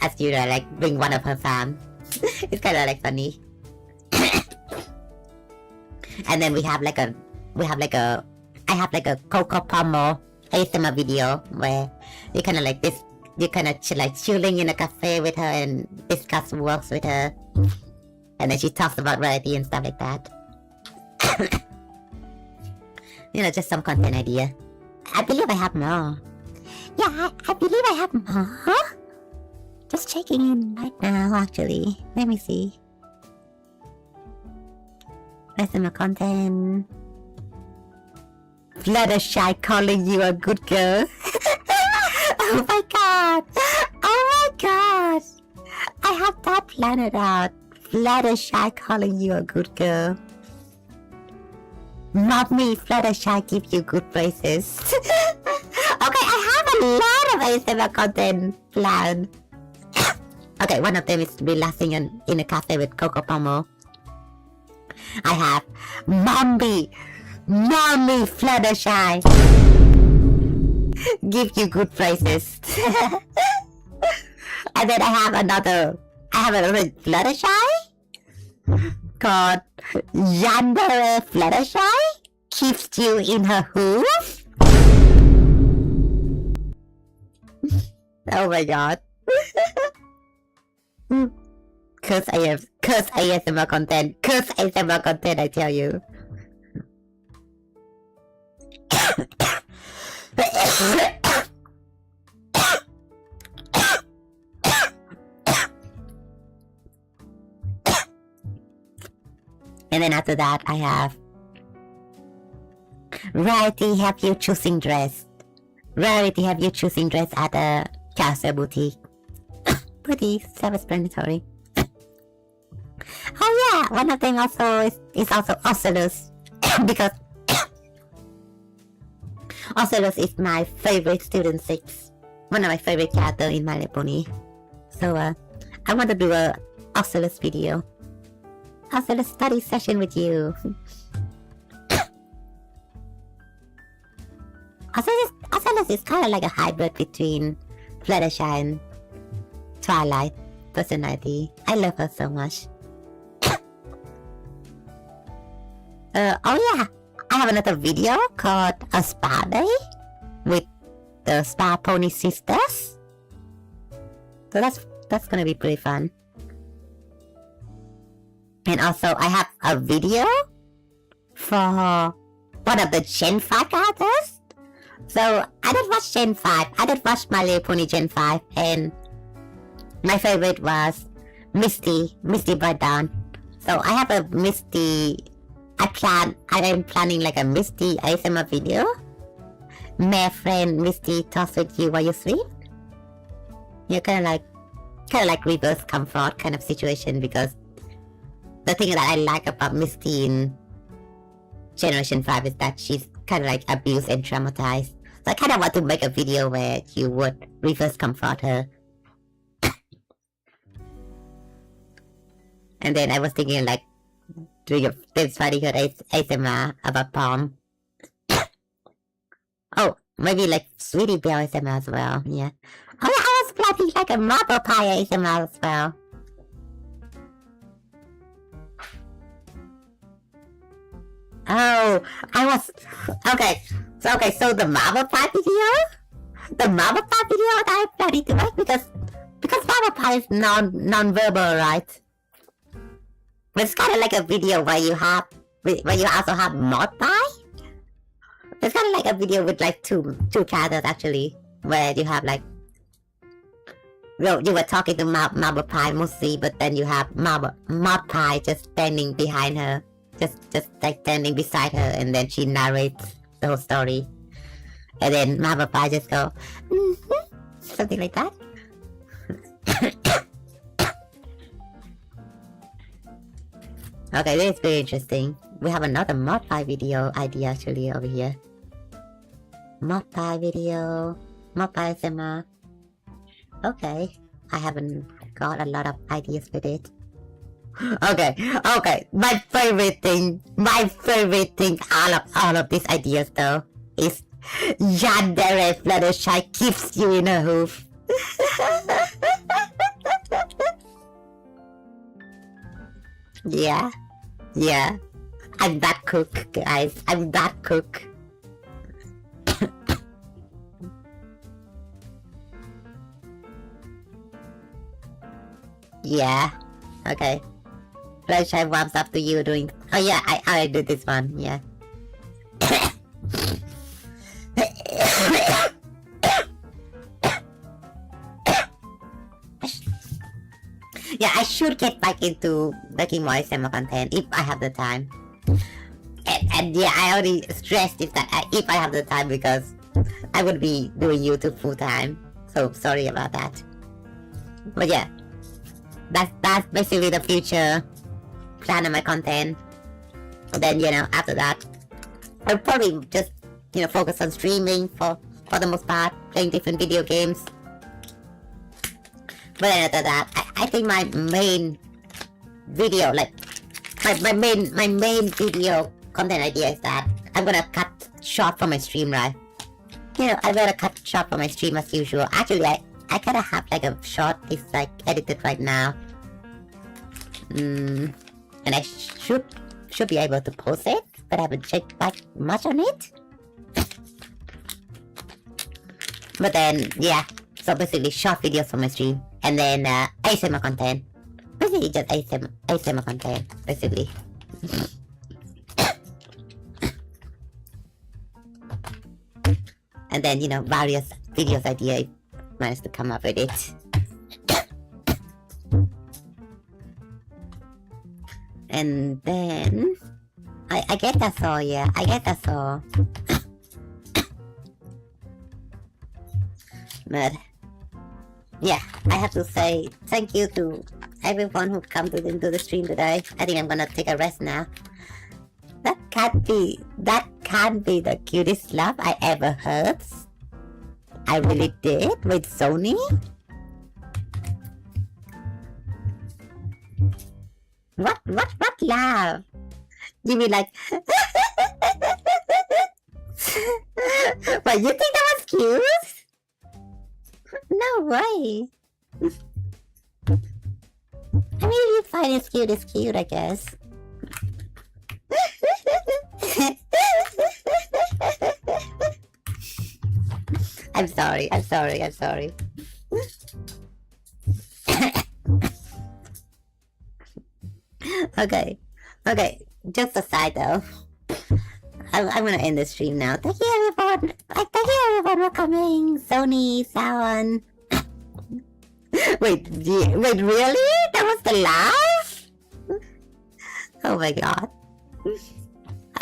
As you like bring one of her fans. It's kind of like funny. And then I have like a Coco Pomo ASMR video where you kind of like this, you kind of like chilling in a cafe with her and discuss works with her, and then she talks about variety and stuff like that. Just some content idea. I believe I have more. Yeah, I believe I have more. Just checking in right now, actually. Let me see. ASMR content. Fluttershy calling you a good girl. Oh my god! Oh my god! I have that planned out. Fluttershy calling you a good girl. Not me, Fluttershy give you good praises. Okay, I have a lot of ASMR content planned. Okay, one of them is relaxing in a cafe with Coco Pomo. I have Mommy Fluttershy give you good praises. And then I have another Fluttershy called Yandere Fluttershy keeps you in her hoof. Oh my god. Curse ASMR content, I tell you. And then after that, I have Rarity have you choosing dress. Rarity have you choosing dress at a Castle Boutique. Pretty self-explanatory. Oh yeah, one of them also is also Ocelus. Because Ocelus is my favorite student 6. One of my favorite characters in My Little Pony. So I want to do a Ocelus video. Ocelus study session with you. Ocelus is kind of like a hybrid between Fluttershy and Twilight personality. I love her so much. Oh yeah, I have another video called A Spa Day with the Spa Pony Sisters. So that's gonna be pretty fun. And also I have a video for one of the Gen 5 characters. So I did watch Gen 5. I did watch My Little Pony Gen 5, and my favorite was Misty Bright Dawn. So I have a Misty. I am planning like a Misty ASMR video. My friend Misty talks with you while you sleep. You're kind of like reverse comfort kind of situation, because the thing that I like about Misty in Generation 5 is that she's kind of like abused and traumatized. So I kind of want to make a video where you would reverse comfort her. And then I was thinking like doing a James Friday Good ASMR about Palm. Oh, maybe like Sweetie Belle ASMR as well, yeah. Oh yeah, I was planning like a Marble Pie ASMR as well. Oh, I was... Okay, so the Marble Pie video that I'm planning to make, because Marble Pie is non-verbal, right? It's kind of like a video where you also have Mod Pie. It's kind of like a video with like two characters actually, where you have like, well, you were talking to Marble Pie mostly, but then you have Mod Pie just standing behind her, just like standing beside her, and then she narrates the whole story, and then Marble Pie just go, something like that. Okay, this is very interesting. We have another Mod Pie video idea actually over here. Mock pie video. Mock pie ASMR. Okay. I haven't got a lot of ideas with it. Okay. My favorite thing all of these ideas though is Yandere Fluttershy keeps you in a hoof. Yeah. I'm that cook, guys. I'm that cook. Yeah. Okay. Fluttershy warms up to you doing. Oh yeah, I did this one. Yeah. Yeah, I should get back into making more ASMR content if I have the time. And yeah, I already stressed if I have the time because I would be doing YouTube full time. So sorry about that. But yeah, that's basically the future plan of my content. And then after that, I'll probably just focus on streaming for the most part, playing different video games. But then after that, I think my main video, like my main video content idea is that I'm gonna cut short from my stream, right? I'm gonna cut short from my stream as usual. Actually, I kinda have like a short is like edited right now. And I should be able to post it, but I haven't checked back much on it. But then, yeah, so basically short videos from my stream. And then ASMR content. Basically just ASMR content, basically. And then, various videos idea if I manage to come up with it. And then I guess that's all, yeah. I guess that's all. But yeah, I have to say thank you to everyone who come into the stream today. I think I'm gonna take a rest now. That can't be the cutest laugh I ever heard. I really did with Sony. What laugh? You mean like what, you think that was cute? No way. I mean, you find it's cute, I guess. I'm sorry. Okay. Just aside though. I'm gonna end the stream now. Thank you everyone for coming. Sony, Sawan. Wait, really? That was the laugh? Oh my god.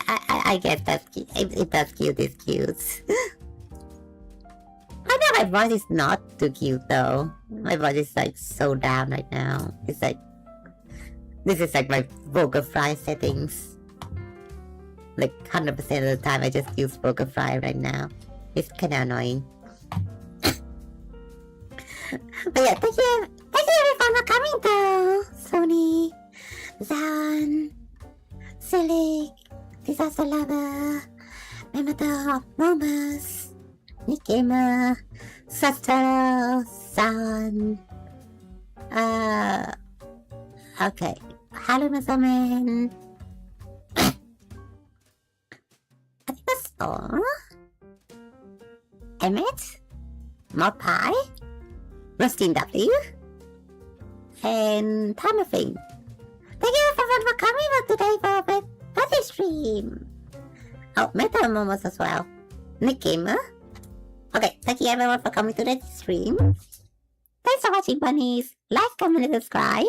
I guess that's cute. If that's cute, it's cute. I know my voice is not too cute though. My voice is like so down right now. It's like this is like my vocal fry settings. Like 100% of the time I just use vocal fry right now. It's kinda annoying. But yeah, thank you everyone for coming though. Sony, Zan, Silik, Disaster Lover, Memoto, Momus, Nick Gamer, Sastaro, San. Okay. Hello, Masaman. I think that's all. Emmett, Mopai, Rustin W, and Tamafing. Thank you everyone for coming out today for a birthday stream. Oh, Meta Momos as well. Nick Gamer. Okay, thank you everyone for coming to the stream. Thanks for watching, bunnies. Like, comment, and subscribe.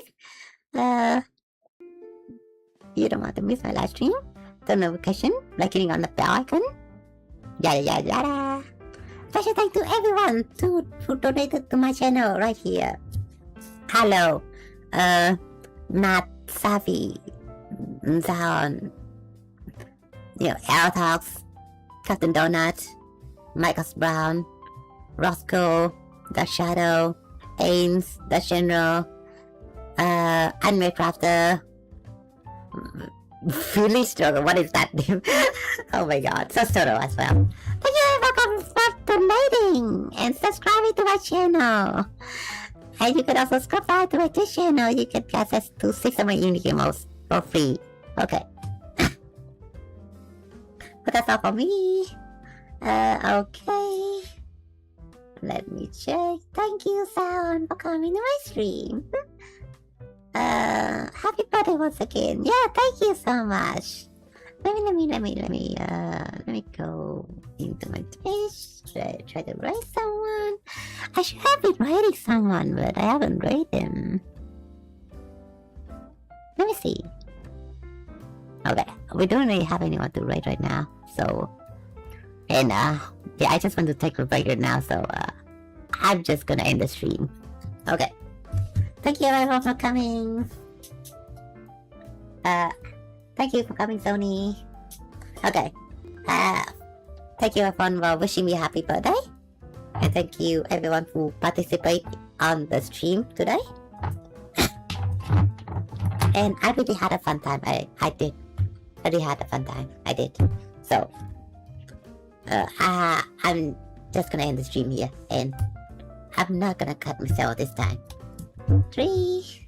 You don't want to miss my live stream. Turn notification by clicking on the bell icon. Yada. Special thanks to everyone who donated to my channel right here. Hello, Matt, Safi, Zaon, L Talks, Captain Donut, Michael Brown, Roscoe, The Shadow, Ains, The General, Anime Crafter, Philly Struggle, what is that name? Oh my god, Sostoro as well. Thank you everyone for donating and subscribing to my channel. And you can also subscribe to my Twitch channel. You can get access to 6 of my unique emotes for free. Okay. But that's all for me. Okay. Let me check. Thank you, Sound, for coming to my stream. Happy birthday once again. Yeah, thank you so much. Let me go into my Twitch. Try to raid someone. I should have been raiding someone, but I haven't raided him. Let me see. Okay, we don't really have anyone to raid right now, so... And, yeah, I just want to take a break right now, so, I'm just gonna end the stream. Okay. Thank you everyone for coming. Thank you for coming, Sony. Okay. Thank you everyone for wishing me a happy birthday. And thank you everyone who participated on the stream today. And I really had a fun time. I did. I really had a fun time. I did. So, I'm just gonna end the stream here. And I'm not gonna cut myself this time. 3